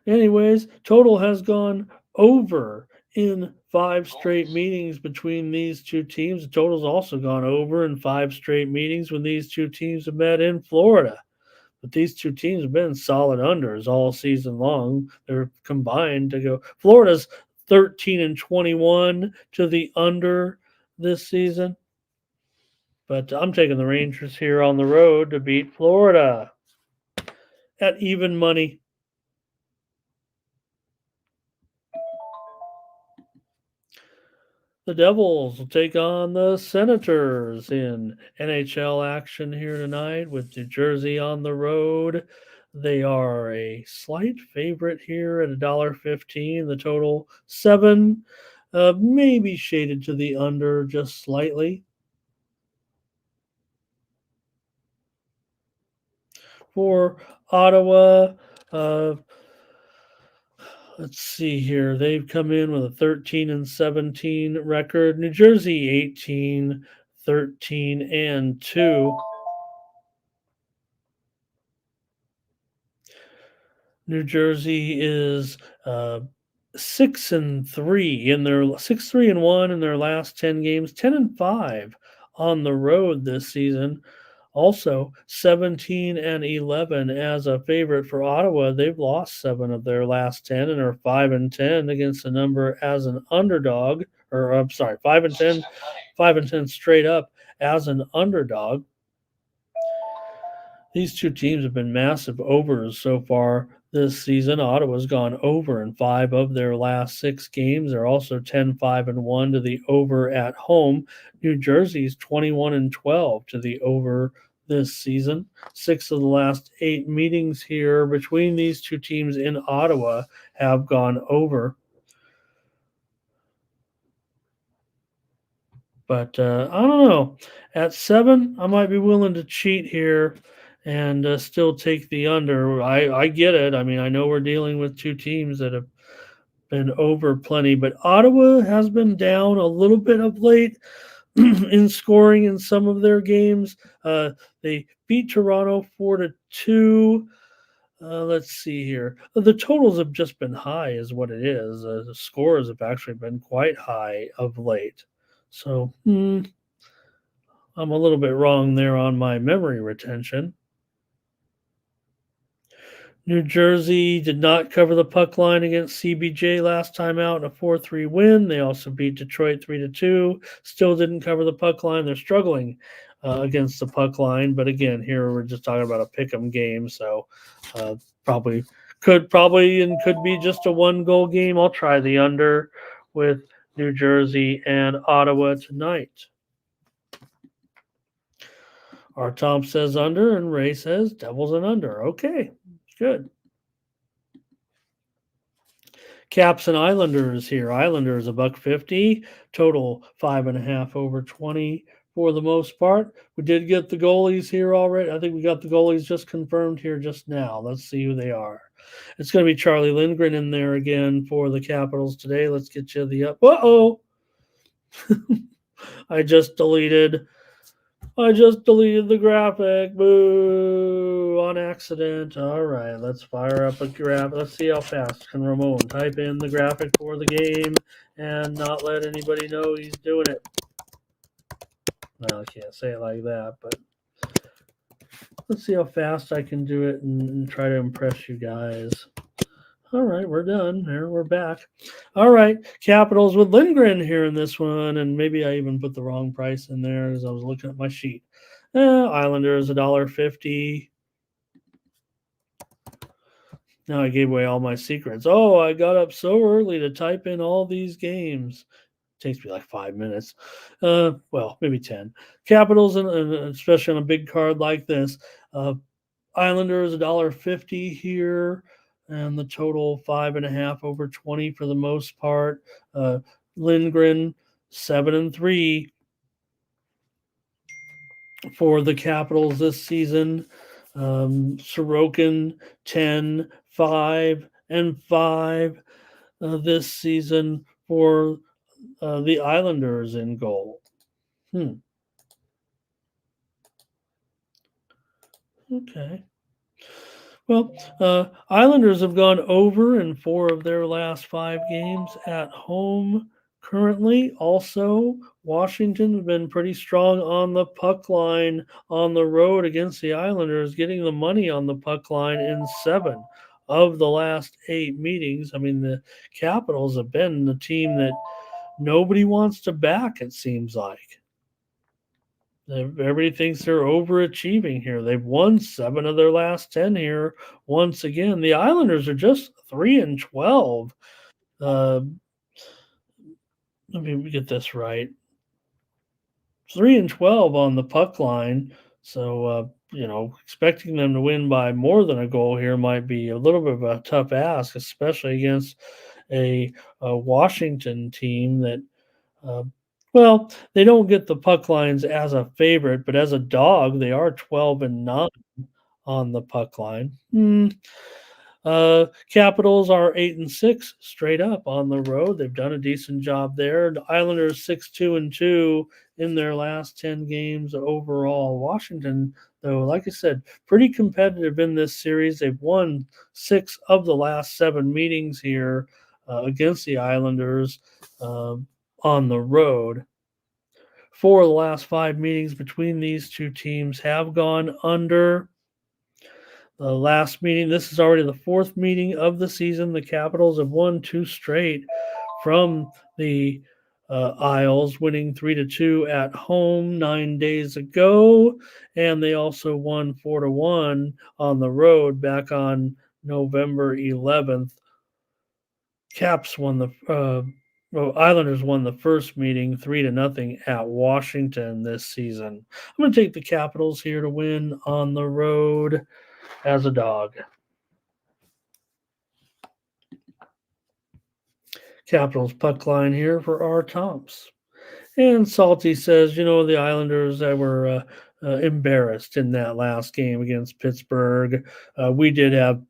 Anyways, total has gone over in 5 straight meetings between these two teams. The total's also gone over in 5 straight meetings when these two teams have met in Florida. But these two teams have been solid unders all season long. They're combined to go. Florida's 13-21 to the under this season. But I'm taking the Rangers here on the road to beat Florida at even money. The Devils will take on the Senators in NHL action here tonight with New Jersey on the road. They are a slight favorite here at $1.15. The total 7, maybe shaded to the under just slightly. For Ottawa, let's see here. They've come in with a 13-17 record. New Jersey 18-13-2. New Jersey is 6-3 in their 6-3-1 in their last 10 games, 10-5 on the road this season. Also, 17-11 as a favorite for Ottawa. They've lost 7 of their last 10 and are 5-10 against the number as an underdog. Or I'm sorry, 5-10 straight up as an underdog. These two teams have been massive overs so far this season. Ottawa's gone over in 5 of their last 6 games. They're also 10-5-1 to the over at home. New Jersey's 21-12 to the over this season. 6 of the last 8 meetings here between these two teams in Ottawa have gone over. But I don't know. At 7, I might be willing to cheat here and still take the under. I get it. I mean, I know we're dealing with two teams that have been over plenty, but Ottawa has been down a little bit of late in scoring in some of their games. They beat Toronto 4-2. Let's see here. The totals have just been high is what it is. The scores have actually been quite high of late. So I'm a little bit wrong there on my memory retention. New Jersey did not cover the puck line against CBJ last time out in a 4-3 win. They also beat Detroit 3-2. Still didn't cover the puck line. They're struggling against the puck line. But again, here we're just talking about a pick'em game, so could be just a 1-goal game. I'll try the under with New Jersey and Ottawa tonight. Our Tom says under, and Ray says Devils and under. Okay. Good. Caps and Islanders here. Islanders $1.50. Total 5.5 over 20 for the most part. We did get the goalies here already. I think we got the goalies just confirmed here just now. Let's see who they are. It's going to be Charlie Lindgren in there again for the Capitals today. Let's get you the up. Uh-oh. I just deleted the graphic. Boo! On accident. All right, let's fire up a graphic. Let's see how fast can Ramon type in the graphic for the game and not let anybody know he's doing it. Well, I can't say it like that, but Let's see how fast I can do it and try to impress you guys. All right, we're done. There, we're back. All right, Capitals with Lindgren here in this one, and maybe I even put the wrong price in there as I was looking at my sheet. Islanders $1.50. Now I gave away all my secrets. Oh, I got up so early to type in all these games. Takes me like 5 minutes. Well, maybe 10. Capitals, and especially on a big card like this. Islanders $1.50 here, and the total 5.5 over 20 for the most part. Lindgren 7-3 for the Capitals this season. Sorokin 10-5-5 this season for the Islanders in goal. Okay. Well, Islanders have gone over in 4 of their last 5 games at home currently. Also, Washington has been pretty strong on the puck line on the road against the Islanders, getting the money on the puck line in 7 of the last 8 meetings. I mean, the Capitals have been the team that nobody wants to back, it seems like. Everybody thinks they're overachieving here. They've won 7 of their last 10 here. Once again, the Islanders are just 3-12. Let me get this right. 3-12 on the puck line. So, expecting them to win by more than a goal here might be a little bit of a tough ask, especially against a Washington team that well, they don't get the puck lines as a favorite, but as a dog, they are 12-9 on the puck line. Capitals are 8-6 straight up on the road. They've done a decent job there. The Islanders 6-2-2 in their last 10 games overall. Washington, though, like I said, pretty competitive in this series. They've won 6 of the last 7 meetings here against the Islanders on the road. 4 of the last 5 meetings between these two teams have gone under. The last meeting, this is already the 4th meeting of the season. The Capitals have won 2 straight from the Isles, winning 3-2 at home 9 days ago. And they also won 4-1 on the road back on November 11th. Islanders won the first meeting 3-0 at Washington this season. I'm going to take the Capitals here to win on the road as a dog. Capitals puck line here for R. Tomps. And Salty says, the Islanders that were embarrassed in that last game against Pittsburgh. We did have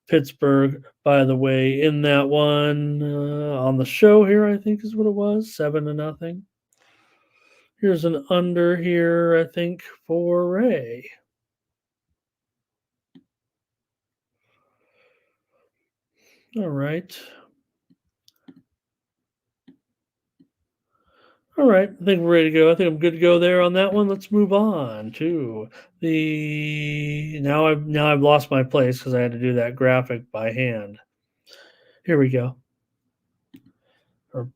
Pittsburgh, by the way, in that one on the show here, I think is what it was, 7-0. Here's an under here, I think, for Ray. All right. All right, I think we're ready to go. I think I'm good to go there on that one. Let's move on to the now I've lost my place because I had to do that graphic by hand. Here we go. Or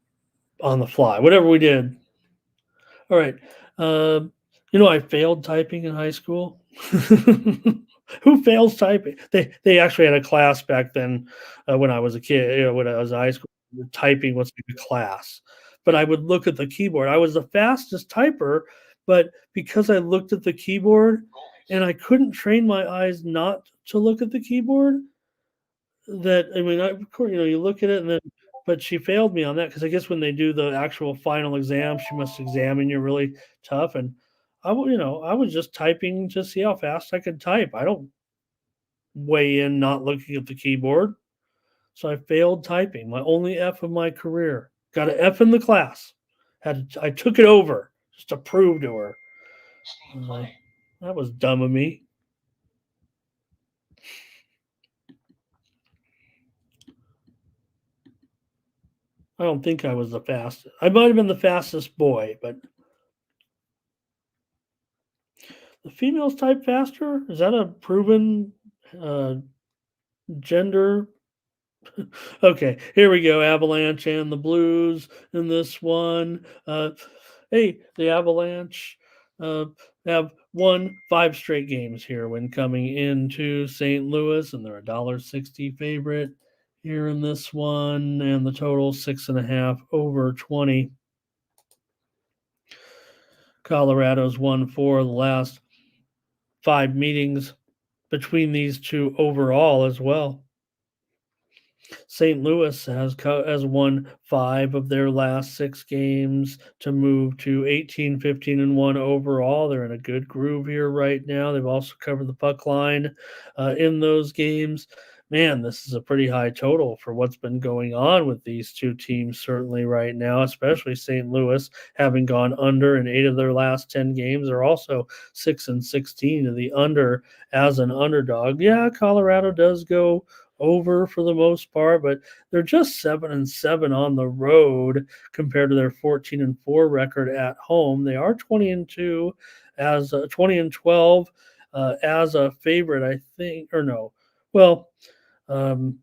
on the fly, whatever we did. All right. I failed typing in high school. Who fails typing? They actually had a class back then when I was a kid. When I was in high school, typing was a class. But I would look at the keyboard. I was the fastest typer, but because I looked at the keyboard and I couldn't train my eyes not to look at the keyboard, of course, you look at it and then, but she failed me on that because I guess when they do the actual final exam, she must examine you really tough. And I was just typing to see how fast I could type. I don't weigh in not looking at the keyboard. So I failed typing, my only F of my career. Got an F in the class. I took it over just to prove to her. That was dumb of me. I don't think I was the fastest. I might have been the fastest boy, but the females type faster? Is that a proven uh, gender? Okay, here we go. Avalanche and the Blues in this one. Hey, the Avalanche uh, have won 5 straight games here when coming into St. Louis, and they're $1.60 favorite here in this one, and the total 6.5 over 20. Colorado's won 4 of the last 5 meetings between these two overall as well. St. Louis has won 5 of their last 6 games to move to 18, 15, and 1 overall. They're in a good groove here right now. They've also covered the puck line in those games. Man, this is a pretty high total for what's been going on with these two teams, certainly right now, especially St. Louis having gone under in 8 of their last 10 games. They're also 6-16 to the under as an underdog. Yeah, Colorado does go over for the most part, but they're just 7-7 on the road compared to their 14-4 record at home. They are 20-2 as 20-12 as a favorite, I think, or no, well,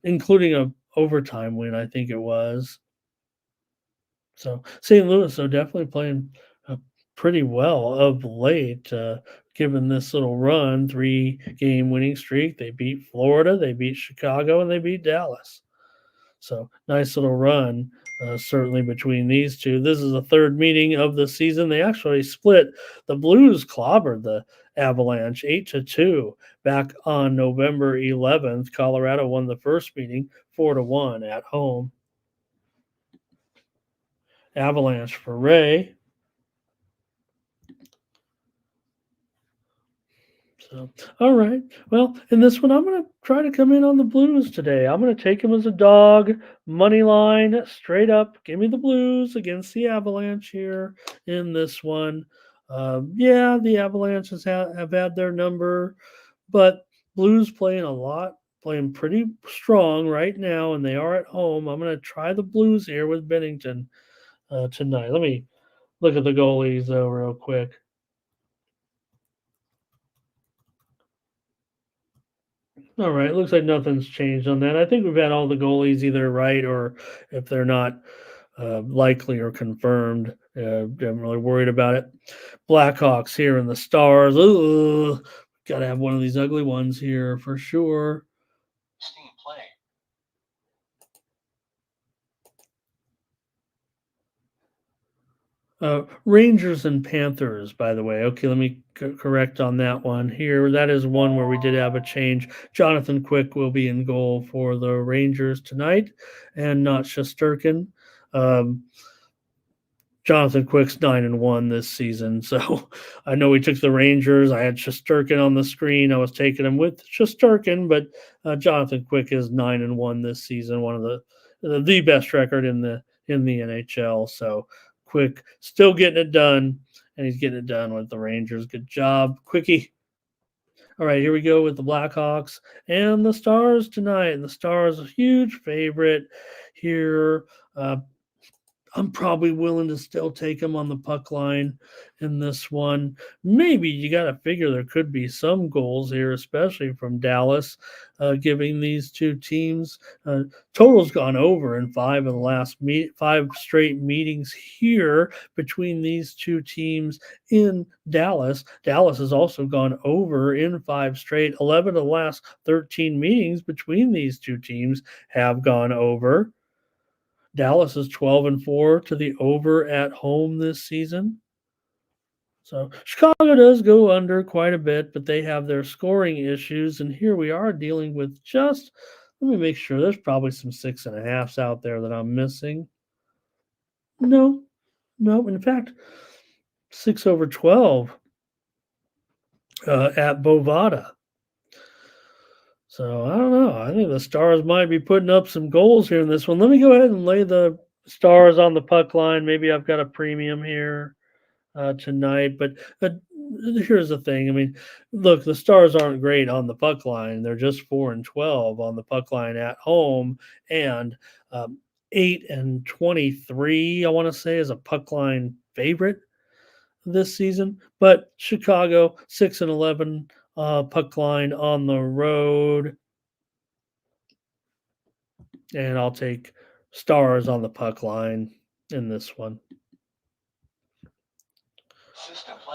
including a overtime win, I think it was. So St. Louis, so definitely playing pretty well of late, given this little run, 3-game winning streak. They beat Florida, they beat Chicago, and they beat Dallas. So nice little run, certainly between these two. This is the third meeting of the season. They actually split. The Blues clobbered the Avalanche 8-2 back on November 11th. Colorado won the first meeting 4-1 at home. Avalanche for Ray. So, all right. Well, in this one, I'm going to try to come in on the Blues today. I'm going to take them as a dog, money line, straight up. Give me the Blues against the Avalanche here in this one. Yeah, the Avalanches have had their number, but Blues playing a lot, playing pretty strong right now, and they are at home. I'm going to try the Blues here with Bennington tonight. Let me look at the goalies, though, real quick. All right. Looks like nothing's changed on that. I think we've had all the goalies either right or if they're not likely or confirmed, I'm really worried about it. Blackhawks here in the Stars. Ugh, got to have one of these ugly ones here for sure. Steam play. Rangers and Panthers, by the way. Okay, let me correct on that one here. That is one where we did have a change. Jonathan Quick will be in goal for the Rangers tonight and not Shesterkin. Jonathan Quick's 9-1 this season. So I know we took the Rangers. I had Shesterkin on the screen. I was taking him with Shesterkin, but Jonathan Quick is 9-1 this season, one of the best record in the NHL. So Quick still getting it done, and he's getting it done with the Rangers. Good job, Quickie. All right, here we go with the Blackhawks and the Stars tonight. And the Stars, a huge favorite here. I'm probably willing to still take him on the puck line in this one. Maybe you got to figure there could be some goals here, especially from Dallas, giving these two teams. Total's gone over in 5 of the last 5 straight meetings here between these two teams in Dallas. Dallas has also gone over in 5 straight. 11 of the last 13 meetings between these two teams have gone over. Dallas is 12-4 to the over at home this season. So Chicago does go under quite a bit, but they have their scoring issues. And here we are dealing with just, let me make sure there's probably some 6.5s out there that I'm missing. No. In fact, 6 over 12 at Bovada. So I don't know. I think the Stars might be putting up some goals here in this one. Let me go ahead and lay the Stars on the puck line. Maybe I've got a premium here tonight. But here's the thing. I mean, look, the Stars aren't great on the puck line. They're just 4-12 on the puck line at home, and 8-23. I want to say is a puck line favorite. this season. But Chicago 6-11 puck line on the road, and I'll take Stars on the puck line in this one.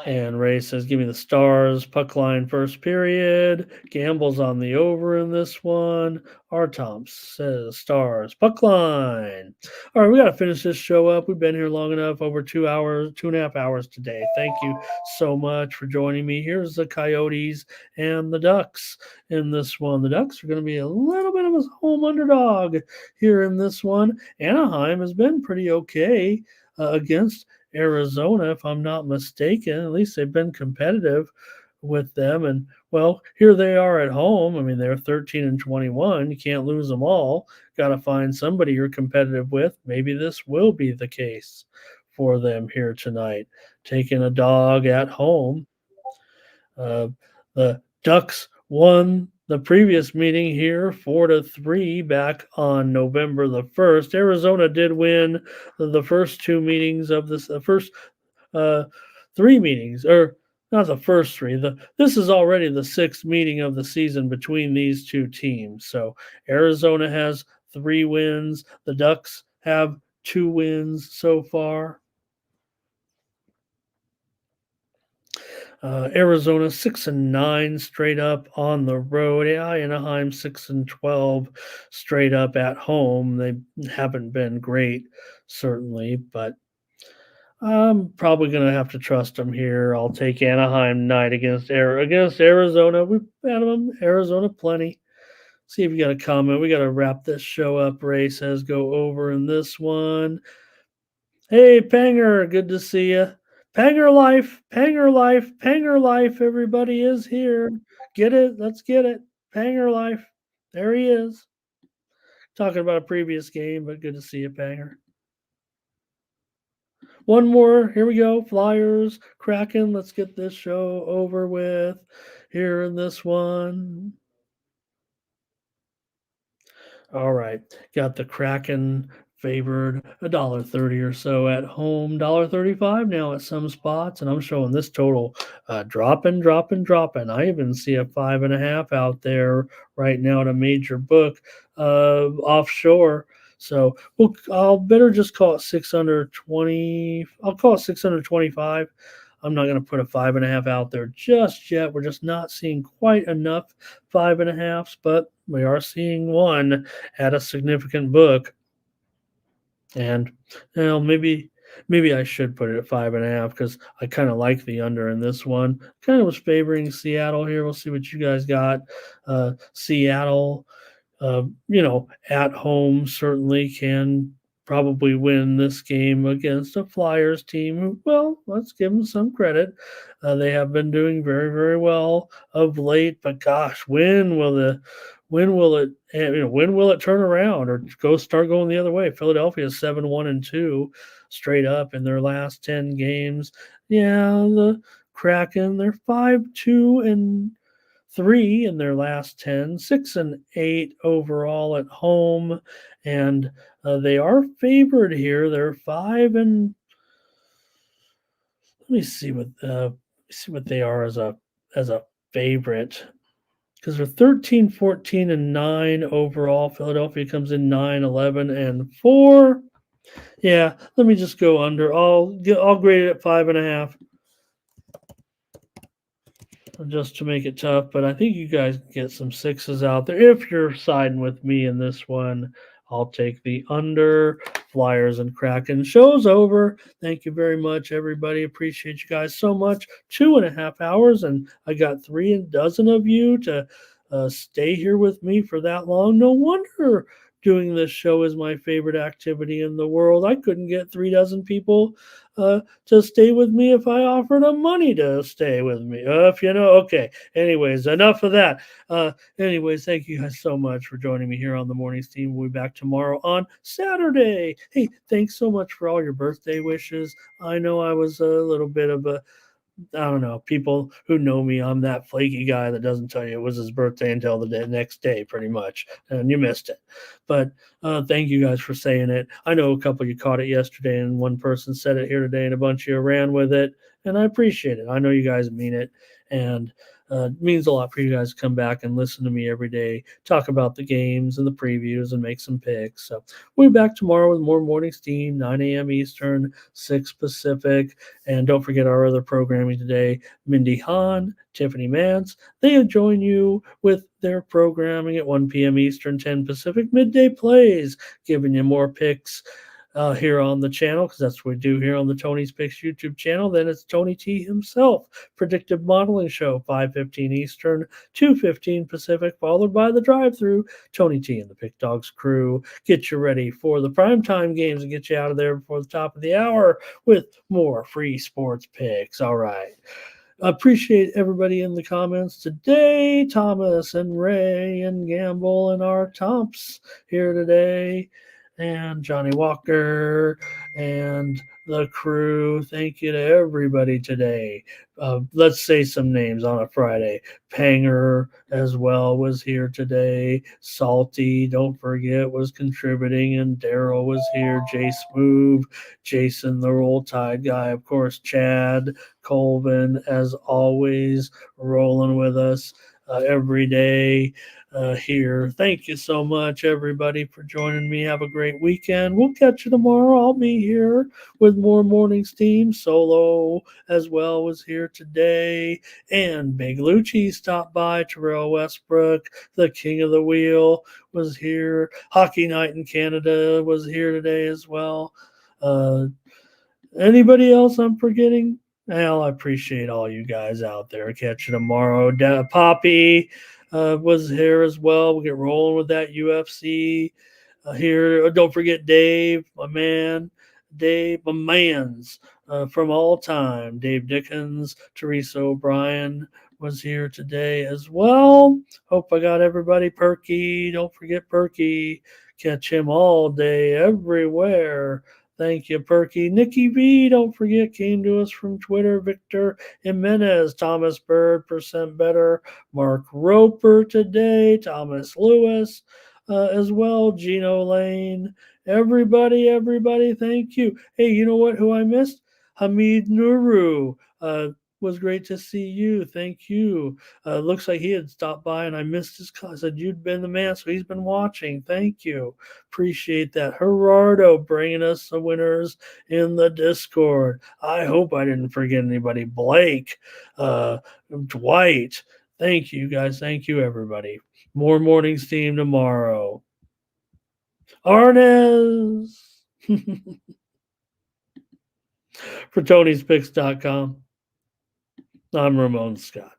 And Ray says, give me the Stars, puck line first period. Gamble's on the over in this one. Artom says Stars, puck line. All right, we got to finish this show up. We've been here long enough, over 2 hours, 2.5 hours today. Thank you so much for joining me. Here's the Coyotes and the Ducks in this one. The Ducks are going to be a little bit of a home underdog here in this one. Anaheim has been pretty okay against Arizona, if I'm not mistaken. At least they've been competitive with them. And, well, here they are at home. I mean, they're 13-21. You can't lose them all. Got to find somebody you're competitive with. Maybe this will be the case for them here tonight. Taking a dog at home. The Ducks won the previous meeting here 4-3 back on November the 1st. Arizona did win the first two meetings of this, the first three meetings, or not the first three. This is already the sixth meeting of the season between these two teams. So Arizona has 3 wins. The Ducks have 2 wins so far. Arizona 6-9 straight up on the road. Anaheim 6-12 straight up at home. They haven't been great, certainly, but I'm probably going to have to trust them here. I'll take Anaheim tonight against Arizona. We've had them Arizona plenty. See if you got a comment. We got to wrap this show up. Ray says go over in this one. Hey, Panger, good to see you. Panger life, Panger life, Panger life. Everybody is here. Get it? Let's get it. Panger life. There he is. Talking about a previous game, but good to see you, Panger. One more. Here we go. Flyers, Kraken. Let's get this show over with here in this one. All right. Got the Kraken favored $1.30 or so at home, $1.35 now at some spots, and I'm showing this total dropping. I even see a 5.5 out there right now at a major book offshore. So I'll better just call it 620. I'll call it 625. I'm not going to put a 5.5 out there just yet. We're just not seeing quite enough 5.5s, but we are seeing one at a significant book. And maybe I should put it at 5.5 because I kind of like the under in this one. Kind of was favoring Seattle here. We'll see what you guys got. Seattle, at home certainly can probably win this game against a Flyers team who, well, let's give them some credit. They have been doing very, very well of late, but gosh, when will it turn around or start going the other way? Philadelphia is 7-1-2 straight up in their last 10 games. Yeah, the Kraken, they're 5-2-3 in their last 10, 6-8 overall at home, and they are favored here. They're 5 and let me see what they are as a favorite, because they're 13, 14, and 9 overall. Philadelphia comes in 9, 11, and 4. Yeah, let me just go under. I'll grade it at 5.5. Just to make it tough, but I think you guys can get some 6s out there. If you're siding with me in this one, I'll take the under. Flyers and Kraken. Show's over. Thank you very much, everybody. Appreciate you guys so much. 2.5 hours, and I got 3 dozen of you to stay here with me for that long. No wonder doing this show is my favorite activity in the world. I couldn't get 3 dozen people to stay with me if I offered them money to stay with me. Okay. Anyways, enough of that. Anyways, thank you guys so much for joining me here on the Mornings Team. We'll be back tomorrow on Saturday. Hey, thanks so much for all your birthday wishes. I know I was a little bit of I don't know, people who know me, I'm that flaky guy that doesn't tell you it was his birthday until the next day, pretty much, and you missed it. But thank you guys for saying it. I know a couple of you caught it yesterday, and one person said it here today, and a bunch of you ran with it. and I appreciate it. I know you guys mean it, and it means a lot for you guys to come back and listen to me every day, talk about the games and the previews and make some picks. So we'll be back tomorrow with more Morning Steam, 9 a.m. Eastern, 6 Pacific. And don't forget our other programming today, Mindy Hahn, Tiffany Mance. They join you with their programming at 1 p.m. Eastern, 10 Pacific, Midday Plays, giving you more picks here on the channel, because that's what we do here on the Tony's Picks YouTube channel. Then it's Tony T himself, predictive modeling show, 5:15 Eastern, 2:15 Pacific, followed by the drive-through. Tony T and the Pick Dogs crew get you ready for the primetime games and get you out of there before the top of the hour with more free sports picks. All right. Appreciate everybody in the comments today. Thomas and Ray and Gamble and our Tomps here today, and Johnny Walker and the crew. Thank you to everybody today. Let's say some names on a Friday. Panger as well was here today. Salty, don't forget, was contributing, and Daryl was here. Jay Smooth, Jason the Roll Tide guy, of course, Chad Colvin, as always, rolling with us every day here. Thank you so much, everybody, for joining me. Have a great weekend. We'll catch you tomorrow. I'll be here with more Morning Steam. Solo as well was here today. And Big Lucci stopped by. Terrell Westbrook, the king of the wheel, was here. Hockey Night in Canada was here today as well. Anybody else I'm forgetting? Well, I appreciate all you guys out there. Catch you tomorrow. Poppy was here as well. We'll get rolling with that UFC here. Don't forget Dave, my man. Dave, my mans from all time. Dave Dickens, Teresa O'Brien was here today as well. Hope I got everybody. Perky, don't forget Perky. Catch him all day, everywhere. Thank you, Perky. Nikki V, don't forget, came to us from Twitter. Victor Jimenez, Thomas Bird, Percent Better, Mark Roper today, Thomas Lewis as well, Gino Lane. Everybody, thank you. Hey, you know what? Who I missed? Hamid Nuru. Was great to see you. Thank you. Looks like he had stopped by and I missed his call. I said you'd been the man, so he's been watching. Thank you. Appreciate that. Gerardo bringing us the winners in the Discord. I hope I didn't forget anybody. Blake, Dwight. Thank you, guys. Thank you, everybody. More Morning Steam tomorrow. Arnez for Tony'sPicks.com. I'm Ramon Scott.